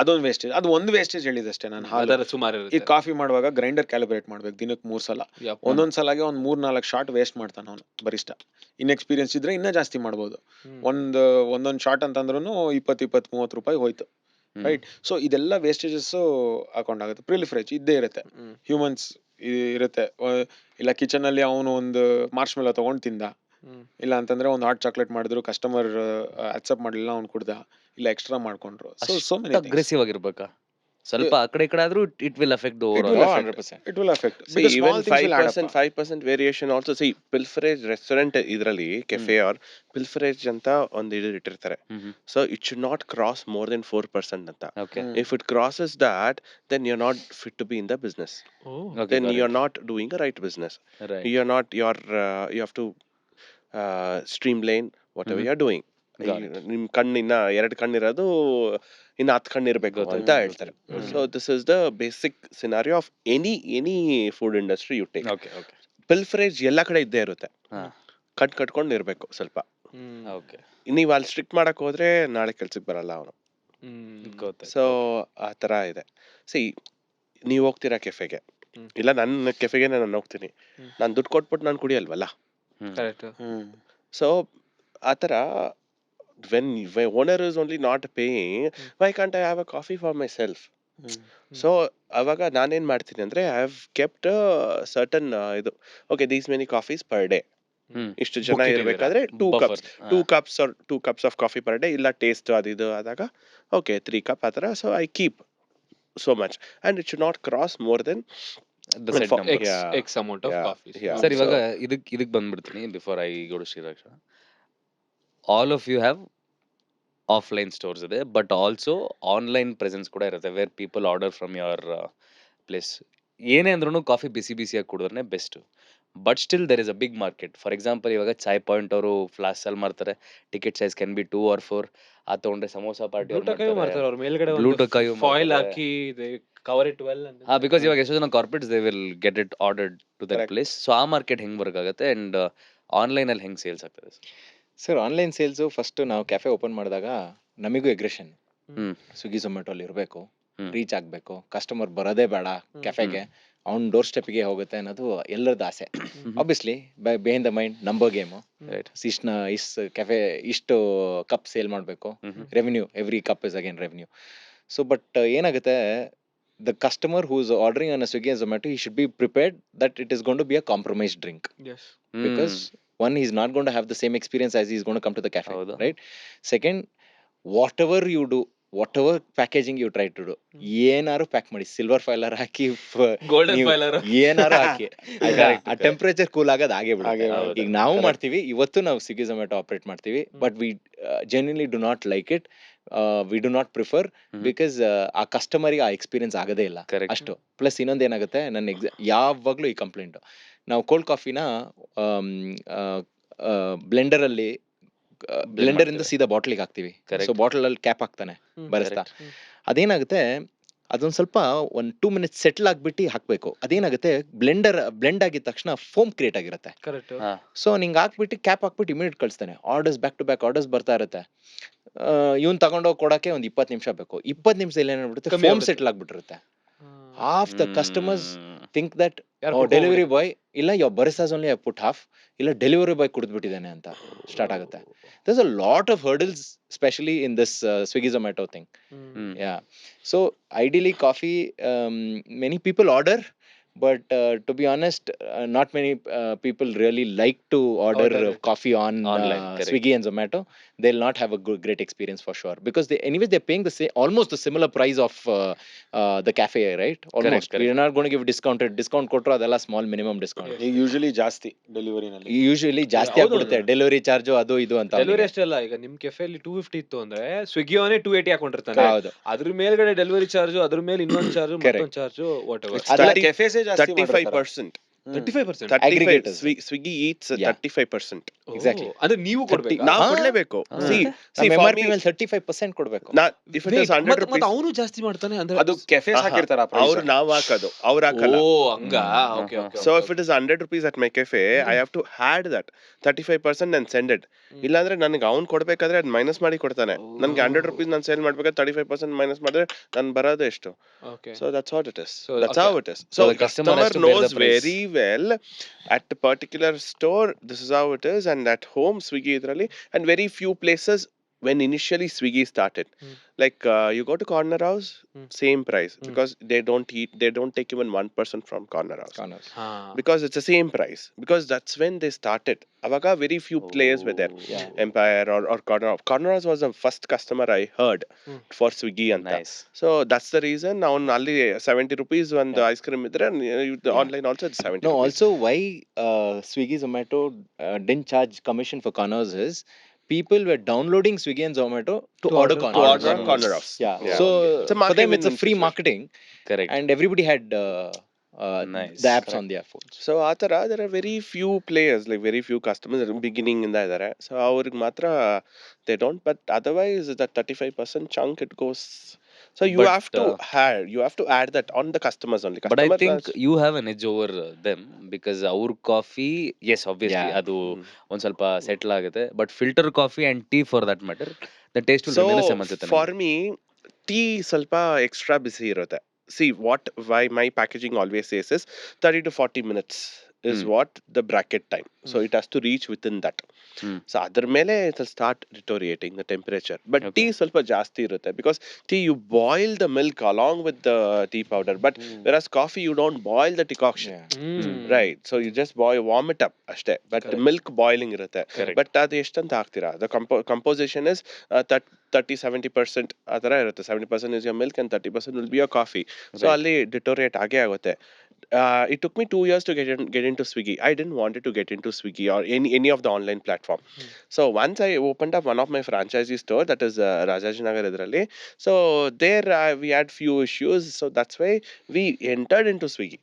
ಅದೊಂದು ವೇಸ್ಟೇಜ್. ಅದು ಒಂದು ವೇಸ್ಟೇಜ್ ಹೇಳಿದಷ್ಟೇ ನಾನು. ಹಾಲು ಅದರ ಸುಮಾರು ಈ ಇರುತ್ತೆ. ಕಾಫಿ ಮಾಡುವಾಗ ಗ್ರೈಂಡರ್ ಕ್ಯಾಲಿಬ್ರೇಟ್ ಮಾಡ್ಬೇಕು ದಿನಕ್ಕೆ 3 ಸಲ. ಯಪ್ಪ. ಒಂದೊಂದ್ ಸಲಾಗೆ ಒಂದ್ 3-4 ಶಾಟ್ ವೇಸ್ಟ್ ಮಾಡ್ತಾನೆ ಅವನು ಬರಿಷ್ಠ. ಇನ್ಎಕ್ಸ್ಪೀರಿಯನ್ಸ್ ಇದ್ರೆ ಇನ್ನೂ ಜಾಸ್ತಿ ಮಾಡ್ಬೋದು. ಒಂದೊಂದ್ ಶಾಟ್ ಅಂತಂದ್ರೂ 20-30 ರೂಪಾಯಿ ಹೋಯ್ತು, ರೈಟ್? ಸೊ ಇದೆಲ್ಲ ವೇಸ್ಟೇಜಸ್ ಅಕೌಂಟ್ ಆಗುತ್ತೆ. ಪ್ರಿಲಿಫರೇಜ್ ಇದ್ದೇ ಇರುತ್ತೆ, ಹ್ಯೂಮನ್ಸ್ ಇರುತ್ತೆ. ಇಲ್ಲ ಕಿಚನ್ ಅಲ್ಲಿ ಅವನು ಒಂದು ಮಾರ್ಷ್ಮೆಲೋ ತಗೊಂಡ್ ತಿಂದ, ಇಲ್ಲ ಅಂತಂದ್ರೆ ಒಂದು ಹಾಟ್ ಚಾಕ್ಲೇಟ್ ಮಾಡಿದ್ರು, ಕಸ್ಟಮರ್ ಅಕ್ಸೆಪ್ಟ್ ಮಾಡ್ಲಿಲ್ಲ, ಅವ್ನು ಕುಡ್ದ, ಇಲ್ಲ ಎಕ್ಸ್ಟ್ರಾ ಮಾಡ್ಕೊಂಡ್ರು. ಸೊ ಮೆನಿ ಅಗ್ರೆಸಿವ್ ಆಗಿರ್ಬೇಕಾ? ಸ್ವಲ್ಪ ಆ ಕಡೆ ಈ ಕಡೆ ಆದ್ರೂ it will affect It will over. affect. 100%. It will affect. See, Because even small things will add up. 5% variation also. See, pilferage restaurant ಇದರಲ್ಲಿ ಕೆಫೆ ಆರ್ pilferage ಅಂತ ಒಂದು ಇಟ್ಟಿರ್ತಾರೆ. So it should not cross more than 4% ಅಂತ. Okay. If it crosses that, then you're not fit to be in the business. Then you're not doing a right business. Right. You're not. You have to streamline whatever you're doing. Got it. ನಿಮ್ ಕಣ್ಣಿನ 2 ಕಣ್ಣಿರೋದು ಇನ್ನು 10 ಕಣ್ಣಿರ್ಬೇಕು ಅಂತ ಹೇಳ್ತಾರೆ. So this is the basic scenario of any food industry you take. Okay. Okay. Pilferage ಎಲ್ಲ ಕಡೆ ಇದ್ದೇ ಇರುತ್ತೆ. ಹಾ. ಕಟ್ಕೊಂಡು ಇರ್ಬೇಕು ಸ್ವಲ್ಪ. ಓಕೆ. ನೀವು ಅಲ್ಲಿ ಸ್ಟ್ರಿಕ್ಟ್ ಮಾಡಕ್ ಹೋದ್ರೆ ನಾಳೆ ಕೆಲ್ಸಕ್ಕೆ ಬರಲ್ಲ ಅವನು. ಗೊತ್ತಾಯ್ತು. ಸೊ ಆ ತರ ಇದೆ. ಸಿ, ನೀವು ಹೋಗ್ತೀರಾ ಕೆಫೆಗೆ, ಇಲ್ಲ ನನ್ನ ಕೆಫೆಗೆ ನಾನು ಹೋಗ್ತೀನಿ, ನಾನು ದುಡ್ಡು ಕೊಟ್ಬಿಟ್ಟು ನಾನು ಕುಡಿಯಲ್ವಲ್ಲ. ಕರೆಕ್ಟ್. ಸೊ ಆ ಥರ when owner is only not paying, why can't I have a coffee for myself? So ಅವಾಗ ನಾನೇನ್ ಮಾಡ್ತೀನಿ ಅಂದ್ರೆ ಐ ಹ್ಯಾವ್ ಕೆಪ್ಟ್ ಸರ್ಟನ್ ಇದು, okay these many coffees per day, ಇಷ್ಟು ಜನ ಇರ್ಬೇಕಾದ್ರೆ 2 cups of coffee per day, ಇಲ್ಲ ಟೇಸ್ಟ್ ಅದು ಇದು ಆದಾಗ ಓಕೆ 3 cup ಆ ಥರ. So I keep so much and it should not cross more than The set number. X amount of coffee. Sir, ಇವಾಗ ಇದಕ್ ಬಂದ್ಬಿಡ್ತೀನಿ ಬಿಫೋರ್ ಐ ಗೋ ಟು ಶ್ರೀರಾಕ್ಷ. All of you have offline stores ಇದೆ, but also online presence ಕೂಡ ಇರುತ್ತೆ, where people order from your place. ಏನೇ ಅಂದ್ರೂ coffee ಬಿಸಿ ಬಿಸಿಯಾಗಿ ಕುಡಿದ್ರೆ best. But still there is a big market. For example, ಇವಾಗ ಚಾಯ್ ಪಾಯಿಂಟ್ ಅವರು ಫ್ಲಾಶ್ ಅಲ್ಲಿ ಮಾಡ್ತಾರೆ, ticket size can be 2 or 4. ಆ ತಗೊಂಡ್ರೆ ಸಮೋಸಾ ಪಾರ್ಟಿ ಮಾಡ್ತಾರೆ ಅವ್ರ ಮೇಲ್ಗಡೆ Bluetooth ಕಾಯು ಫಾಯಿಲ್ ಮಾಡ್ತಾರೆ. ಹಾಕಿ ಕವರ್ ಇಟ್ ವೆಲ್ ಅಂತ. ಹಾ, ಬಿಕಾಸ್ ಇವಾಗ ಎಷ್ಟೋ ಜನ corporates they will get it ordered to that Correct. Place. So ಆ ಮಾರ್ಕೆಟ್ ಹೆಂಗ್ ವರ್ಕ್ ಆಗುತ್ತೆ ಅಂಡ್ ಆನ್ಲೈನ್ ಅಲ್ಲಿ ಹೆಂಗ್ ಸೇಲ್ಸ್ ಆಗ್ತದೆ? ಸರ್, ಆನ್ಲೈನ್ ಸೇಲ್ಸು ಫಸ್ಟ್ ನಾವು ಕೆಫೆ ಓಪನ್ ಮಾಡಿದಾಗ ನಮಗೂ ಎಗ್ರೆಷನ್. ಹ್ಮ್. ಸ್ವಿಗ್ಗಿ ಝೊಮ್ಯಾಟೋಲಿ ಇರಬೇಕು, ಹ್ಮ್. ರೀಚ್ ಆಗಬೇಕು, ಕಸ್ಟಮರ್ ಬರೋದೇ ಬೇಡ ಕೆಫೆಗೆ, ಅವ್ನ ಡೋರ್ ಸ್ಟೆಪ್ಗೆ ಹೋಗುತ್ತೆ ಅನ್ನೋದು ಎಲ್ಲರದ್ದು ಆಸೆ. Obviously behind the mind number game. Right. Cafe ಇಷ್ಟು ಕಪ್ ಸೇಲ್ ಮಾಡಬೇಕು, revenue, every cup is again revenue. So but ಏನಾಗುತ್ತೆ, the customer who is ordering on Swiggy and Zomato, he should be prepared that it is going to be a compromised drink, because one, he's not going to have the same experience as he's going to come to the cafe, ಹೌದು. right? Second, whatever you do, whatever packaging you try to do, ಏನಾರು pack ಮಾಡಿ, silver ಫೈಲರ್ ಹಾಕಿ, golden ನೀವು ಫೈಲರ್. ಏನಾರು ಹಾಕಿ, ಆಯ್ತಾ, Correct, ಆ correct. ಟೆಂಪರೇಚರ್ ಕೂಲ್ ಆಗೋದು ಹಾಗೆ ಬಿಡುತ್ತೆ. ಹೌದು. ಈಗ ನಾವು Correct. ಮಾಡ್ತೀವಿ, ಇವತ್ತು ನಾವು ಸ್ವಿಗ್ಗಿ ಝೊಮ್ಯಾಟೊ ಆಪರೇಟ್ ಮಾಡ್ತೀವಿ, but we genuinely do not like it, we do not prefer, because ಆ ಕಸ್ಟಮರಿಗೆ ಆ ಎಕ್ಸ್ಪೀರಿಯನ್ಸ್ ಆಗೋದೇ ಇಲ್ಲ Correct. ಅಷ್ಟು. ಪ್ಲಸ್ ಇನ್ನೊಂದು ಏನಾಗುತ್ತೆ, ನನ್ನ ಯಾವಾಗಲೂ ಈ ಕಂಪ್ಲೇಂಟು, ನಾವು ಕೋಲ್ಡ್ ಕಾಫಿನ ಬ್ಲೆಂಡರಲ್ಲಿ ಬ್ಲೆಂಡರ್ ಇಂದ ಸೀದಾ ಬಾಟ್ಲಿಗೆ ಹಾಕ್ತಿವಿ. Correct. ಸೊ ಬಾಟಲ್ ಅಲ್ಲಿ ಕ್ಯಾಪ್ ಹಾಕ್ತಾನೆ ಬರೆಸ್ತಾ, ಅದೇನಾಗುತ್ತೆ, ಅದೊಂದ್ ಸ್ವಲ್ಪ ಒಂದು 2 minutes ಸೆಟ್ಲ್ ಆಗ್ಬಿಟ್ಟು ಹಾಕ್ಬೇಕು. ಅದೇನಾಗುತ್ತೆ, ಬ್ಲೆಂಡ್ ಆಗಿದ ತಕ್ಷಣ ಫೋಮ್ ಕ್ರಿಯೇಟ್ ಆಗಿರುತ್ತೆ. ಕರೆಕ್ಟ್. ಹಾ. ಸೊ ನಿಂಗೆ ಹಾಕ್ಬಿಟ್ಟು ಕ್ಯಾಪ್ ಹಾಕ್ಬಿಟ್ಟು ಇಮಿಡಿಯೇಟ್ ಕಳಿಸ್ತಾನೆ. Orders back to back orders ಬರ್ತಾ ಇರುತ್ತೆ. ಇವ್ನು ತಗೊಂಡೋಗಿ ಕೊಡಕ್ಕೆ ಒಂದು 20 ನಿಮಿಷ ಬೇಕು. 20 ನಿಮಿಷದಲ್ಲಿ ಏನಾಗ್ಬಿಡುತ್ತೆ, ಕಮ್ಮಿ ಫೋಮ್ ಆಗ್ಬಿಡುತ್ತೆ. ಸೆಟ್ಲ್ ಆಗ್ಬಿಟ್ಟಿರುತ್ತೆ. Half the customers think that ಯಾರು ಡೆಲಿವರಿ ಬಾಯ್ ಇಲ್ಲ ಯೋ ಬರಿಸಾಸ್ ಓನ್ಲಿ ಪುಟ್ ಹಾಫ್, ಇಲ್ಲ ಡೆಲಿವರಿ ಬಾಯ್ ಕುಡಿದ್ಬಿಟ್ಟಿದ್ದಾನೆ ಅಂತ ಸ್ಟಾರ್ಟ್ ಆಗುತ್ತೆ. there's a lot of hurdles, especially in this Swiggy Zomato thing. Yeah, so ideally coffee, many people order, but to be honest, not many people really like to order Order it. coffee on Online, correct. Swiggy and Zomato. They'll not have a great experience for sure, because they're paying the same, almost the similar price of the cafe, right? Almost. correct. We're not going to give discount ಕೊಟ್ರು ಅದೆಲ್ಲ small minimum discount. ಈಗ usually ಜಾಸ್ತಿ ಡೆಲಿವರಿನಲ್ಲಿ. Usually ಜಾಸ್ತಿ ಹೌದು, ಆಗ್ಬಿಡುತ್ತೆ, delivery charge ಅದು ಇದು ಅಂತ. ಡೆಲಿವರಿ ಅಷ್ಟೇ ಅಲ್ಲ, ಈಗ ನಿಮ್ ಕೆಫೆಲಿ 250 ಇತ್ತು ಅಂದ್ರೆ ಸ್ವಿಗ್ಗಿ ಅವನೇ 280 ಹಾಕೊಂಡಿರ್ತಾನೆ. ಹೌದು. ಅದ್ರ ಮೇಲ್ಗಡೆ ಡೆಲಿವರಿ ಚಾರ್ಜ್, ಅದ್ರ ಮೇಲೆ ಇನ್ನೊಂದು ಚಾರ್ಜ್, Correct. ಮತ್ತೊಂದು ಚಾರ್ಜ್, ವಾಟ್ ಎವರ್. ಅದ್ರಲ್ಲಿ ಕೆಫೆಸೇ ಜಾಸ್ತಿ 35%. 35%. 35 Aggregators. Swiggy eats Yeah. 35%. Exactly. ಅಂದ್ರೆ ನೀವು ಕೊಡ್ಬೇಕಾ? ನಾವು ಹಾ. ಕೊಡ್ಲೇಬೇಕು. See, ನಮ್ಮ for MRP me, ಮೇಲೆ 35% ಕೊಡ್ಬೇಕು. if it is 100 rupees, ಅವನು ಜಾಸ್ತಿ ಮಾಡ್ತಾನೆ ಅಂದ್ರೆ ಅದು ಕೆಫೆಸ್ ಹಾಕಿರ್ತಾರ ಅವ್ರು ನಾವ್ ಹಾಕೋದು, ಅವ್ರು ಹಾಕಲ್ಲ. ಓ ಹಂಗ. Okay okay. So if it is 100 rupees at my cafe, I have to add that 35% and send it. ಇಲ್ಲಾಂದ್ರೆ ನನಗೆ ಅವ್ನು ಕೊಡ್ಬೇಕಾದ್ರೆ ಅದ್ ಮೈನಸ್ ಮಾಡಿ ಕೊಡ್ತಾನೆ. ನನ್ಗೆ 100 rupees ನಾನು ಸೇಲ್ ಮಾಡ್ಬೇಕಾದ್ರೆ 35% ಮೈನಸ್ ಮಾಡಿದ್ರೆ ನನ್ ಬರೋದು ಎಷ್ಟು? Okay. So that's what it is. So, That's okay. how it is. So So the customer customer has to bear the knows price. very well at a particular store this is how it is, and at home Swiggy idralli, and very few places when initially Swiggy started, like you go to Corner House, same price, because they don't take even one person from Corner House, ಹಾ. because it's the same price, because that's when they started. Avaga very few players were there. Yeah. Empire or Corner House was the first customer I heard for Swiggy anta. Nice. So that's the reason now only 70 rupees when the ice cream idre, and the online also it's 70 No, rupees. also why Swiggy Zomato didn't charge commission for corners is people were downloading Swiggy and Zomato to order order- corners. To order Corner House. Yeah. Yeah. So It's a for them market it's a free situation. marketing, Correct. and everybody had Nice. the apps on their phones. So ಆತರ there are very few players, like very few customers beginning ಇಂದ ಇದ್ದಾರೆ. So ಅವ್ರಿಗೆ ಮಾತ್ರ they don't, but otherwise that 35% chunk it goes. So you But, have to add that on the customers only. But I Customer think does- you have an edge over them, because our coffee, yes, obviously, Yeah. ಅದು ಒಂದ್ ಸ್ವಲ್ಪ settle ಆಗುತ್ತೆ. But filter coffee and tea for that matter, the taste will So remain same ಅನ್ಸುತ್ತೆ for me, tea ಸ್ವಲ್ಪ extra busy ಇರುತ್ತೆ. See why my packaging always says is 30 to 40 minutes is what the bracket time. So it has to reach within that. So ಅದರ ಮೇಲೆ it will start deteriorating the temperature. But Okay. tea ಸ್ವಲ್ಪ ಜಾಸ್ತಿ ಇರುತ್ತೆ, because tea you boil the milk along with the tea powder, but whereas coffee you don't boil the decoction. Yeah. Right, so you just warm it up ಅಷ್ಟೇ, but milk boiling ಇರುತ್ತೆ. Correct. But ಅದು ಎಷ್ಟಂತ ಹಾಕ್ತೀರಾ, the composition is 30-70% ಆ ಥರ ಇರುತ್ತೆ. 70% is your milk and 30% will be your coffee. So ಅಲ್ಲಿ deteriorate ಆಗೇ ಆಗುತ್ತೆ. It took me 2 years to get into Swiggy. I didn't wanted to get into Swiggy or any of the online platform. So once I opened up one of my franchisee store, that is Rajajinagar idralli. So there we had few issues. So that's why we entered into Swiggy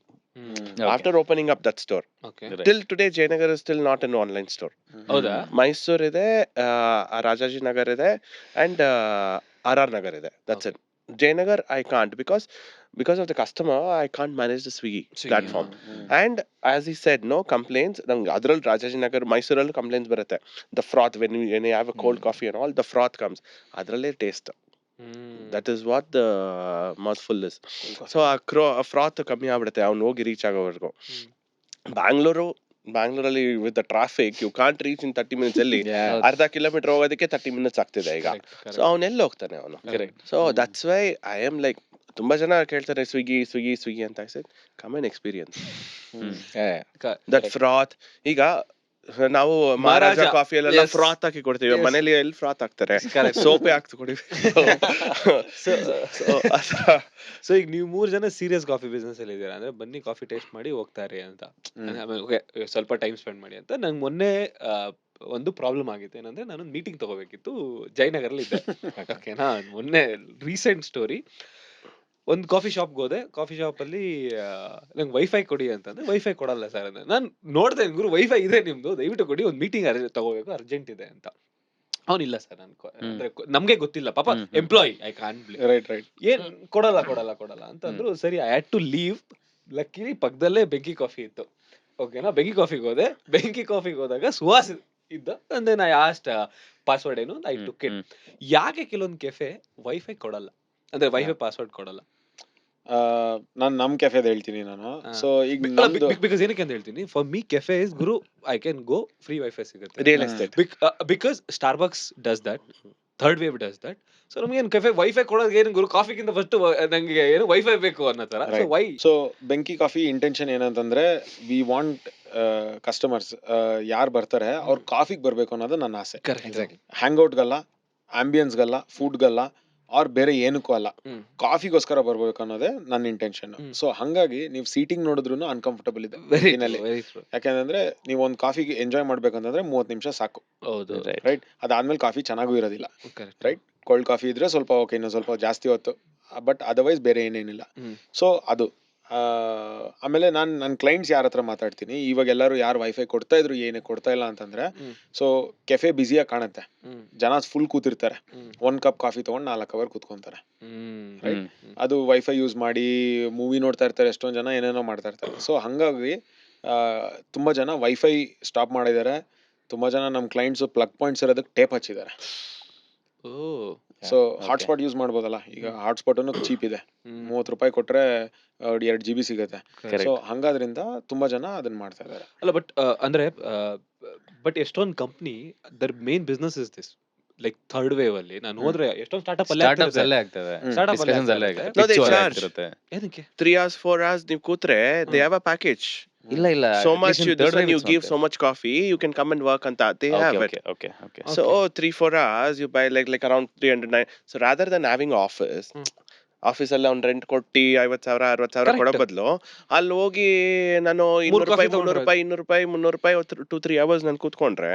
after opening up that store. Okay. Till today, Jayanagar is still not an online store. ಹೌದಾ? Mysore ಇದೆ, Rajajinagar ಇದೆ, and RR Nagar ಇದೆ. That's it. Jayanagar I can't, because of the customer I can't manage the Swiggy platform. And as he said, no complaints. ನಂಗೆ ಅದ್ರಲ್ಲಿ ರಾಜಾಜಿನಗರ್ ಮೈಸೂರಲ್ಲಿ complaints ಬರುತ್ತೆ. The froth, when you have a cold coffee and all, the froth comes. ಅದರಲ್ಲೇ taste. That is what the mouthful is. So ಆ froth ಕಮ್ಮಿ ಆಗ್ಬಿಡುತ್ತೆ ಅವ್ನು ಹೋಗಿ ರೀಚ್ ಆಗೋವರೆಗೂ. ಬ್ಯಾಂಗ್ಳೂರಲ್ಲಿ with the traffic you can't reach in 30 minutes ಅಲ್ಲಿ. Yeah. ಅರ್ಧ ಕಿಲೋಮೀಟರ್ ಹೋಗೋದಕ್ಕೆ 30 minutes ಆಗ್ತಿದೆ ಈಗ. ಸೊ ಅವನೆಲ್ಲ ಹೋಗ್ತಾನೆ ಅವನು. So that's why I am like, ತುಂಬಾ ಜನ ಕೇಳ್ತಾರೆ ಸ್ವಿಗ್ಗಿ ಅಂತ. I said come and experience Yeah. That froth. ಈಗ ನಾವು ಮಹಾರಾಜ. ಮಹಾರಾಜ ಕಾಫಿಯಲ್ಲೆಲ್ಲ Yes. ಫ್ರಾತ್ ಹಾಕಿ ಕೊಡ್ತೀವಿ. Yes. ಮನೇಲಿ ಎಲ್ಲಿ ಫ್ರಾತ್ ಹಾಕ್ತಾರೆ, Correct. ಸೋಪೆ ಹಾಕಿ ಕೊಡಿವಿ. ಸೊ ಈಗ ನೀವು 3 ಜನ ಸೀರಿಯಸ್ ಕಾಫಿ ಬಿಸ್ನೆಸ್ ಅಲ್ಲಿ ಇದ್ದೀರಾ ಅಂದ್ರೆ ಬನ್ನಿ ಕಾಫಿ ಟೇಸ್ಟ್ ಮಾಡಿ ಹೋಗ್ತಾರೆ ಅಂತ. ಆಮೇಲೆ okay, ಸ್ವಲ್ಪ ಟೈಮ್ ಸ್ಪೆಂಡ್ ಮಾಡಿ ಅಂತ. ನಂಗೆ ಮೊನ್ನೆ ಒಂದು ಪ್ರಾಬ್ಲಮ್ ಆಗಿತ್ತು. ಏನಂದ್ರೆ ನಾನೊಂದು ಮೀಟಿಂಗ್ ತಗೋಬೇಕಿತ್ತು, ಜಯನಗರಲ್ಲಿ ಇದ್ದೆ. ಓಕೆನಾ, ಮೊನ್ನೆ ರೀಸೆಂಟ್ ಸ್ಟೋರಿ. ಒಂದು ಕಾಫಿ ಶಾಪ್ಗೆ ಹೋದೆ. ಕಾಫಿ ಶಾಪ್ ಅಲ್ಲಿ ನಂಗೆ ವೈಫೈ ಕೊಡಿ ಅಂತಂದ್ರೆ ವೈಫೈ ಕೊಡಲ್ಲ ಸರ್ ಅಂದ್ರೆ. ನಾನು ನೋಡ್ದೆ, ಗುರು ವೈಫೈ ಇದೆ ನಿಮ್ದು, ದಯವಿಟ್ಟು ಕೊಡಿ, ಒಂದು ಮೀಟಿಂಗ್ ತಗೋಬೇಕು, ಅರ್ಜೆಂಟ್ ಇದೆ ಅಂತ. ಅವನಿಲ್ಲ ಸರ್, ನಾನು ಅಂದ್ರೆ ನಮ್ಗೆ ಗೊತ್ತಿಲ್ಲ ಪಾಪ, employee, I can't blame. Right ಏನ್ ಕೊಡಲ್ಲ ಅಂತಂದ್ರು. ಸರಿ, I had to leave. Luckily ಪಕ್ಕದಲ್ಲೇ ಬೆಂಕಿ ಕಾಫಿ ಇತ್ತು. ಓಕೆನಾ, ಬೆಂಕಿ ಕಾಫಿಗೆ ಹೋದೆ. ಬೆಂಕಿ ಕಾಫಿಗೆ ಹೋದಾಗ ಸುಹಾಸ್ ಇದ್ದ. ಅಂದ್ರೆ ನಾ ಲಾಸ್ಟ್ ಪಾಸ್ವರ್ಡ್ ಏನು ಐ ಟುಕ್ ಇಟ್. ಯಾಕೆ ಕೆಲವೊಂದು ಕೆಫೆ ವೈಫೈ ಕೊಡಲ್ಲ, ಅಂದ್ರೆ ವೈಫೈ ಪಾಸ್ವರ್ಡ್ ಕೊಡಲ್ಲ? ನಾನು ನಮ್ ಕೆಫೆದ ಹೇಳ್ತೀನಿ ನಾನು. ಸೊ ಈಗ ಬಿಕಾಸ್ ಏನಕ್ಕೆ ಅಂತ ಹೇಳ್ತೀನಿ, ಫಾರ್ ಮೀ ಕೆಫೆ ಇಸ್ ಗುರು, I can go, free wifi ಸಿಗುತ್ತೆ. Real estate. Because Starbucks does that, third wave does that. So ನಮ್ಗೆ ಏನು ಕೆಫೆ ವೈಫೈ ಕೊಡೋದು ಏನು ಗುರು, ಕಾಫಿಗಿಂತ ಫಸ್ಟ್ ನಂಗೆ ಏನು ವೈಫೈ ಬೇಕು ಅನ್ನೋ ತರ. So why? So Benki coffee intention ಏನಂತಂದ್ರೆ, ವಿ ವಾಂಟ್ ಕಸ್ಟಮರ್ಸ್ ಯಾರು ಬರ್ತಾರೆ ಅವ್ರು ಕಾಫಿಗೆ ಬರ್ಬೇಕು ಅನ್ನೋದು ನನ್ನ ಆಸೆ. ಹ್ಯಾಂಗ್ಔಟ್ಗಲ್ಲ, ಆಂಬಿಯನ್ಸ್ಗಲ್ಲ, ಫುಡ್ಗಲ್ಲ, ಅವ್ರು ಬೇರೆ ಏನಕ್ಕೂ ಅಲ್ಲ, ಕಾಫಿಗೋಸ್ಕರ ಬರ್ಬೇಕು ಅನ್ನೋದೇ ನನ್ನ ಇಂಟೆನ್ಷನ್. ಸೊ ಹಂಗಾಗಿ ನೀವು ಸೀಟಿಂಗ್ ನೋಡಿದ್ರು ಅನ್ಕಂಫರ್ಟಬಲ್ ಇದೆ ಬೆಂಕಿನಲ್ಲಿ. ಯಾಕಂದ್ರೆ ನೀವು ಒಂದು ಕಾಫಿಗೆ ಎಂಜಾಯ್ ಮಾಡ್ಬೇಕಂತಂದ್ರೆ 30 ನಿಮಿಷ ಸಾಕು. ಹೌದು, ರೈಟ್. ಅದಾದ್ಮೇಲೆ ಕಾಫಿ ಚೆನ್ನಾಗೂ ಇರೋದಿಲ್ಲ. ರೈಟ್. ಕೋಲ್ಡ್ ಕಾಫಿ ಇದ್ರೆ ಸ್ವಲ್ಪ ಓಕೆ, ಇನ್ನೂ ಸ್ವಲ್ಪ ಜಾಸ್ತಿ ಹೊತ್ತು, ಬಟ್ ಅದರ್ವೈಸ್ ಬೇರೆ ಏನೇನಿಲ್ಲ. ಸೊ ಅದು ಆಮೇಲೆ ನನ್ನ ಕ್ಲೈಂಟ್ಸ್ ಯಾರ ಹತ್ರ ಮಾತಾಡ್ತೀನಿ, ಇವಾಗ ಎಲ್ಲರೂ ಯಾರು ವೈಫೈ ಕೊಡ್ತಾ ಇದ್ರು ಏನೇ ಕೊಡ್ತಾ ಇಲ್ಲ ಅಂತಂದ್ರೆ, ಸೊ ಕೆಫೆ ಬಿಸಿಯಾಗಿ ಕಾಣುತ್ತೆ, ಜನ ಫುಲ್ ಕೂತಿರ್ತಾರೆ, 1 ಕಪ್ ಕಾಫಿ ತಗೊಂಡು 4 ಅವರ್ ಕೂತ್ಕೊಂತಾರೆ. ರೈಟ್. ಅದು ವೈಫೈ ಯೂಸ್ ಮಾಡಿ ಮೂವಿ ನೋಡ್ತಾ ಇರ್ತಾರೆ, ಎಷ್ಟೊಂದು ಜನ ಏನೇನೋ ಮಾಡ್ತಾ ಇರ್ತಾರೆ. ಸೊ ಹಂಗಾಗಿ ತುಂಬಾ ಜನ ವೈಫೈ ಸ್ಟಾಪ್ ಮಾಡಿದ್ದಾರೆ. ತುಂಬಾ ಜನ ನಮ್ಮ ಕ್ಲೈಂಟ್ಸ್ ಪ್ಲಗ್ ಪಾಯಿಂಟ್ಸ್ ಇರೋದಕ್ಕೆ ಟೇಪ್ ಹಚ್ಚಿದ್ದಾರೆ. ಸೊ ಹಾಟ್ಸ್ಪಾಟ್ ಯೂಸ್ ಮಾಡ್ಬೋದಲ್ಲ, ಈಗ ಹಾಟ್ಸ್ಪಾಟ್ ಚೀಪ್ ಇದೆ, 30 ರೂಪಾಯಿ ಕೊಟ್ರೆ 2 GB ಸಿಗುತ್ತೆ. ಸೊ ಹಂಗಾದ್ರಿಂದ ತುಂಬಾ ಜನ ಅದನ್ನ ಮಾಡ್ತಾ ಇದ್ದಾರೆ. ಅಲ್ಲ, ಬಟ್ ಎಷ್ಟೊಂದು company their main business is this. Like third wave ಅಲ್ಲಿ ನಾನು ಹೋದ್ರೆ ಎಷ್ಟೊಂದು ಸ್ಟಾರ್ಟ್ಅಪ್ ಸ್ಟಾರ್ಟ್ಅಪ್ಸ್ ಅಲ್ಲೇ ಆಗ್ತವೆ, Startup ಡಿಸ್ಕಷನ್ಸ್ ಅಲ್ಲೇ ಅಲ್ಲೇ ಆಗ್ತವೆ, No, they pitch ಅಲ್ಲೇ charge. ಆಗ್ತಿರುತ್ತೆ. ಏನಕ್ಕೆ? 3 hours 4 hours ನೀವು ಕೂತ್ರೆ they have a package. ಇಲ್ಲ So at much least in you, third this one wave you it's give not so much coffee, you can come and work on that. They there. have it. Okay. So 3-4 hours you buy like around 309. So rather than having office, office ಅಲ್ಲಿ ಅವ್ನು rent ಕೊಟ್ಟು 50,000 60,000 ಕೊಡೋ ಬದಲು ಅಲ್ಲಿ ಹೋಗಿ ನಾನು 200 ರೂಪಾಯಿ 300 ರೂಪಾಯಿ 200 ರೂಪಾಯಿ 300 ರೂಪಾಯಿ 2-3 hours ನಾನು ಕೂತ್ಕೊಂಡ್ರೆ,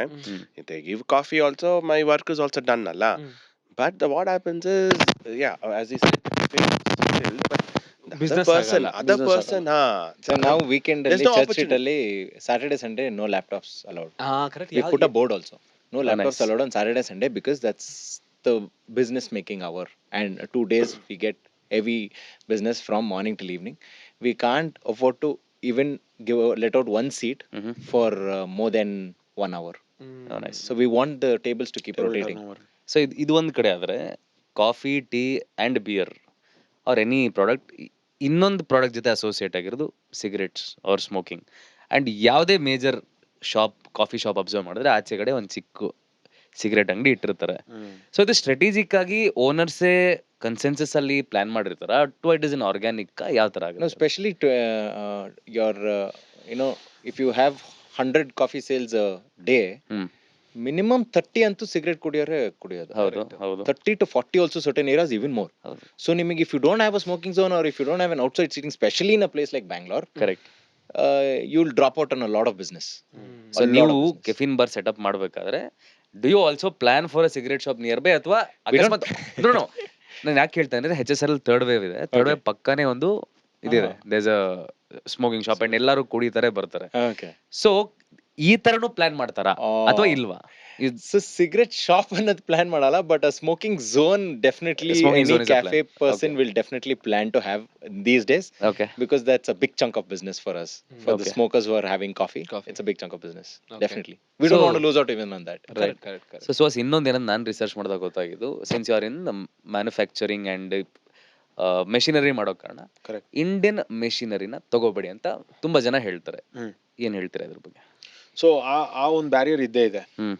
they give coffee also, my work is also done ಅಲ್ಲ. But what happens is, as you said, still, but Business other person, So now weekend There's ಅಲ್ಲಿ no church opportunity. street ಅಲ್ಲಿ Saturday Sunday no laptops allowed. Correct. We put a board also. No laptops nice. allowed on Saturday Sunday because that's the business making hour, and 2 days we get heavy business from morning till evening. We can't afford to even let out one seat for more than 1 hour. Nice. So we want the tables to keep rotating. So ಇದು ಒಂದು ಕಡೆ ಆದರೆ coffee, tea and beer R any product, ಇನ್ನೊಂದು product ಜೊತೆ associate ಆಗಿರೋದು cigarettes R smoking. And ಯಾವುದೇ major coffee shop observe ಮಾಡಿದ್ರೆ ಆಚೆ ಕಡೆ ಒಂದು ಚಿಕ್ಕ ಸಿಗರೇಟ್ ಅಂಗಡಿ ಇಟ್ಟಿರ್ತಾರೆ. ಸೊ ಇದು ಸ್ಟ್ರಾಟಜಿಕ್ ಆಗಿ ಓನರ್ಸೇ ಕನ್ಸೆನ್ಸಸ್ ಅಲ್ಲಿ ಪ್ಲಾನ್ ಮಾಡಿರ್ತಾರ, to it is in organic, ಯಾವ ತರ No, ಆಗುತ್ತೆ? especially to your if you have 100 coffee sales a day, minimum 30 ಅಂತೂ ಸಿಗರೇಟ್ ಕುಡಿಯೋದು. ಹೌದು 30 to 40 also certain areas even more. ಹೌದು. So ನಿಮಗೆ if you don't have a smoking zone or if you don't have an outside seating, especially in a place like Bangalore, correct. you'll drop out on a lot of business. So ನೀವು caffeine bar setup ಮಾಡ್ಬೇಕಾದ್ರೆ do you also plan for a cigarette shop near by, ಅಥವಾ ಅಕಸ್ಮಾತ್ no ನಾನು ಯಾಕೆ ಹೇಳ್ತಾ ಅಂದ್ರೆ HSL third wave ಇದೆ, third wave ಪಕ್ಕನೇ ಒಂದು ಇದಿದೆ, there's a smoking shop and ಎಲ್ಲರೂ ಕುಡಿತಾರೆ ಬರ್ತಾರೆ. Okay. ಸೊ ಈ ತರನು ಪ್ಲಾನ್ ಮಾಡ್ತಾರಾ ಅಥವಾ ಇಲ್ವಾ? So cigarette shop ಅನ್ನೋದು ಪ್ಲಾನ್ ಮಾಡಲ್ಲ, but a smoking zone definitely Smoking any zone is a cafe plan. person Okay. will definitely plan to have these days, okay. because that's a big chunk of business for us. For the Okay. smokers who are having coffee, Coffee. it's a big chunk of business. Okay. Definitely. We don't So- want to lose out even on that. Correct. So Suhas, ಇನ್ನೊಂದು ಏನಂತ ನಾನು research ಮಾಡಿದಾಗ ಗೊತ್ತಾಗಿದ್ದು, since you are in manufacturing and machinery ಮಾಡೋ ಕಾರಣ Correct. Indian ಮೆಷಿನರಿನ ತಗೋಬೇಡಿ ಅಂತ ತುಂಬಾ ಜನ ಹೇಳ್ತಾರೆ. ಏನ್ ಹೇಳ್ತೀರಾ ಇದ್ರ ಬಗ್ಗೆ? ಸೊ ಆ ಒಂದು ಬ್ಯಾರಿಯರ್ ಇದ್ದೇ ಇದೆ. ಹ್ಮ್.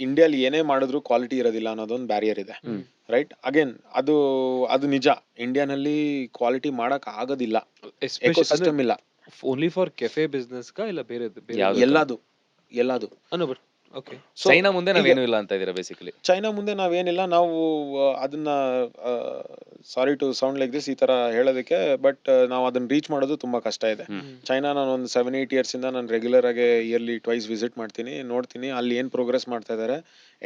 ಇಂಡಿಯಾಲಿ ಏನೇ ಮಾಡಿದ್ರು ಕ್ವಾಲಿಟಿ ಇರೋದಿಲ್ಲ ಅನ್ನೋದೊಂದು ಬ್ಯಾರಿಯರ್ ಇದೆ. ರೈಟ್. ಅಗೇನ್ ಅದು ನಿಜ, ಇಂಡಿಯಾನಲ್ಲಿ ಕ್ವಾಲಿಟಿ ಮಾಡಕ್ ಆಗೋದಿಲ್ಲ, ಎಕೋಸಿಸ್ಟಮ್ ಇಲ್ಲ. ಓನ್ಲಿ ಫಾರ್ ಕೆಫೆ ಬಿಸ್ನೆಸ್ ಇಲ್ಲ ಬೇರೆ ಯಾವ್ದು? ಎಲ್ಲದು ಎಲ್ಲದು. But okay. So, ಚೈನಾ ಮುಂದೆ ಈಗ ನಾವೇನು ಇಲ್ಲ ಅಂತ ಇದೀರಾ ಬೇಸಿಕಲಿ. ಚೈನಾ ಮುಂದೆ ನಾವೇನಿಲ್ಲ, ನಾವು ಅದನ್ನ sorry to sound like this ಈ ತರ ಹೇಳೋದಕ್ಕೆ, ಬಟ್ ನಾವು ಅದನ್ನ ರೀಚ್ ಮಾಡೋದು ತುಂಬಾ ಕಷ್ಟ ಇದೆ. ಚೈನಾ ನಾನು ಒಂದು 7-8 ಇಯರ್ಸ್ ಇಂದ ನಾನು ರೆಗ್ಯುಲರ್ ಆಗಿ ಇಯರ್ಲಿ ಟ್ವೈಸ್ ವಿಸಿಟ್ ಮಾಡ್ತೀನಿ, ನೋಡ್ತೀನಿ ಅಲ್ಲಿ ಏನ್ ಪ್ರೋಗ್ರೆಸ್ ಮಾಡ್ತಾ ಇದ್ದಾರೆ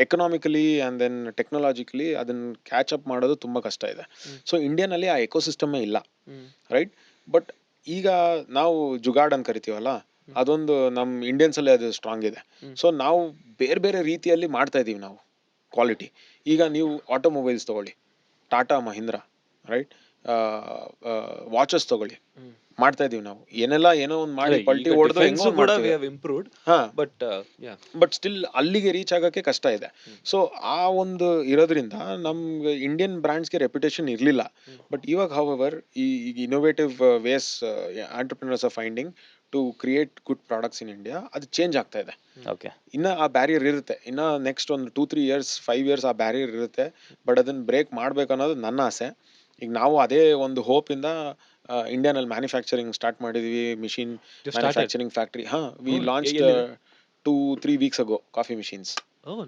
ಎಕನಾಮಿಕಲಿ ಅಂಡ್ ದೆನ್ ಟೆಕ್ನಾಲಜಿಕಲಿ, ಅದನ್ನ ಕ್ಯಾಚ್ ಅಪ್ ಮಾಡೋದು ತುಂಬಾ ಕಷ್ಟ ಇದೆ. ಸೊ ಇಂಡಿಯಾನಲ್ಲಿ ಆ ಎಕೋಸಿಸ್ಟಮೇ ಇಲ್ಲ, ರೈಟ್? ಬಟ್ ಈಗ ನಾವು ಜುಗಾಡ್ ಅಂತ ಕರಿತೀವಲ್ಲ, ಅದೊಂದು ನಮ್ಮ ಇಂಡಿಯನ್ಸ್ ಅಲ್ಲಿ ಅದು ಸ್ಟ್ರಾಂಗ್ ಇದೆ. ಸೊ ನಾವು ಬೇರೆ ಬೇರೆ ರೀತಿಯಲ್ಲಿ ಮಾಡ್ತಾ ಇದೀವಿ ನಾವು ಕ್ವಾಲಿಟಿ. ಈಗ ನೀವು ಆಟೋಮೊಬೈಲ್ಸ್ ತಗೊಳ್ಳಿ, ಟಾಟಾ ಮಹೀಂದ್ರ, ರೈಟ್? ವಾಚಸ್ ತಗೊಳ್ಳಿ, ಮಾಡ್ತಾ ಇದೀವಿ ನಾವು. ಏನೋ ಒಂದು ಮಾಡಿ ಪಲ್ಟಿ ಹೊಡೆದು ಹೆಂಗೋ ಮಾಡ್ತೀವಿ. ಇಂಪ್ರೂವ್ಡ್, ಹಾ, ಬಟ್ ಸ್ಟಿಲ್ ಅಲ್ಲಿಗೆ ರೀಚ್ ಆಗಕ್ಕೆ ಕಷ್ಟ ಇದೆ. ಸೊ ಆ ಒಂದು ಇರೋದ್ರಿಂದ ನಮ್ಗೆ ಇಂಡಿಯನ್ ಬ್ರ್ಯಾಂಡ್ಸ್ಗೆ ರೆಪ್ಯುಟೇಷನ್ ಇರಲಿಲ್ಲ. ಬಟ್ ಇವಾಗ ಹೌಎವರ್ ಈ innovative ways entrepreneurs are finding to create good products in India, ಅದು ಚೇಂಜ್ ಆಗ್ತಾ ಇದೆ. ಓಕೆ. ಇನ್ನ ಆ ಬ್ಯಾರಿಯರ್ ಇರುತ್ತೆ, ಇನ್ನ ನೆಕ್ಸ್ಟ್ ಒಂದು 2-3 ಇಯರ್ಸ್ 5 ಇಯರ್ಸ್ ಆ ಬ್ಯಾರಿಯರ್ ಇರುತ್ತೆ. ಬಟ್ ಅದನ್ನ ಬ್ರೇಕ್ ಮಾಡ್ಬೇಕು ಅನ್ನೋದು ನನ್ನ ಆಸೆ. ಈಗ ನಾವು ಅದೇ ಒಂದು ಹೋಪ್ ಇಂದ ಇಂಡಿಯಾನಲ್ಲಿ ಮ್ಯಾನುಫ್ಯಾಕ್ಚರಿಂಗ್ ಸ್ಟಾರ್ಟ್ ಮಾಡಿದ್ವಿ, ಮಿಷಿನ್ ಮ್ಯಾನುಫ್ಯಾಕ್ಚರಿಂಗ್ ಫ್ಯಾಕ್ಟ್ರಿ. ಹಾ, we launched 2-3 weeks ago coffee machines.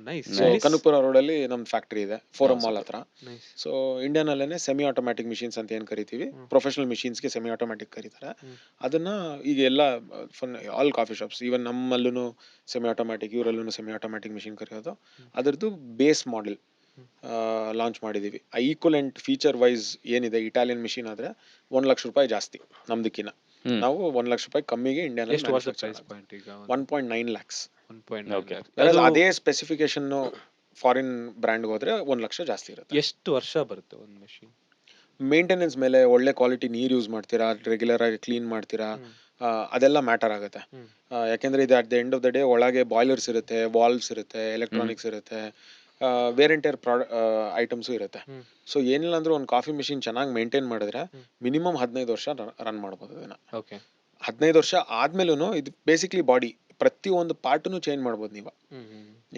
Nice. So Kanakapura ರೋಡಲ್ಲಿ ನಮ್ ಫ್ಯಾಕ್ಟ್ರಿ ಇದೆ, ಫೋರಂ ಮಾಲ್ ಹತ್ರ. ನೈಸ್. ಸೊ ಇಂಡಿಯಾನಲ್ಲೇನೆ ಸೆಮಿ ಆಟೋಮ್ಯಾಟಿಕ್ ಮಿಷಿನ್ಸ್ ಅಂತ ಏನ್ ಕರಿತೀವಿ, ಪ್ರೊಫೆಷನಲ್ ಮಿಷಿನ್ಸ್ಗೆ ಸೆಮಿ ಆಟೋಮ್ಯಾಟಿಕ್ ಕರೀತಾರೆ. ಅದನ್ನ ಈಗ ಎಲ್ಲ ಆಲ್ ಕಾಫಿ ಶಾಪ್ಸ್, ಈವನ್ ನಮ್ಮಲ್ಲೂ ಸೆಮಿ ಆಟೋಮ್ಯಾಟಿಕ್, ಇವರಲ್ಲೂ ಸೆಮಿ ಆಟೋಮ್ಯಾಟಿಕ್ ಮಿಷಿನ್ ಕರೆಯೋದು. ಅದರದ್ದು ಬೇಸ್ ಮಾಡೆಲ್ ಲಾಂಚ್ ಮಾಡಿದೀವಿ. ಆ ಈಕ್ವಲೆಂಟ್ ಫೀಚರ್ ವೈಸ್ ಏನಿದೆ, ಇಟಾಲಿಯನ್ ಮಿಷಿನ್ ಆದ್ರೆ 1 ಲಕ್ಷ ರೂಪಾಯಿ ಜಾಸ್ತಿ ನಮ್ದಕ್ಕಿನ್ನ. ನಾವು 1 ಲಕ್ಷ ರೂಪಾಯಿ ಕಮ್ಮಿಗೆ ಇಂಡಿಯಾನಲ್ಲಿ ಎಷ್ಟು ವರ್ಷ ಪ್ರೈಸ್ ಪಾಯಿಂಟ್ ಈಗ? 1.9 lakhs. 1.9 Okay. ಅದೇ ಸ್ಪೆಸಿಫಿಕೇಶನ್ ಫಾರಿನ್ ಬ್ರ್ಯಾಂಡ್ ಹೋದ್ರೆ 1 ಲಕ್ಷ ಜಾಸ್ತಿ ಇರುತ್ತೆ. ಎಷ್ಟು ವರ್ಷ ಬರುತ್ತೆ ಒಂದು ಮಷೀನ್? ಮೇಂಟೆನೆನ್ಸ್ ಮೇಲೆ, ಒಳ್ಳೆ ಕ್ವಾಲಿಟಿ ನೀರ್ ಯೂಸ್ ಮಾಡ್ತೀರಾ, ರೆಗ್ಯುಲರ್ ಆಗಿ ಕ್ಲೀನ್ ಮಾಡ್ತೀರಾ, ಅದೆಲ್ಲ ಮ್ಯಾಟರ್ ಆಗುತ್ತೆ. ಯಾಕೆಂದ್ರೆ ಇದು at the end of the day ಒಳಗೆ ಬಾಯ್ಲರ್ಸ್ ಇರುತ್ತೆ, ವಾಲ್ವ್ಸ್ ಇರುತ್ತೆ, ಎಲೆಕ್ಟ್ರಾನಿಕ್ಸ್ ಇರುತ್ತೆ, ವೇರ್ ಅಂಡ್ ಟೇರ್ ಐಟಮ್ಸು ಇರುತ್ತೆ. ಸೊ ಏನಿಲ್ಲ ಅಂದ್ರೆ ಒಂದು ಕಾಫಿ ಮಿಷಿನ್ ಚೆನ್ನಾಗಿ ಮೇಂಟೈನ್ ಮಾಡಿದ್ರೆ ಮಿನಿಮಮ್ 15 ವರ್ಷ ರನ್ ಮಾಡ್ಬೋದು ಅದನ್ನ. ಓಕೆ. 15 ವರ್ಷ ಆದ್ಮೇಲೂ ಇದು ಬೇಸಿಕ್ಲಿ ಬಾಡಿ ಪ್ರತಿ ಒಂದು ಪಾರ್ಟ್ನು ಚೇಂಜ್ ಮಾಡ್ಬೋದು ನೀವು.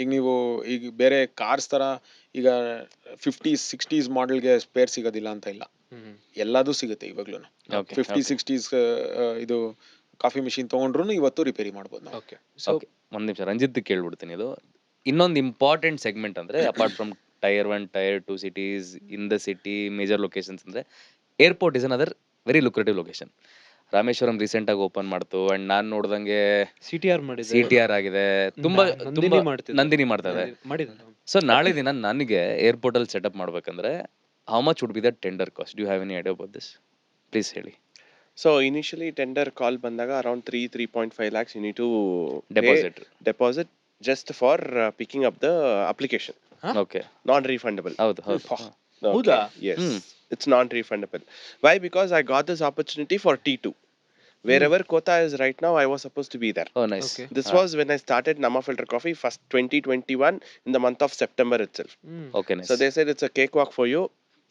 ಈಗ ನೀವು ಈಗ ಬೇರೆ ಕಾರ್ಸ್ ತರ ಈಗ 50s 60s ಮಾಡೆಲ್ಗೆ ಸ್ಪೇರ್ ಸಿಗೋದಿಲ್ಲ ಅಂತ ಇಲ್ಲ, ಎಲ್ಲದೂ ಸಿಗುತ್ತೆ ಇವಾಗ್ಲೂ. 50s 60s ಇದು ಕಾಫಿ ಮಿಷಿನ್ ತಗೊಂಡ್ರು ಇವತ್ತು ರಿಪೇರಿ ಮಾಡ್ಬೋದು ನಾವು. ಓಕೆ. ಓಕೆ, ಒಂದ್ ನಿಮಿಷ ರಂಜಿತ್ ಕೇಳ್ಬಿಡ್ತೀನಿ. ಇದು ಇನ್ನೊಂದು ಇಂಪಾರ್ಟೆಂಟ್ ಸೆಗ್ಮೆಂಟ್ ಅಂದ್ರೆ apart from tier 1 tier 2 cities in the city major locations ಅಂದ್ರೆ airport is another very lucrative location. Rameshwaram recent ಆಗಿ ಓಪನ್ ಮಾಡ್ತು ಅಂಡ್ ನಾನ್ ನೋಡ್ದಂಗೆ CTR ಮಾಡಿದೆ, CTR ಆಗಿದೆ, ತುಂಬಾ ನಂದಿನಿ ಮಾಡ್ತಿದೆ, ನಂದಿನಿ ಮಾಡ್ತಾ ಇದೆ. ಸೊ ನಾಳೆ ದಿನ ನನಗೆ ಏರ್ಪೋರ್ಟ್ ಅಲ್ಲಿ ಸೆಟಪ್ ಮಾಡ್ಬೇಕಂದ್ರೆ how much would be the tender cost? Do you have any idea about this? Please ಹೇಳಿ. So initially tender call bandaga around 3.5 lakhs you need to deposit just for picking up the application. Okay. Non-refundable. ಹೌದು. Okay. Yes. It's non-refundable. Why? Because I got this opportunity for T2. Wherever Kota is right now, I was supposed to be there. Oh, nice. Okay. This was when I started Nama Filter Coffee, first 2021 in the month of September itself. Okay, nice. So they said it's a cakewalk for you.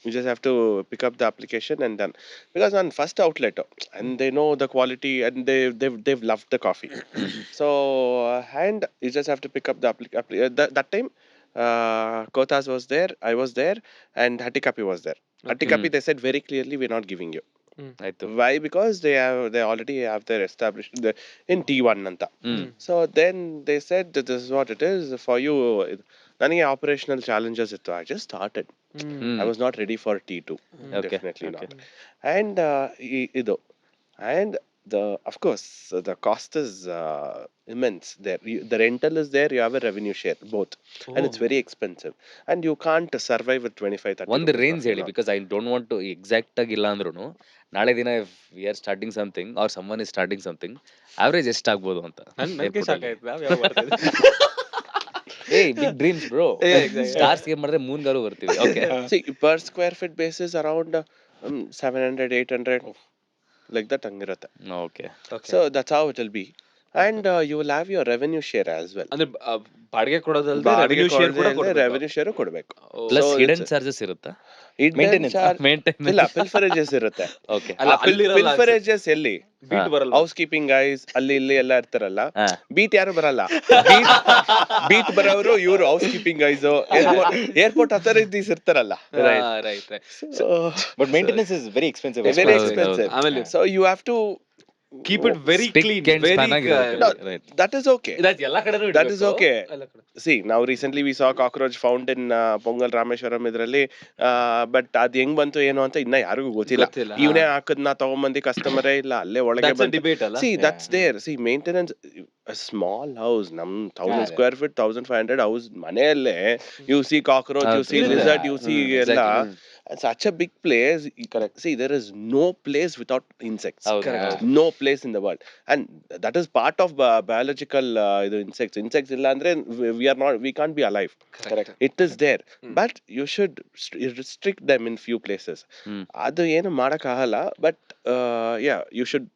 You just have to pick up the application and done. Because on first outlet, and they know the quality and they've loved the coffee. So and you just have to pick up the that time. Kotas was there, I was there, and Hatikapi was there. Hatikapi, they said very clearly, we're not giving you. ಆಯ್ತು. Why? Because they already have their established in T1 anta. So then they said that this is what it is for you. ನನಗೆ operational challenges ittu. I just started. I was not ready for T2. Okay. Definitely not. And idu. And of course the cost is immense there. The rental is there, you have a revenue share both, and it's very expensive and you can't survive with 25-30 ಒಂದು range ಹೇಳಿ, because I don't want to exact ಆಗಿ ಇಲ್ಲ ಅಂದ್ರೂ ನಾಳೆ ದಿನ we are starting something are someone is starting something, average ಎಷ್ಟು ಆಗ್ಬೋದು ಅಂತ. Hey big dreams bro. Stars game ಮಾಡಿದ್ರೆ ಮೂನ್ಗಾರು ಬರ್ತೀವಿ. Okay. See, per square feet basis around 700-800 like that hangirate. Okay. So that's how it will be, and you will have your revenue share as well. ಅಂದ್ರೆ ಬಾಡಿಗೆ ಕೊಡೋದಲ್ದೆ revenue share ಕೂಡ ಕೊಡಬೇಕು. Revenue share ಕೊಡಬೇಕು. Plus hidden charges ಇರುತ್ತಾ? Maintenance ಇಲ್ಲ, ಪಿಲ್ಫರೇಜಸ್ ಇರುತ್ತೆ. Okay. ಪಿಲ್ಫರೇಜಸ್ ಎಲ್ಲಿ? Beet ಬರಲ್ಲ. ಹೌಸ್ ಕೀಪಿಂಗ್ ಗೈಸ್ ಅಲ್ಲಿ ಇಲ್ಲಿ ಎಲ್ಲ ಇರ್ತಾರಲ್ಲ, ಬೀಟ್ ಯಾರು ಬರಲ್ಲ. ಬೀಟ್ ಬರೋರು ಇವರು house keeping guys, airport authorities ಇರ್ತಾರಲ್ಲ. Right. But maintenance is very expensive. Very expensive. ಆಮೇಲೆ So you have to keep it very Spick clean, and very span ಆಗಿರ್ಬೇಕು. No, Right. that is okay. ಎಲ್ಲಾ ಕಡೆನೂ That is ಇಡ್ಬೇಕು. okay. ಎಲ್ಲ ಕಡೆ. See, now recently we saw cockroach found in Pongal Rameshwaram ಇದರಲ್ಲಿ, but ಅದ್ ಹೆಂಗ್ ಬಂತು ಏನು ಅಂತ ಇನ್ನ ಯಾರಿಗೂ ಗೊತ್ತಿಲ್ಲ. ಗೊತ್ತಿಲ್ಲ. ಇವನೇ ಹಾಕದ್ನ ತಗೊಂಬಂದಿ ಕಸ್ಟಮರೇ ಇಲ್ಲ, ಅಲ್ಲೇ ಒಳಗೆ That's a ಬಂತು. debate ಅಲ್ಲ. See, that's there. See, maintenance, a small house, ನಮ್ 1000 ಅದೇ. square feet, 1500 house ಮನೆಯಲ್ಲೇ you see cockroach, you see ಇರುತ್ತೆ. lizard, you see ಎಲ್ಲ. exactly. Such a big place. Correct. See, there is no place without insects. ಹೌದು, Correct. ಹೌದು. No place in the world, and that is part of biological ಇದು insects illa andre we can't be alive. Correct. It is there, but you should restrict them in few places. Hmm. adu ಏನು ಮಾಡಕ್ ಆಗಲ್ಲ, but yeah, you should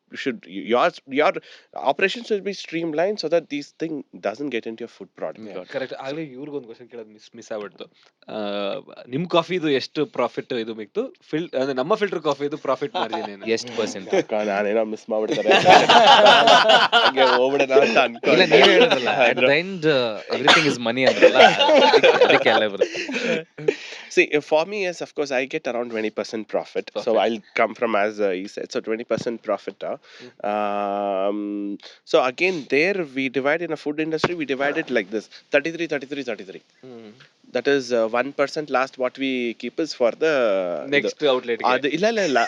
your operations should be streamlined so that these thing doesn't get into your food product. Correct. ಆಗ್ಲೇ ಇವ್ರಿಗೊಂದು question ಕೇಳೋದು miss ಆಗ್ಬಿಡ್ತು. ನಿಮ್ ಕಾಫಿದು ಎಷ್ಟು profit ಇದು ಮಿಕ್ತು, ಅಂದ್ರೆ ನಮ್ಮ ಫಿಲ್ಟರ್ ಕಾಫಿದು ಪ್ರಾಫಿಟ್ ಮಾರ್ಜಿನ್ ಏನು? ಎಷ್ಟು ಪರ್ಸೆಂಟ್? ನಾನೇನೋ ಮಿಸ್ ಮಾಡ್ಬಿಡ್ತಾರೆ ಹಾಗೆ ಹೋಗ್ಬಿಡೋಣ ಅಂತ ಇಲ್ಲ, ಅನ್ಕೊಂಡೆ. ನೀವೇ ಹೇಳಿದ್ರಲ್ಲ at the end everything is money ಅಂದ್ರಲ್ಲ, ಅದಕ್ಕೆ ಎಲ್ಲ ಬರುತ್ತೆ. See, for me, yes, of course, I get around 20% profit. So I'll come from, as he said, so 20% profit. So again, there we divide in a food industry, we divide it like this: 33, 33, 33. That is 1% last what we keep is for the next outlet illa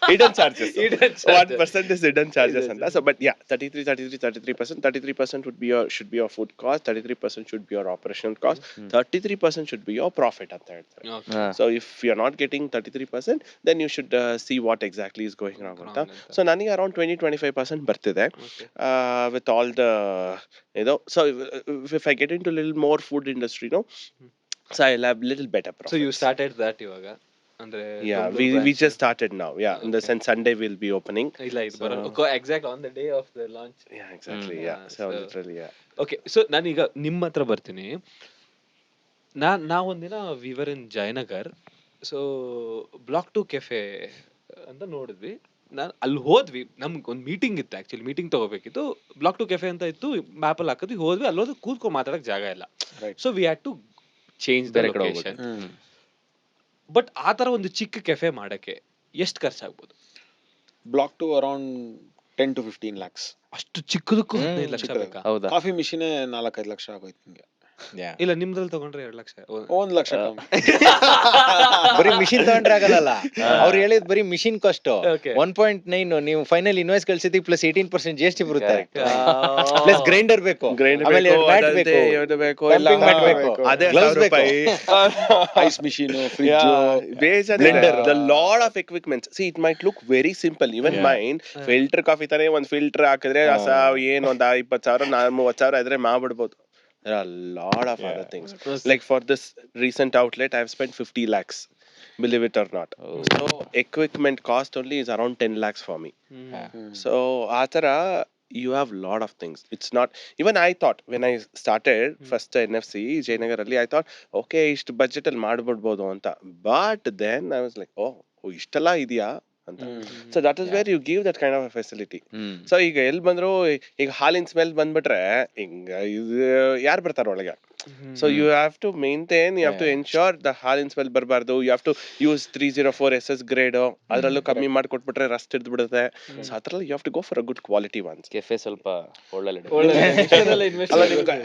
hidden charges. Hidden charges. 1% is hidden charges and so, but yeah, 33% would be should be your food cost, 33% should be your operational cost, 33% should be your profit ಅಂತ ಹೇಳ್ತಾರೆ. ಹಾ. So if you're not getting 33%, then you should see what exactly is going wrong ಅಂತ. So ನನಗೆ around 20-25% ಬರ್ತಿದೆ with all the so if I get into a little more food industry, so I'll have little better profit. So you started that ಇವಾಗ, ಅಂದ್ರೆ Yeah, ದೊಡ್ಡ we branch. just started now. Yeah, in the sense Sunday we'll be opening. ಇಲ್ಲ ಇದು ಬರೋ exact on the day of the launch. Yeah, exactly. Yeah, so so- literally, yeah. Okay, so ನಾನೀಗ ನಿಮ್ಮ ಹತ್ರ ಬರ್ತೀನಿ. ನಾವೊಂದಿನ ವಿವರ್ ಇನ್ ಜಯನಗರ್, ಸೊ ಬ್ಲಾಕ್ 2 ಕೆಫೆ ಅಂತ ನೋಡಿದ್ವಿ. ನಾನು ಅಲ್ಲಿ ಹೋದ್ವಿ, ನಮ್ಗೆ ಒಂದು ಮೀಟಿಂಗ್ ಇತ್ತು, ಆಕ್ಚುಲಿ ಮೀಟಿಂಗ್ ತಗೋಬೇಕಿತ್ತು. ಬ್ಲಾಕ್ 2 ಕೆಫೆ ಅಂತ ಇತ್ತು, ಮ್ಯಾಪಲ್ಲಿ ಹಾಕಿದ್ವಿ, ಹೋದ್ವಿ. ಅಲ್ಲಿ ಹೋದ್ರೆ ಕೂತ್ಕೊಂಡು ಮಾತಾಡಕ್ ಜಾಗ ಇಲ್ಲ. Right. So we had to change the ಬೇರೆ ಕಡೆ ಲೊಕೇಶನ್. ಹೋಗ್ಬೇಕು. ಬಟ್ ಆ ತರ ಒಂದು ಚಿಕ್ಕ ಕೆಫೆ ಮಾಡಕ್ಕೆ ಎಷ್ಟು ಖರ್ಚಾಗ್ಬೋದು? Block 2 around 10 to 15 lakhs. ಅಷ್ಟು ಚಿಕ್ಕದಕ್ಕೂ 15 ಲಕ್ಷ ಚಿಕ್ಕದು. ಬೇಕಾ? ಹೌದಾ? ಕಾಫಿ ಮಿಷಿನೇ 4-5 ಲಕ್ಷ ಆಗೋಯ್ತು ನಿಮ್ಗೆ. ಇಲ್ಲ, ನಿಮ್ದ್ರಲ್ಲಿ ತಗೊಂಡ್ರೆ 2 ಲಕ್ಷ. 1 ಲಕ್ಷ ಕಮ್ಮಿ. ಬರೀ ಮಿಷಿನ್ ತಗೊಂಡ್ರೆ ಆಗಲ್ಲ. ಅವ್ರು ಹೇಳಿದ್ ಬರೀ ಮಿಷಿನ್ ಕಾಸ್ಟ್ Okay. 1.9, ನೀವು ಫೈನಲ್ ಇನ್ವಾಯ್ಸ್ ಕಳ್ಸಿದ್ವಿ ಪ್ಲಸ್ 18% GST ಬರುತ್ತೆ. Correct. ಪ್ಲಸ್ ಗ್ರೈಂಡರ್ ಬೇಕು, Grinder ಆಮೇಲೆ ಬೇಕು, mat ಅದಲ್ದೆ ಬೇಕು, ಇದು ಬೇಕು, pumping ಎಲ್ಲ mat ಬೇಕು, ಅದೇ gloves 1000 ರೂಪಾಯಿ. ಐಸ್ ಮಿಷಿನ್, ಫ್ರಿಡ್ಜ್, ಬೇಜಾನ್ blender. The lot of equipment. See, it might look very simple. Even mine, filter coffee ತಾನೇ ಒಂದ್ ಫಿಲ್ಟರ್ ಹಾಕಿದ್ರೆ ಏನು ಒಂದ್ 20,000 30,000 ಇದ್ರೆ ಮಾಡ್ಬಿಡ್ಬೋದು. There are a lot of other things. Like for this recent outlet, I've spent 50 lakhs. Believe it or not. So equipment cost only is around 10 lakhs for me. So atara you have lot of things. It's not even, I thought when I started first NFC Jayanagar alli, I thought okay, ist budget ಅಲ್ಲಿ ಮಾಡ್ಬಿಡಬಹುದು ಅಂತ. But then I was like, oh ಇಷ್ಟೆಲ್ಲ ಇದೆಯಾ ಅಂತ. So that is where you give that kind of a facility. So ಈಗ ಎಲ್ಲಿ ಬಂದ್ರು, ಈಗ ಹಾಲಿನ ಸ್ಮೆಲ್ ಬಂದ್ಬಿಟ್ರೆ ಹಿಂಗ ಇದು ಯಾರು ಬರ್ತಾರ ಒಳಗೆ? So you have to maintain, you have to ensure the ಹಾಲಿನ ಸ್ಮೆಲ್ ಬರಬಾರ್ದು. You have to use 304 SS grade, ಅದರಲ್ಲೂ ಕಮ್ಮಿ ಮಾಡ್ಕೊಟ್ಬಿಟ್ರೆ ರಸ್ಟ್ ಹಿಡಿದು ಬಿಡುತ್ತೆ. ಸೊ ಅದ್ರಲ್ಲಿ you have to go for a good quality ones. Cafe ಸ್ವಲ್ಪ ಒಳ್ಳೆ ಅಲ್ಲ ನಿಮ್ಗೆ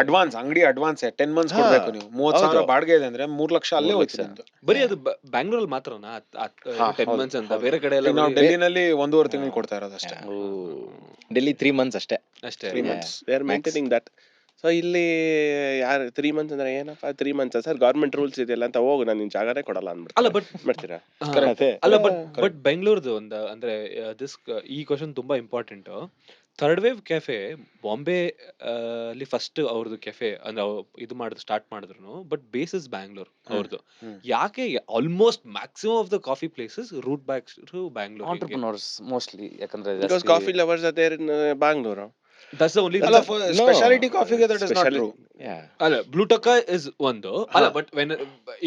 ಅಡ್ವಾನ್ಸ್, ಅಂಗಡಿ ಅಡ್ವಾನ್ಸ್ 10 months ಕೊಡ್ಬೇಕು ನೀವು. 30,000 ಬಾಡಿಗೆ ಇದೆ ಅಂದ್ರೆ 3 ಲಕ್ಷ ಅಲ್ಲೇ ಹೋಯ್ತು ನಿಮ್ದು. ಬರೀ ಅದು ಬ್ಯಾಂಗ್ಳೂರಲ್ಲಿ ಮಾತ್ರನಾ 10 ಹೌದು, ಮಂತ್ಸ್ ಅಂತ? ಬೇರೆ ಕಡೆ ಎಲ್ಲ ನಾವು ಡೆಲ್ಲಿನಲ್ಲಿ 1.5 ತಿಂಗಳು ಕೊಡ್ತಾ ಇರೋದು ಅಷ್ಟೇ. ಡೆಲ್ಲಿ 3 months ಅಷ್ಟೇ. ಅಷ್ಟೇ. 3 months. They are maintaining that. So ಇಲ್ಲಿ ಯಾರು 3 months ಅಂದ್ರೆ ಏನಪ್ಪ 3 months ಸರ್, ಗವರ್ಮೆಂಟ್ ರೂಲ್ಸ್ ಇದೆಯಲ್ಲ ಅಂತ ಹೋಗು, ನಾನು ನಿನ್ ಜಾಗನೇ ಕೊಡಲ್ಲ ಅಲ್ಲ ಅಂದ್ಬಿಟ್ಟು ಮಾಡ್ತೀರಾ? ಅಲ್ಲ ಬಟ್ ಬೆಂಗಳೂರ್ದು ಒಂದು ಅಂದ್ರೆ ದಿಸ್ ಈ ಕ್ವಶನ್ ತುಂಬಾ important. Third wave cafe Bombay ಅಲ್ಲಿ ಫಸ್ಟ್ ಅವ್ರದ್ದು ಕೆಫೆ ಅಂದ್ರೆ ಇದು ಮಾಡಿದ್ರು, ಸ್ಟಾರ್ಟ್ ಮಾಡಿದ್ರು. ಬಟ್ ಬೇಸ್ ಇಸ್ ಬ್ಯಾಂಗ್ಳೂರ್ ಅವ್ರದ್ದು. ಯಾಕೆ almost maximum of the coffee places root back to Bangalore? Entrepreneurs mostly, ಯಾಕಂದ್ರೆ Because coffee lovers are there in Bangalore. That's the only. ಅಲ್ಲ ಸ್ಪೆಷಾಲಿಟಿ ಕಾಫಿಗೆ ದಟ್ ಇಸ್ ನಾಟ್ ಟ್ರೂ. ಅಲ್ಲ ಬ್ಲೂ ಟೊಕಾ ಇಸ್ ಒಂದು. ಅಲ್ಲ but when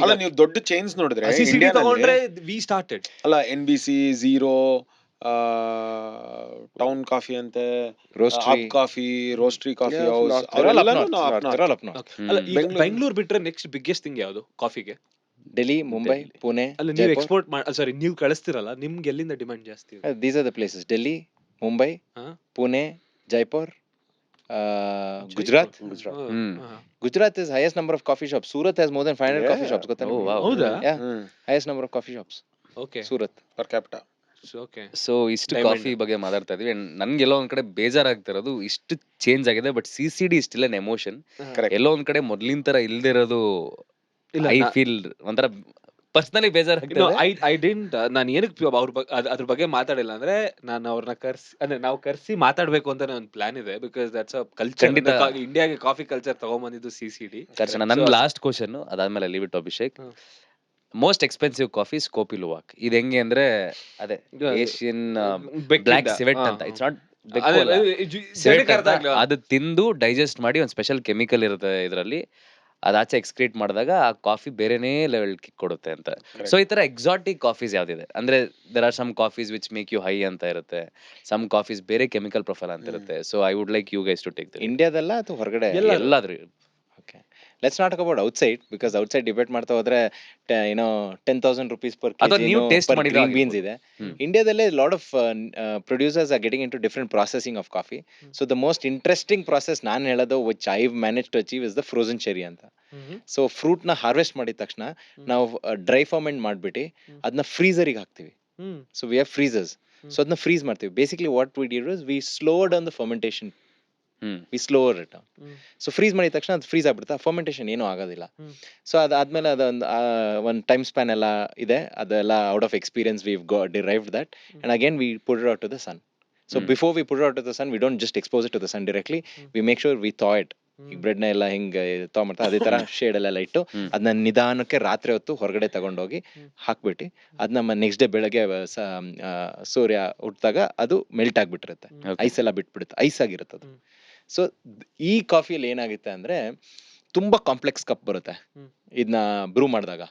ಅಲ್ಲ ನೀವು ದೊಡ್ಡ ಚೈನ್ಸ್ ನೋಡಿದ್ರೆ ಸಿಸಿಡಿ ತಗೊಂಡ್ರೆ ವಿ ಸ್ಟಾರ್ಟೆಡ್. ಅಲ್ಲ NBC, ಝೀರೋ, ಟೌನ್ ಕಾಫಿ ಅಂತೆ, Roastery. Coffee, roastery coffee Yeah, house, North. ಅವರೆಲ್ಲನೂ ಅಲ್ಲ ಈಗ ಬೆಂಗಳೂರು- ಬೆಂಗಳೂರು ಬಿಟ್ರೆ ನೆಕ್ಸ್ಟ್ ಬಿಗ್ಗೆಸ್ಟ್ ಥಿಂಗ್ ಯಾವುದು ಕಾಫಿಗೆ? ಡೆಲ್ಲಿ, ಮುಂಬೈ, ಪುಣೆ, ಅಲ್ಲ ನೀವು ಎಕ್ಸ್ಪೋರ್ಟ್ ಸಾರಿ ನೀವು ಕಳಿಸ್ತಿರಲ್ಲ, ನಿಮ್ಗೆ ಎಲ್ಲಿಂದ ಡಿಮ್ಯಾಂಡ್ ಜಾಸ್ತಿ ಇದೆ? these are the places. Delhi, Mumbai, ಹಾ? Pune, Jaipur, Gujarat. Gujarat. Gujarat is highest number of coffee shops. Surat has more than 500 coffee Yeah. shops. ಗೊತ್ತಾ Oh, ನಿಮ್ಗೆ? wow. ಹೌದಾ? Yeah, highest number of coffee shops. Okay Surat. Per capita. Okay so ಇಷ್ಟು Diamond. Coffee ಬಗ್ಗೆ ಮಾತಾಡ್ತಾ ಇದೀವಿ And ನನ್ಗೆಲ್ಲೋ ಒಂದ್ ಕಡೆ ಬೇಜಾರಾಗ್ತಿರೋದು ಇಷ್ಟು ಚೇಂಜ್ ಆಗಿದೆ but CCD still an emotion. Correct. ಎಲ್ಲೋ ಒಂದ್ ಕಡೆ ಮೊದ್ಲಿನ ತರ ಇಲ್ದೇ ಇರೋದು ಇಲ್ಲ ಐ ಫೀಲ್ ಒಂಥರ ಪರ್ಸನಲಿ ಬೇಜಾರಾಗ್ತದೆ. ಐ ಡಿಂಟ್ ನಾನು ಏನಕ್ಕೆ ಅದ್ರ ಬಗ್ಗೆ ಮಾತಾಡಿಲ್ಲ ಅಂದ್ರೆ ನಾನು ಅವ್ರನ್ನ ಕರ್ಸಿ ಅಂದ್ರೆ ನಾವು ಕರ್ಸಿ ಮಾತಾಡ್ಬೇಕು ಅಂತ ಒಂದು ಪ್ಲಾನ್ ಇದೆ ಬಿಕಾಸ್ ದಟ್ಸ್ ಅ ಕಲ್ಚರ್. ಖಂಡಿತ. ಇಂಡಿಯಾಗೆ ಕಾಫಿ ಕಲ್ಚರ್ ತಗೊಂಬಂದಿದ್ದು CCD. ಕರ್ಷಣ ನನ್ ಲಾಸ್ಟ್ ಕ್ವಶನ್ ಅದಾದ್ಮೇಲೆ leave it Abhishek. Hmm. Most expensive coffee kopi luwak. ಇದು ಹೆಂಗೆ ಅಂದ್ರೆ ಅದೇ ಏಷ್ಯನ್ ಬೆಕ್ಕಿಂದ. ಬ್ಲಾಕ್ ಸಿವೆಟ್ ಹಾ, ಅಂತ. ಹಾ. ಇಟ್ಸ್ ನಾಟ್ ಜನಕ್ಕೆ ಅರ್ಥ ಆಗ್ಲಿಲ್ಲ. ಅದು ತಿಂದು ಡೈಜೆಸ್ಟ್ ಮಾಡಿ ಒಂದು ಸ್ಪೆಷಲ್ ಕೆಮಿಕಲ್ ಇರುತ್ತೆ ಇದರಲ್ಲಿ. ಅದಾಚೆ ಎಕ್ಸ್ಕ್ರೀಟ್ ಮಾಡಿದಾಗ ಆ ಕಾಫಿ ಬೇರೆನೇ ಲೆವೆಲ್ ಕಿಕ್ ಕೊಡುತ್ತೆ ಅಂತ. ಸೊ ಈ ತರ ಎಕ್ಸಾಟಿಕ್ ಕಾಫೀಸ್ ಯಾವ್ದಿದೆ ಅಂದ್ರೆ there are some coffees which make you high ಅಂತ ಇರುತ್ತೆ, ಸಮ್ ಕಾಫೀಸ್ ಬೇರೆ ಕೆಮಿಕಲ್ ಪ್ರೊಫೈಲ್ ಅಂತ ಇರುತ್ತೆ. So I would like you guys to take ಇಂಡಿಯಾದಲ್ಲ ಅಥವಾ ಹೊರಗಡೆ? ಎಲ್ಲಾದ್ರೂ. Okay. Let's not talk about outside because outside debate ಮಾಡ್ತಾ ಹೋದ್ರೆ 10,000 rupees per ಅಥವಾ kg ನೀವು taste per ಮಾಡಿದ್ದು green beans ಆಗಿರ್ಬೋದು. ಇದೆ. ಹ್ಮ್. ಇಂಡಿಯಾದಲ್ಲೇ lot of producers are getting into different processing of coffee. So the most interesting process ನಾನು ಹೇಳೋದು which I've managed to achieve is the frozen cherry ಅಂತ. So fruit ನ harvest ಮಾಡಿದ ತಕ್ಷಣ ನಾವು ಡ್ರೈ ಫರ್ಮೆಂಟ್ ಮಾಡ್ಬಿಟ್ಟು ಅದನ್ನ ಫ್ರೀಸರಿಗೆ ಹಾಕ್ತಿವಿ. So we have freezers. So ಅದನ್ನ ಫ್ರೀಸ್ ಮಾಡ್ತೀವಿ. Basically what we did was we slowed on the fermentation. We slower it. So freeze ಮಾಡಿದ ತಕ್ಷಣ ಅದು ಫ್ರೀಸ್ ಆಗ್ಬಿಡುತ್ತೆ. ಫರ್ಮೆಂಟೇಷನ್ ಏನೂ ಆಗೋದಿಲ್ಲ. ಸೊ ಅದಾದ್ಮೇಲೆ ಅದೊಂದು ಒಂದು ಟೈಮ್ ಸ್ಪ್ಯಾನ್ ಎಲ್ಲ ಇದೆ. ಅದೆಲ್ಲ out of experience we derived that and again we put it out to the sun. So before we put out to the sun we don't just expose it to the sun directly. We make sure we thaw it. ಈಗ bread ನ ಎಲ್ಲ ಹಿಂಗೆ ತಗೊಂಡ್ಬರ್ತಾ ಅದೇ ತರ shade ಅಲ್ಲೆಲ್ಲ ಇಟ್ಟು ಅದನ್ನ ನಿಧಾನಕ್ಕೆ ರಾತ್ರಿ ಹೊತ್ತು ಹೊರಗಡೆ ತಗೊಂಡೋಗಿ ಹಾಕ್ಬಿಟ್ಟು ಅದನ್ನ ನೆಕ್ಸ್ಟ್ ಡೇ ಬೆಳಗ್ಗೆ ಸೂರ್ಯ ಹುಟ್ಟಿದಾಗ ಅದು ಮೆಲ್ಟ್ ಆಗ್ಬಿಟ್ಟಿರುತ್ತೆ. ಐಸ್ ಎಲ್ಲ ಬಿಟ್ಬಿಡುತ್ತೆ, ಐಸ್ ಆಗಿರುತ್ತೆ ಅದು. ಸೊ ಈ ಕಾಫಿಯಲ್ಲಿ ಏನಾಗುತ್ತೆ ಅಂದ್ರೆ ತುಂಬಾ ಕಾಂಪ್ಲೆಕ್ಸ್ ಕಪ್ ಬರುತ್ತೆ ಇದನ್ನ ಬ್ರೂ ಮಾಡಿದಾಗ.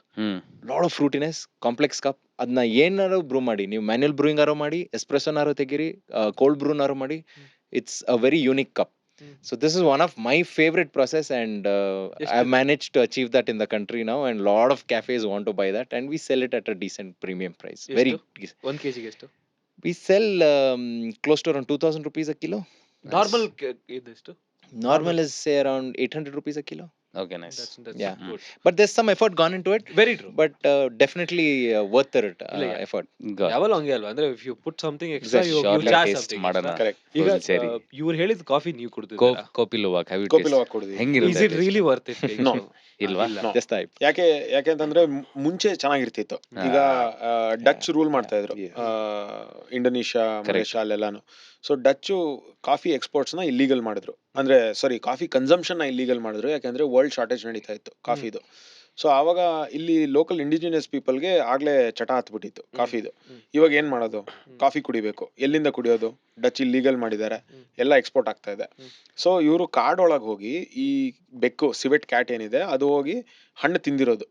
Lot of fruitiness, complex cup. ಅದನ್ನ ಏನಾರು ಬ್ರೂ ಮಾಡಿ, ನೀವು ಮ್ಯಾನ್ಯಲ್ ಬ್ರೂಯಿಂಗ್ ಆರೋ ಮಾಡಿ, ಎಸ್ಪ್ರೆಸೋನಾರು ತೆಗೀರಿ, ಕೋಲ್ಡ್ ಬ್ರೂನಾರು ಮಾಡಿ, it's a very unique cup. So this is one of my favorite process and I've managed to achieve that in the country now and lot of cafes want to buy that and we sell it at a decent premium price. Very decent. 1 kg ಎಷ್ಟು? We sell close to around 2,000 rupees a kilo. Normal ಇದೆಷ್ಟು? Normal is say around 800 rupees a kilo. Okay, nice. That's Yeah. good. But there's some effort gone into it. Very true. But definitely worth it effort. ಯಾವಾಗಲೂ ಹಂಗೆ ಅಲ್ವಾ ಅಂದ್ರೆ if you put something extra you Surely charge taste something ಮಾಡೋಣ. extra. Correct. ಈಗ Frozen cherry. ಇವ್ರು ಹೇಳಿದ coffee ನೀವು ಕುಡಿದಿದ್ದೀರಾ? Kopi luwak have you coffee taste? ಕುಡಿದ್ವಿ. Is ಹೆಂಗಿರುತ್ತೆ? it really worth it? No. ಇಲ್ವಾ? Just type. ಯಾಕೆ ಅಂತಂದ್ರೆ ಮುಂಚೆ ಚೆನ್ನಾಗಿರ್ತಿತ್ತು. ಈಗ ಡಚ್ ರೂಲ್ ಮಾಡ್ತಾ ಇದ್ರು, ಇಂಡೋನೇಷ್ಯಾ, ಮಲೇಷ್ಯಾ ಅಲ್ಲೆಲ್ಲಾನು. ಸೊ ಡಚ್ಚು ಕಾಫಿ ಎಕ್ಸ್ಪೋರ್ಟ್ಸ್ ನ ಇಲ್ಲಿಗಲ್ ಮಾಡಿದ್ರು, ಅಂದ್ರೆ ಸಾರಿ ಕಾಫಿ ಕನ್ಸಂಪ್ಷನ್ ನ ಇಲ್ಲಿಗಲ್ ಮಾಡಿದ್ರು. ಯಾಕಂದ್ರೆ ವರ್ಲ್ಡ್ ಶಾರ್ಟೇಜ್ ನಡೀತಾ ಇತ್ತು ಕಾಫಿದು. ಸೊ ಆವಾಗ ಇಲ್ಲಿ ಲೋಕಲ್ ಇಂಡಿಜಿನಿಯಸ್ ಪೀಪಲ್ಗೆ ಆಗ್ಲೇ ಚಟ ಹತ್ಬಿಟ್ಟಿತ್ತು ಕಾಫಿದು. ಇವಾಗ ಏನ್ ಮಾಡೋದು? ಕಾಫಿ ಕುಡಿಬೇಕು, ಎಲ್ಲಿಂದ ಕುಡಿಯೋದು? ಡಚ್ ಇಲ್ಲೀಗಲ್ ಮಾಡಿದ್ದಾರೆ, ಎಲ್ಲ ಎಕ್ಸ್ಪೋರ್ಟ್ ಆಗ್ತಾ ಇದೆ. ಸೊ ಇವರು ಕಾಡೊಳಗೆ ಹೋಗಿ ಈ ಬೆಕ್ಕು ಸಿವೆಟ್ ಕ್ಯಾಟ್ ಏನಿದೆ ಅದು ಹೋಗಿ ಹಣ್ಣು ತಿಂದಿರೋದು.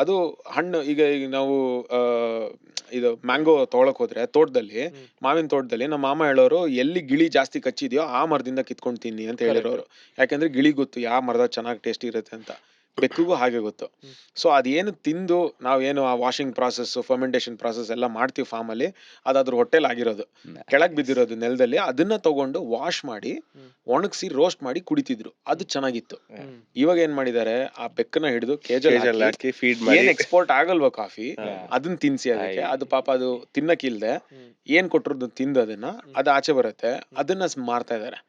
ಅದು ಹಣ್ಣು ಈಗ ನಾವು ಇದು ಮ್ಯಾಂಗೋ ತಗೊಳಕ್ ಹೋದ್ರೆ ತೋಟದಲ್ಲಿ, ಮಾವಿನ ತೋಟದಲ್ಲಿ ನಮ್ಮ ಮಾಮ ಹೇಳೋರು ಎಲ್ಲಿ ಗಿಳಿ ಜಾಸ್ತಿ ಕಚ್ಚಿದ್ಯೋ ಆ ಮರದಿಂದ ಕಿತ್ಕೊಂಡು ತಿನ್ನಿ ಅಂತ ಹೇಳಿರೋರು. ಯಾಕಂದ್ರೆ ಗಿಳಿ ಗೊತ್ತು ಯಾವ ಮರದ ಚೆನ್ನಾಗಿ ಟೇಸ್ಟ್ ಇರುತ್ತೆ ಅಂತ, ಬೆಕ್ಕಿಗೂ ಹಾಗೆ ಗೊತ್ತು. ಸೊ ಅದೇನು ತಿಂದು ನಾವೇನು ಆ ವಾಷಿಂಗ್ ಪ್ರಾಸೆಸ್, ಫರ್ಮೆಂಟೇಷನ್ ಪ್ರಾಸೆಸ್ ಎಲ್ಲ ಮಾಡ್ತೀವಿ ಫಾರ್ಮಲ್ಲಿ, ಅದಾದ್ರ ಹೊಟ್ಟೆಲ್ ಆಗಿರೋದು, ಕೆಳಗ್ ಬಿದ್ದಿರೋದು ನೆಲದಲ್ಲಿ, ಅದನ್ನ ತಗೊಂಡು ವಾಶ್ ಮಾಡಿ ಒಣಗಿಸಿ ರೋಸ್ಟ್ ಮಾಡಿ ಕುಡಿತಿದ್ರು. ಅದು ಚೆನ್ನಾಗಿತ್ತು. ಇವಾಗ ಏನ್ ಮಾಡಿದ್ದಾರೆ, ಆ ಬೆಕ್ಕನ್ನ ಹಿಡಿದು ಕೇಜಲ್ಲಿ ಹಾಕಿ ಫೀಡ್ ಮಾಡಿ ಏನ್ ಎಕ್ಸ್ಪೋರ್ಟ್ ಆಗಲ್ವಾ ಕಾಫಿ, ಅದನ್ನ ತಿನ್ಸಿ ಅದಕ್ಕೆ. ಅದು ಪಾಪ ಅದು ತಿನ್ನಕ್ಕಿಲ್ದೆ ಏನ್ ಕೊಟ್ಟರು ತಿಂದು ಅದನ್ನ ಅದು ಆಚೆ ಬರುತ್ತೆ, ಅದನ್ನ ಮಾರ್ತಾ ಇದಾರೆ.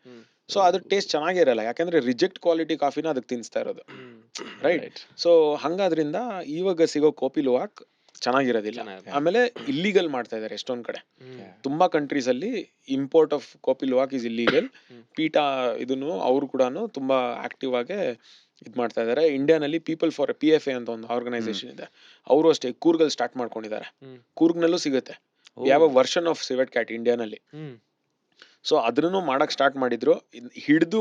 ಸೊ ಅದ್ರ ಟೇಸ್ಟ್ ಚೆನ್ನಾಗಿರಲ್ಲ, ಯಾಕಂದ್ರೆ ರಿಜೆಕ್ಟ್ ಕ್ವಾಲಿಟಿ ಕಾಫಿನ ಅದಕ್ಕೆ ತಿನ್ಸ್ತಾ ಇರೋದು, ರೈಟ್? ಸೊ ಹಂಗಾದ್ರಿಂದ ಇವಾಗ ಸಿಗೋ ಕಾಫಿ ಲುವಾಕ್ ಚೆನ್ನಾಗಿರೋದಿಲ್ಲ. ಆಮೇಲೆ ಇಲ್ಲಿಗಲ್ ಮಾಡ್ತಾ ಇದಾರೆ ಎಷ್ಟೊಂದ್ ಕಡೆ, ತುಂಬಾ ಕಂಟ್ರೀಸ್ ಅಲ್ಲಿ import of coffee luwak is illegal. PETA ಇದನ್ನು ಅವರು ಕೂಡ ತುಂಬಾ ಆಕ್ಟಿವ್ ಆಗಿ ಇದ್ ಮಾಡ್ತಾ ಇದಾರೆ. ಇಂಡಿಯಾನಲ್ಲಿ ಪೀಪಲ್ ಫಾರ್ PFA ಅಂತ ಒಂದು ಆರ್ಗನೈಸೇಷನ್ ಇದೆ, ಅವರು ಅಷ್ಟೇ ಕೂರ್ಗಲ್ಲಿ ಸ್ಟಾರ್ಟ್ ಮಾಡ್ಕೊಂಡಿದ್ದಾರೆ. ಕೂರ್ಗ್ನಲ್ಲೂ ಸಿಗುತ್ತೆ ಯಾವ ವರ್ಷನ್ ಆಫ್ ಸಿವೆಟ್ ಕ್ಯಾಟ್ ಇಂಡಿಯಾನಲ್ಲಿ. ಸೊ ಅದನ್ನು ಮಾಡಕ್ ಸ್ಟಾರ್ಟ್ ಮಾಡಿದ್ರು. ಹಿಡಿದು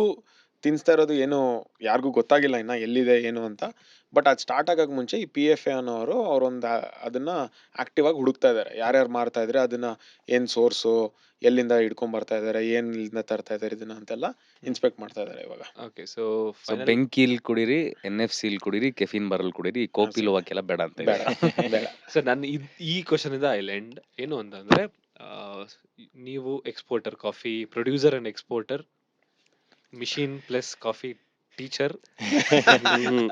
ತಿನ್ಸ್ತಾ ಇರೋದು ಏನು ಯಾರಿಗೂ ಗೊತ್ತಾಗಿಲ್ಲ ಇನ್ನ ಎಲ್ಲಿದೆ ಏನು ಅಂತ. ಬಟ್ ಅದು ಸ್ಟಾರ್ಟ್ ಆಗಕ್ ಮುಂಚೆ ಈ PFA ಅನ್ನೋರು ಅವರೊಂದು ಅದನ್ನ ಆಕ್ಟಿವ್ ಆಗಿ ಹುಡುಕ್ತಾ ಇದಾರೆ, ಯಾರ್ಯಾರು ಮಾರ್ತಾ ಇದ್ರೆ ಅದನ್ನ, ಏನ್ ಸೋರ್ಸು, ಎಲ್ಲಿಂದ ಹಿಡ್ಕೊಂಡ್ ಬರ್ತಾ ಇದಾರೆ, ಏನಿಂದ ತರ್ತಾ ಇದಾರೆ, ಇದನ್ನ ಅಂತೆಲ್ಲ ಇನ್ಸ್ಪೆಕ್ಟ್ ಮಾಡ್ತಾ ಇದಾರೆ ಇವಾಗ. ಓಕೆ, ಸೊ ಬೆಂಕಿಲ್ ಕುಡೀರಿ, NFC ಕುಡೀರಿ, ಕೆಫಿನ್ ಬರಲ್ ಕುಡೀರಿ, ಕಾಫಿ ಲುವಾಕ್ ಎಲ್ಲ ಬೇಡ ಅಂತ ಬೇಡ ಬೇಡ. ಸೊ ನನ್ನ ಈ ಕ್ವಶನ್ ಇಂದ ಐ ಲೆಂಡ್ ಏನು ಅಂತಂದ್ರೆ ನೀವು exporter coffee, producer and exporter, machine plus coffee teacher,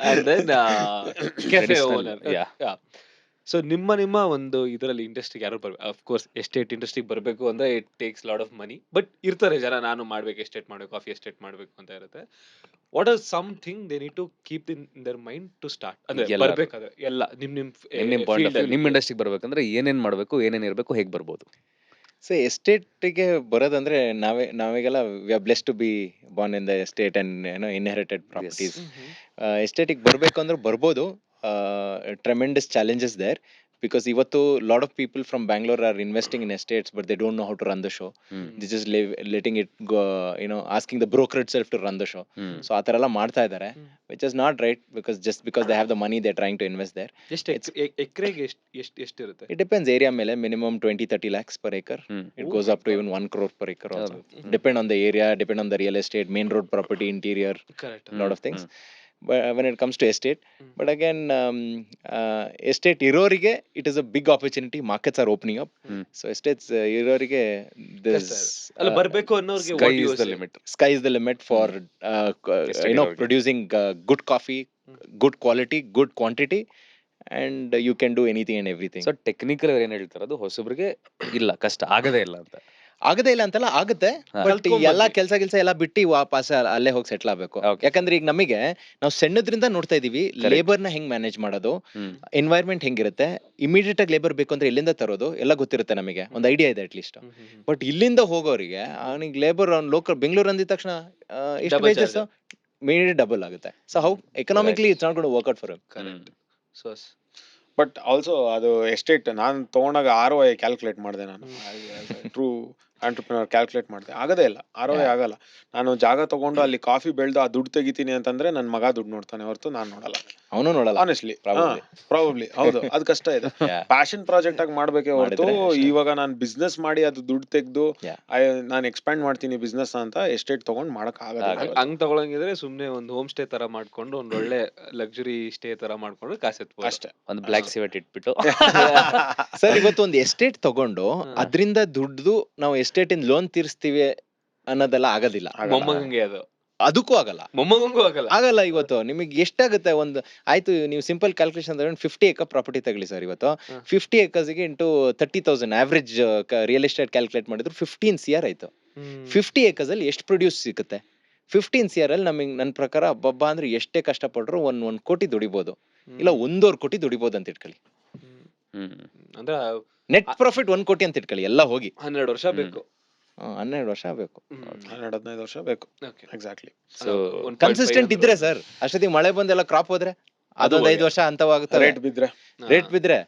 and then cafe Traditional, owner. yeah. So ನಿಮ್ಮ ಒಂದು ಇದರಲ್ಲಿ ಇಂಡಸ್ಟ್ರಿಗೆ ಯಾರು ಬರ್ಬೇಕು? ಅಫ್ ಕೋರ್ಸ್ ಎಸ್ಟೇಟ್ ಇಂಡಸ್ಟ್ರಿಗೆ ಬರಬೇಕು ಅಂದ್ರೆ it takes lot of money, but ಇರ್ತಾರೆ ಜನ, ನಾನು ಮಾಡ್ಬೇಕು, ಎಸ್ಟೇಟ್ ಮಾಡ್ಬೇಕು, ಕಾಫಿ ಎಸ್ಟೇಟ್ ಮಾಡ್ಬೇಕು ಅಂತ ಇರುತ್ತೆ. What are something they need to keep in their mind to start? ಅಂದ್ರೆ ಎಲ್ಲರೂ. ಬರ್ಬೇಕಾದ್ರೆ ಎಲ್ಲ ನಿಮ್ ನಿಮ್ ಪಾಯಿಂಟ್ ಆಫ್ ವ್ಯೂ, ನಿಮ್ ಇಂಡಸ್ಟ್ರಿಗೆ ಬರ್ಬೇಕಂದ್ರೆ ಏನೇನ್ ಮಾಡ್ಬೇಕು, ಏನೇನ್ ಇರ್ಬೇಕು, ಹೇಗ್ ಬರ್ಬೋದು? ಸೊ ಎಸ್ಟೇಟಿಗೆ ಬರೋದಂದ್ರೆ ನಾವೀಗೆಲ್ಲ we are blessed to be born in the estate and inherited properties. ಎಸ್ಟೇಟಿಗೆ ಬರಬೇಕು ಅಂದ್ರೆ ಬರ್ಬೋದು. ಟ್ರೆಮೆಂಡಸ್ ಚಾಲೆಂಜಸ್ ದೇರ್, ಬಿಕಾಸ್ ಇವತ್ತು lot of people from Bangalore are investing in estates, but they don't know how to run the show. They just letting it go, asking the broker itself to run the show. So ಆ ಥರ ಎಲ್ಲ ಮಾಡ್ತಾ ಇದ್ದಾರೆ, which is not right, because they have the money, they trying to invest there. ಎಕರೆಗೆ ಎಷ್ಟಿರುತ್ತೆ? It depends area ಮೇಲೆ, minimum 20-30 lakhs per acre. It goes up to even 1 crore per acre also. Depend on the area, depend on the real estate, main road property, interior, correct. lot of things. But when it comes to estate, but again, estate ಇರೋರಿಗೆ it is a big opportunity. Markets are opening up. So estates ಇರೋರಿಗೆ this ಅಲ್ಲ ಬರ್ಬೇಕು ಅನ್ನೋರ್ಗೆ Sky is the limit. sky is the limit for Estate ಇರೋರಿಗೆ. producing good coffee, good quality, good quantity, and you can do anything and everything. So technical ಏನ್ ಹೇಳ್ತಾರೆ, ಅದು ಹೊಸಬ್ರಿಗೆ ಇಲ್ಲ, ಕಷ್ಟ ಆಗದೇ ಇಲ್ಲ ಅಂತ. ಆಗದೇ ಇಲ್ಲ ಅಂತಲ್ಲ, ಆಗುತ್ತೆ. ಹಾ. ಬಟ್ ಎಲ್ಲಾ ಕೆಲ್ಸ ಎಲ್ಲ ಬಿಟ್ಟು ವಾಪಸ್ ಅಲ್ಲೇ ಹೋಗಿ ಸೆಟ್ಲ್ ಆಗ್ಬೇಕು. Okay. ಯಾಕಂದ್ರೆ ಈಗ ನಮಗೆ ನಾವು ಸಣ್ಣದ್ರಿಂದ ನೋಡ್ತಾ ಇದೀವಿ Correct. ಲೇಬರ್ ನ ಹೆಂಗ್ ಮ್ಯಾನೇಜ್ ಮಾಡೋದು, ಹ್ಮ್. ಎನ್ವೈರ್ಮೆಂಟ್ ಹೆಂಗಿರುತ್ತೆ, ಇಮಿಡಿಯೇಟ್ ಆಗಿ ಲೇಬರ್ ಬೇಕು ಅಂದ್ರೆ ಎಲ್ಲಿಂದ ತರೋದು ಎಲ್ಲ ಗೊತ್ತಿರುತ್ತೆ ನಮಗೆ, ಒಂದು ಐಡಿಯಾ ಇದೆ ಅಟ್ ಲೀಸ್ಟ್. ಬಟ್ ಇಲ್ಲಿಂದ ಹೋಗೋರಿಗೆ ಅವನಿಗೆ ಲೇಬರ್ ಲೋಕಲ್ ಬೆಂಗಳೂರು ಅಂದಿದ ತಕ್ಷಣ ಎಷ್ಟು Double wages charge. Immediate double ಆಗುತ್ತೆ. So how economically it's not going to work out for him. Correct. So but also ಅದು ಎಸ್ಟೇಟ್ ನಾನು ತಗೊಂಡಾಗ ROI ಕ್ಯಾಲ್ಕುಲೇಟ್ ಮಾಡಿದೆ. ನಾನು ಟ್ರೂ ಆಂಟ್ರಪ್ರಿನರ್ ಕ್ಯಾಲ್ಕುಲೇಟ್ ಮಾಡಿದೆ, ಆಗದೇ ಇಲ್ಲ. ROI ಆಗಲ್ಲ. ನಾನು ಜಾಗ ತಗೊಂಡು ಅಲ್ಲಿ ಕಾಫಿ ಬೆಳೆದು ಆ ದುಡ್ಡು ತೆಗಿತೀನಿ ಅಂತಂದ್ರೆ ನನ್ನ ಮಗ ದುಡ್ಡು ನೋಡ್ತಾನೆ ಹೊರತು ನಾನು ನೋಡಲ್ಲ. ಅವನು ನೋಡಲ್ಲ ಆನೆಸ್ಟ್ಲಿ, Probably. ಪ್ರಾಬಬ್ಲಿ ಹೌದು. ಅದು ಕಷ್ಟ ಇದೆ. Yeah. ಪ್ಯಾಷನ್ ಪ್ರಾಜೆಕ್ಟ್ ಆಗಿ ಮಾಡ್ಬೇಕೆ ಹೊರತು ಮಾಡಿದ್ರೆ ಅಷ್ಟೇ. ಇವಾಗ ನಾನು ಬಿಸ್ನೆಸ್ ಮಾಡಿ ಅದು ದುಡ್ಡು ತೆಗೆದು Yeah. ನಾನು ಎಕ್ಸ್ಪ್ಯಾಂಡ್ ಮಾಡ್ತೀನಿ ಬಿಸ್ನೆಸ್ ಅಂತ ಎಸ್ಟೇಟ್ ತಗೊಂಡ್ ಮಾಡಕ್ ಆಗಲ್ಲ. ಹಂಗ್ ತಗೊಳಂಗಿದ್ರೆ ಸುಮ್ನೆ ಒಂದು ಹೋಮ್ ಸ್ಟೇ ತರ ಮಾಡ್ಕೊಂಡು ಒಂದ್ ಒಳ್ಳೆ ಲಕ್ಸುರಿ ಸ್ಟೇ ತರ ಮಾಡ್ಕೊಂಡು ಕಾಸು ಎತ್ಬೋದು ಅಷ್ಟೇ. ಒಂದು ಬ್ಲಾಕ್ ಸಿವೆಟ್ ಇಟ್ಬಿಟ್ಟು ಸರ್, ಇವತ್ತು ಒಂದು ಎಸ್ಟೇಟ್ ತಗೊಂಡು ಅದರಿಂದ ದುಡ್ದು ನಾವು ಎಸ್ಟೇಟ್ ಇನ್ ಲೋನ್ ತೀರಿಸ್ತೀವಿ ಅನ್ನೋದೆಲ್ಲ ಆಗೋದಿಲ್ಲ. ಮೊಮ್ಮಗಂಗೆ ಅದು, ಅದಕ್ಕೂ ಆಗಲ್ಲ. ಮೊಮ್ಮಗಂಗೂ ಆಗಲ್ಲ. ಆಗಲ್ಲ. ಇವತ್ತು ನಿಮಗೆ ಎಷ್ಟಾಗುತ್ತೆ, ಒಂದು ಆಯ್ತು ನೀವು ಸಿಂಪಲ್ ಕ್ಯಾಲ್ಕುಲೇಷನ್ 50 acre ಪ್ರಾಪರ್ಟಿ ತಗೊಳ್ಳಿ ಸರ್. ಇವತ್ತು 50 acres ಗೆ into 30,000 average real estate calculate ಮಾಡಿದ್ರು 15 CR ಆಯ್ತು. 50 acres ಅಲ್ಲಿ ಎಷ್ಟು ಪ್ರೊಡ್ಯೂಸ್ ಸಿಗುತ್ತೆ? 15 CR ಅಲ್ಲಿ ನಮಗೆ ನನ್ನ ಪ್ರಕಾರ ಹಬ್ಬ ಅಂದ್ರೆ ಎಷ್ಟೇ ಕಷ್ಟಪಟ್ರು 1 ಕೋಟಿ ದುಡಿಬೋದು, ಇಲ್ಲ 1.5 ಕೋಟಿ ದುಡಿಬೋದು ಅಂತ ಇಟ್ಕೊಳ್ಳಿ. ಅಂದ್ರೆ ನೆಟ್ ಪ್ರಾಫಿಟ್ 1 ಕೋಟಿ ಅಂತ ಇಟ್ಕೊಳ್ಳಿ ಎಲ್ಲ ಹೋಗಿ. 12 ವರ್ಷ ಬೇಕು. 12 ವರ್ಷ ಬೇಕು. 12-15 ವರ್ಷ ಬೇಕು. Okay. ಎಕ್ಸಾಕ್ಟ್ಲಿ. ಸೊ ಕನ್ಸಿಸ್ಟೆಂಟ್ ಇದ್ರೆ ಸರ್, ಅಷ್ಟೊತ್ತಿಗೆ ಮಳೆ ಬಂದೆಲ್ಲ ಕ್ರಾಪ್ ಹೋದ್ರೆ ಅದೊಂದ್ 5 ವರ್ಷ ಅಂತವಾಗುತ್ತೆ. ರೇಟ್ ಬಿದ್ರೆ ರೇಟ್ ಬಿದ್ರೆ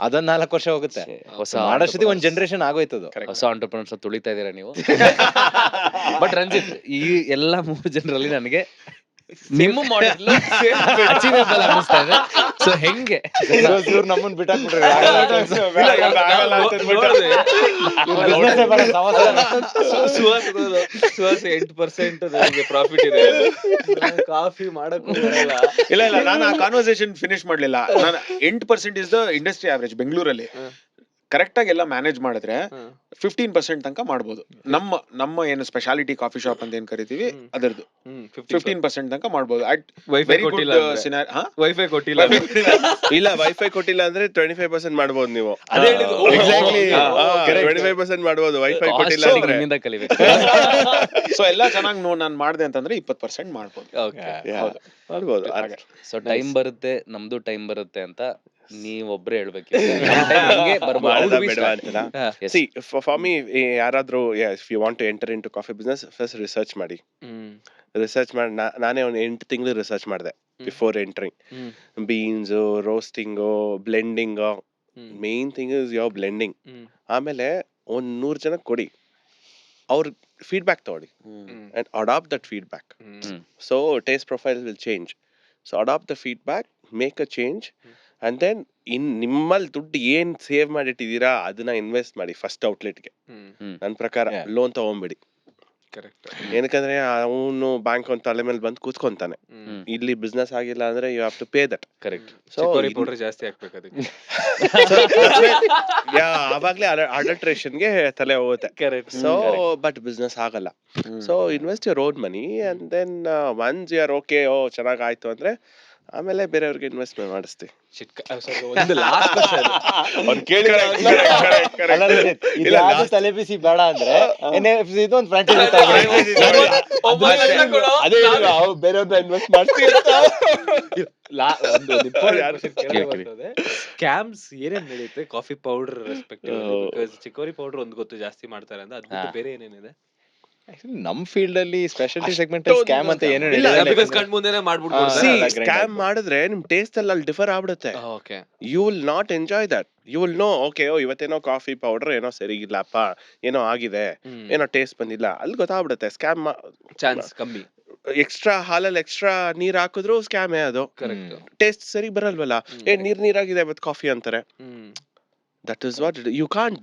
ಅದೊಂದ್ 4 ವರ್ಷ ಹೋಗುತ್ತೆ. ಹೊಸ ಮಾಡೋಷ್ಟೊತ್ತಿಗೆ ಒಂದ್ ಜನರೇಷನ್ ಆಗೋಯ್ತದು. ಹೊಸ ಆಂಟರ್ಪ್ರಿನರ್ಸ್ ತುಳಿತಾ ಇದೀರಾ ನೀವು. ಬಟ್ ರಂಜಿತ್, ಈ ಎಲ್ಲಾ 3 ಜನರಲ್ಲಿ ನನಗೆ ನಿಮ್ಮ ಮಾಡೆಲ್ ಅಚೀವೇಬಲ್ ಅನ್ನಿಸ್ತಾ ಇದೆ. ಸೊ ಹೆಂಗೆ ಇವ್ರು ನಮ್ಮನ್ನ ಬಿಟ್ಟಾಕ್ಬಿಟ್ರೆ ಸುಹಾಸ್ 8% ನನಗೆ ಪ್ರಾಫಿಟ್ ಇದೆ, ಕಾಫಿ ಮಾಡಕ್ ಇಲ್ಲ ನಾನು ಆ ಕಾನ್ವರ್ಸೇಷನ್ ಫಿನಿಶ್ ಮಾಡ್ಲಿಲ್ಲ. ನಾನು 8% ಇಸ್ ದ ಇಂಡಸ್ಟ್ರಿ ಆವರೇಜ್ ಬೆಂಗಳೂರಲ್ಲಿ. ಕರೆಕ್ಟ್ ಆಗಿ ಎಲ್ಲ ಮ್ಯಾನೇಜ್ ಮಾಡಿದ್ರೆ 15% ತನಕ ಮಾಡ್ಬೋದು. ನಮ್ಮ ಏನು ಸ್ಪೆಷಾಲಿಟಿ ಕಾಫಿ ಶಾಪ್ ಅಂತ ಏನ್ ಕರಿತೀವಿ ಅದರದ್ದು 15% ತನಕ ಮಾಡ್ಬೋದು. ಅಟ್ ವೈಫೈ ಕೊಟ್ಟಿಲ್ಲ ವೈಫೈ ಕೊಟ್ಟಿಲ್ಲ ಇಲ್ಲ ವೈಫೈ ಕೊಟ್ಟಿಲ್ಲ ಅಂದ್ರೆ 25% ಮಾಡ್ಬೋದು ನೀವು. ಅದೇ ಹೇಳಿದ್ದು. Exactly. Correct. 25% ಮಾಡ್ಬೋದು ವೈಫೈ ಕೊಟ್ಟಿಲ್ಲ ಅಂದ್ರೆ. ನಿಮ್ಮಿಂದ ಕಲಿಬೇಕು. ಸೊ ಎಲ್ಲ ಚೆನ್ನಾಗಿ ನಾನು ಮಾಡಿದೆ ಅಂತಂದ್ರೆ 20% ಮಾಡ್ಬೋದು. ಹೌದು, ಮಾಡ್ಬೋದು. ಸೊ ಟೈಮ್ ಬರುತ್ತೆ, ನಮ್ದು ಟೈಮ್ ಬರುತ್ತೆ ಅಂತ ನೀವೊಬ್ರೇ ಹೇಳ್ಬೇಕು. ಹೆಂಗೆ ಬರ್ಬೋದು? How do we start? Yes. See, for me, ಯಾರಾದ್ರೂ if you want to enter into coffee business, first research ಮಾಡಿ. ರಿಸರ್ಚ್ ಮಾಡಿ ನಾನೇ ಒಂದು 8 ತಿಂಗಳು ರಿಸರ್ಚ್ ಮಾಡಿದೆ before entering. Beans, roasting, blending. Main thing is your blending. ಆಮೇಲೆ 100 ಜನ ಕೊಡಿ, ಅವ್ರ ಫೀಡ್ಬ್ಯಾಕ್ ತಗೊಳ್ಳಿ and adopt that feedback. So taste profile will change. So adopt the feedback, make a change, and then ನಿಮ್ಮಲ್ಲಿ ದುಡ್ಡು ಏನ್ ಸೇವ್ ಮಾಡಿಟ್ಟಿದ್ದೀರಾ ಅದನ್ನ ಇನ್ವೆಸ್ಟ್ ಮಾಡಿ ಫಸ್ಟ್ ಔಟ್ಲೆಟ್ಗೆ. ನನ್ನ ಪ್ರಕಾರ ಲೋನ್ ತಗೊಂಬಿಡಿ. ಕರೆಕ್ಟ್. ಏನಕ್ಕಂದ್ರೆ ಅವನು ಬ್ಯಾಂಕ್ ಅವ್ನ ತಲೆ ಮೇಲೆ ಬಂದು ಕೂತ್ಕೊಂತಾನೆ. ಇಲ್ಲಿ ಬಿಸ್ನೆಸ್ ಆಗಿಲ್ಲ ಅಂದ್ರೆ you have to pay that. Correct. So chicory powder ಜಾಸ್ತಿ ಹಾಕ್ಬೇಕು ಅದಕ್ಕೆ. ಆವಾಗ್ಲೇ ಅಡಲ್ಟ್ರೇಷನ್ಗೆ ತಲೆ ಹೋಗುತ್ತೆ. ಕರೆಕ್ಟ್. ಸೊ ಬಟ್ ಬಿಸ್ನೆಸ್ ಆಗಲ್ಲ. So invest your own money and then once you are okay, oh ಚೆನ್ನಾಗ್ ಆಯ್ತು ಅಂದ್ರೆ ಆಮೇಲೆ ಬೇರೆಯವ್ರಿಗೆ ಇನ್ವೆಸ್ಟ್ಮೆಂಟ್ ಮಾಡಿಸ್ತಿ. ಒಂದು ಲಾಸ್ಟ್ ಕ್ವಶನ್. ತಲೆ ಬಿಸಿ ಬೇಡ ಅಂದ್ರೆ NFC ಇದು ಒಂದು ಫ್ರಾಂಚೈಸಿ ಬೇರೆಯವ್ರನ್ನ ಇನ್ವೆಸ್ಟ್ ಮಾಡ್ತೀವಿ. ಸ್ಕ್ಯಾಮ್ಸ್ ಏನೇನ್ ನಡೆಯುತ್ತೆ coffee powder respective? Because ಚಿಕೋರಿ powder ಒಂದು ಗೊತ್ತು ಜಾಸ್ತಿ ಮಾಡ್ತಾರೆ ಅಂತ, ಅದು ಬೇರೆ ಏನೇನಿದೆ? ನಮ್ ಫೀಲ್ಡ್ ಅಲ್ಲಿ ಸ್ಪೆಷಾಲಿಟಿ ಸೆಗ್ಮೆಂಟ್ ಸ್ಕ್ಯಾಮ್ ಅಂತ ಏನು ಇಲ್ಲ, ಬಿಕಾಸ್ ಕಣ್ ಮುಂದೆನೆ ಮಾಡ್ಬಿಡ್ಬೋದು. ಸ್ಕ್ಯಾಮ್ ಮಾಡಿದ್ರೆ ನಿಮ್ ಟೇಸ್ಟ್ ಅಲ್ಲಿ ಡಿಫರ್ ಆಗ್ಬಿಡುತ್ತೆ. Okay. You will not enjoy that. You will know okay, ಇವತ್ತೇನೋ ಕಾಫಿ ಪೌಡರ್ ಏನೋ ಸರಿ ಇಲ್ಲಪ್ಪ, ಏನೋ ಆಗಿದೆ, ಏನೋ ಟೇಸ್ಟ್ ಬಂದಿಲ್ಲ, ಅಲ್ಲಿ ಗೊತ್ತಾಗ್ಬಿಡುತ್ತೆ. ಸ್ಕ್ಯಾಮ್ ಚಾನ್ಸ್ ಕಮ್ಮಿ. ಎಕ್ಸ್ಟ್ರಾ ಹಾಲಲ್ಲಿ ಎಕ್ಸ್ಟ್ರಾ ನೀರ್ ಹಾಕಿದ್ರು ಸ್ಕ್ಯಾಮೇ ಅದು. ಕರೆಕ್ಟ್. ಟೇಸ್ಟ್ ಸರಿ ಬರಲ್ವಲ್ಲ, ನೀರಾಗಿದೆ ಇವತ್ತು ಕಾಫಿ ಅಂತಾರೆ. That is what you can't,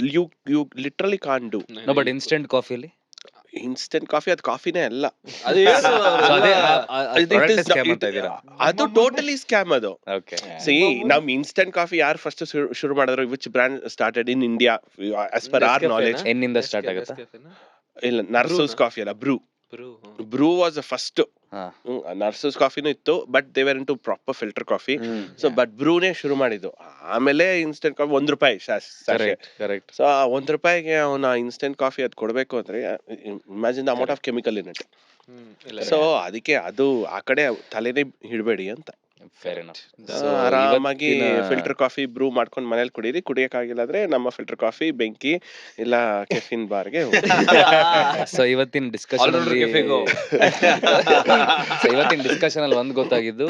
you literally can't do. No, but instant ಕಾಫಿಲಿ ಇನ್ಸ್ಟೆಂಟ್ ಕಾಫಿ ಅದು ಕಾಫಿನೇ ಅಲ್ಲ, ಅದು ಟೋಟಲಿ ಸ್ಕ್ಯಾಮ್ ಅದು. ಓಕೆ. ಸಿ ನಮ್ ಇನ್ಸ್ಟೆಂಟ್ ಕಾಫಿ ಯಾರು ಫಸ್ಟ್ ಶುರು ಮಾಡಿದ್ರು, which brand started in India as per our knowledge? ಎನ್ನಿಂದ ಸ್ಟಾರ್ಟ್ ಆಗುತ್ತೆ? ಇಲ್ಲ, ನರ್ಸೂಸ್ ಕಾಫಿ ಅಲ್ಲ, Bru was the first. Narasus ಕಾಫಿನೂ ಇತ್ತು, but they were into proper filter coffee. So but ಬ್ರೂನೇ ಶುರು ಮಾಡಿದ್ದು. ಆಮೇಲೆ ಇನ್ಸ್ಟೆಂಟ್ ಕಾಫಿ ₹1. ಕರೆಕ್ಟ್. ಸೊ ಆ ₹1ಗೆ ಅವನ ಇನ್ಸ್ಟೆಂಟ್ ಕಾಫಿ ಅದ್ ಕೊಡ್ಬೇಕು ಅಂದ್ರೆ imagine the amount of chemical in it. So ಅದಕ್ಕೆ ಅದು ಆ ಕಡೆ ತಲೆನೇ ಹಿಡ್ಬೇಡಿ ಅಂತ. Fair enough. ಆರಾಮಾಗಿ ಫಿಲ್ಟರ್ ಕಾಫಿ ಬ್ರೂ ಮಾಡ್ಕೊಂಡು ಮನೇಲಿ ಕುಡೀರಿ. ಕುಡಿಯಕ್ಕಾಗಿಲ್ಲ ಅಂದ್ರೆ ನಮ್ಮ ಫಿಲ್ಟರ್ ಕಾಫಿ ಬೆಂಕಿ ಇಲ್ಲ ಕೆಫಿನ್ ಬಾರ್ಗೆ. ಸೊ ಇವತ್ತಿನ ಡಿಸ್ಕಷನ್ ಅಲ್ಲಿ ಒಂದ್ ಗೊತ್ತಾಗಿದ್ದು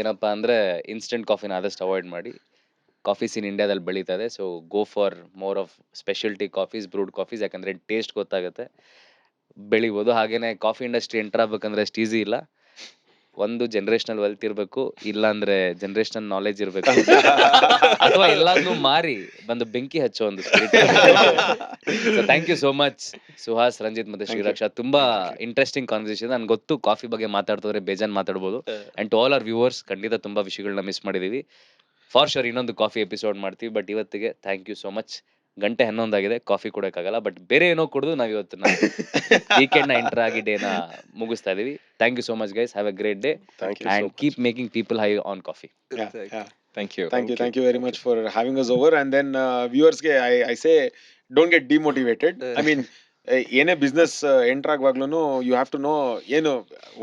ಏನಪ್ಪಾ ಅಂದ್ರೆ ಇನ್ಸ್ಟೆಂಟ್ ಕಾಫಿನ ಆದಷ್ಟು ಅವಾಯ್ಡ್ ಮಾಡಿ. ಕಾಫಿ ಸೀನ್ ಇಂಡಿಯಾದಲ್ಲಿ ಬೆಳೀತಾ ಇದೆ. So go for more of speciality coffees, brood coffees. ಯಾಕಂದ್ರೆ ಟೇಸ್ಟ್ ಗೊತ್ತಾಗುತ್ತೆ, ಬೆಳಿಬೋದು. ಹಾಗೇನೆ ಕಾಫಿ ಇಂಡಸ್ಟ್ರಿ ಎಂಟರ್ ಆಗ್ಬೇಕಂದ್ರೆ ಅಷ್ಟು ಈಸಿ ಇಲ್ಲ. ಒಂದು ಜನರೇಷನಲ್ ವೆಲ್ತ್ ಇರಬೇಕು, ಇಲ್ಲ ಅಂದ್ರೆ ಜನರೇಷನಲ್ ನಾಲೆಜ್ ಇರಬೇಕು, ಅಥವಾ ಎಲ್ಲಾದ್ನೂ ಮಾರಿ ಬಂದು ಬೆಂಕಿ ಹಚ್ಚೋ ಒಂದು spirit. Thank you so much Suhas, Ranjit ಮತ್ತೆ ಶ್ರೀರಕ್ಷಾ. ತುಂಬಾ ಇಂಟ್ರೆಸ್ಟಿಂಗ್ ಕಾನ್ವರ್ಸೇಷನ್. ನನ್ಗೆ ಗೊತ್ತು ಕಾಫಿ ಬಗ್ಗೆ ಮಾತಾಡ್ತಿದ್ರೆ ಬೇಜಾನ್ ಮಾತಾಡ್ಬೋದು. And to all our viewers, ಖಂಡಿತ ತುಂಬಾ ವಿಷಯಗಳನ್ನ ಮಿಸ್ ಮಾಡಿದೀವಿ. ಫಾರ್ ಶೋರ್ ಇನ್ನೊಂದು ಕಾಫಿ ಎಪಿಸೋಡ್ ಮಾಡ್ತೀವಿ. ಬಟ್ ಇವತ್ತಿಗೆ ಥ್ಯಾಂಕ್ ಯು ಸೋ ಮಚ್. 11:11 ಆಗಿದೆ, ಕಾಫಿ ಕೊಡೋಕ್ಕಾಗಲ್ಲ, ಬಟ್ ಬೇರೆ ಏನೋ ಕುಡಿದು ನಾವು ಇವತ್ತು ವೀಕೆಂಡ್ ನ ಎಂಟರ್ ಆಗಿ ಡೇನ ಮುಗಿಸ್ತಾ ಇದೀವಿ. Thank you so much guys, have a great day and keep making people high on coffee. Thank you very much for having us over. And then viewers ge I say don't get demotivated. I mean ಏನೇ business enter ಆಗುವಾಗ್ಲೂ you have to know ಏನು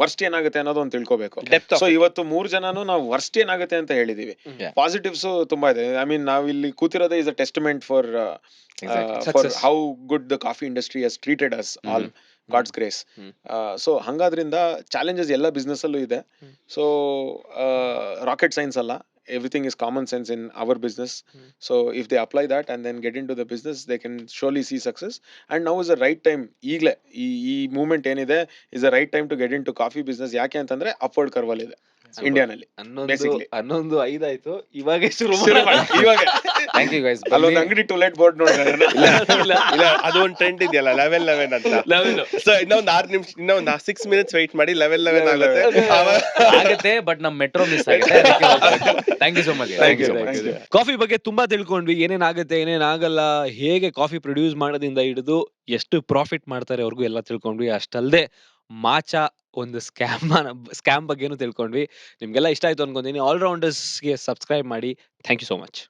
worst ಏನಾಗುತ್ತೆ ಅನ್ನೋದು ಒಂದು ತಿಳ್ಕೊಬೇಕು. So ಇವತ್ತು 3 ಜನನು ನಾವು ವರ್ಸ್ಟ್ ಏನಾಗುತ್ತೆ ಅಂತ ಹೇಳಿದೀವಿ. ಪಾಸಿಟಿವ್ಸ್ ತುಂಬಾ ಇದೆ. ಐ ಮೀನ್ ನಾವ್ ಇಲ್ಲಿ ಕೂತಿರೋದೇ is a testament for how good the coffee industry has treated us all, God's grace. So ಹಂಗಾದ್ರಿಂದ ಚಾಲೆಂಜಸ್ ಎಲ್ಲ ಬಿಸ್ನೆಸ್ ಅಲ್ಲೂ ಇದೆ. ಸೊ ರಾಕೆಟ್ ಸೈನ್ಸ್ ಅಲ್ಲ, everything is common sense in our business. So if they apply that and then get into the business, they can surely see success. And now is the right time. ಈಗಲೇ ಈ movement ಏನಿದೆ is the right time to get into coffee business. ಯಾಕೆ ಅಂತಂದ್ರೆ upward curve ಅಲ್ಲಿ ಇದೆ ಇಂಡಿಯಾನಲ್ಲಿ. 11:05 ಆಯ್ತು, ಇವಾಗ ಶುರು ಇವಾಗ ಥ್ಯಾಂಕ್ ಯು ಗೈಸ್. ಅಲ್ಲೊಂದು ಅಂಗಡಿ ಟೂಲೆಟ್ ಬೋರ್ಡ್ ನೋಡಿದ್ರೆ ಇಲ್ಲ, ಅದು ಒಂದು ಟ್ರೆಂಡ್ ಇದೆಯಲ್ಲ 11:11 ಅಂತ. ಸೊ ಇನ್ನೊಂದು 6 ನಿಮಿಷ, ಇನ್ನೊಂದು 6 minutes ವೆಯ್ಟ್ ಮಾಡಿ 11:11 ಆಗುತ್ತೆ. ಬಟ್ ನಮ್ ಮೆಟ್ರೋ ಮಿಸ್ ಆಗಿದೆ. Thank you so much. Coffee ಬಗ್ಗೆ ತುಂಬಾ ತಿಳ್ಕೊಂಡ್ವಿ. ಏನೇನಾಗುತ್ತೆ, ಏನೇನಾಗಲ್ಲ, ಹೇಗೆ ಕಾಫಿ ಪ್ರೊಡ್ಯೂಸ್ ಮಾಡೋದ್ರಿಂದ ಹಿಡಿದು ಎಷ್ಟು ಪ್ರಾಫಿಟ್ ಮಾಡ್ತಾರೆ ಅವ್ರಿಗೂ ಎಲ್ಲ ತಿಳ್ಕೊಂಡ್ವಿ. ಅಷ್ಟಲ್ಲದೆ ಮಾಚಾ ಒಂದು ಸ್ಕ್ಯಾಮ್ ಬಗ್ಗೆನೂ ತಿಳ್ಕೊಂಡ್ವಿ. ನಿಮ್ಗೆಲ್ಲ ಇಷ್ಟ ಆಯ್ತು ಅನ್ಕೊಂತೀನಿ. ಆಲ್ರೌಂಡರ್ಸ್ಗೆ ಸಬ್ಸ್ಕ್ರೈಬ್ ಮಾಡಿ. Thank you so much.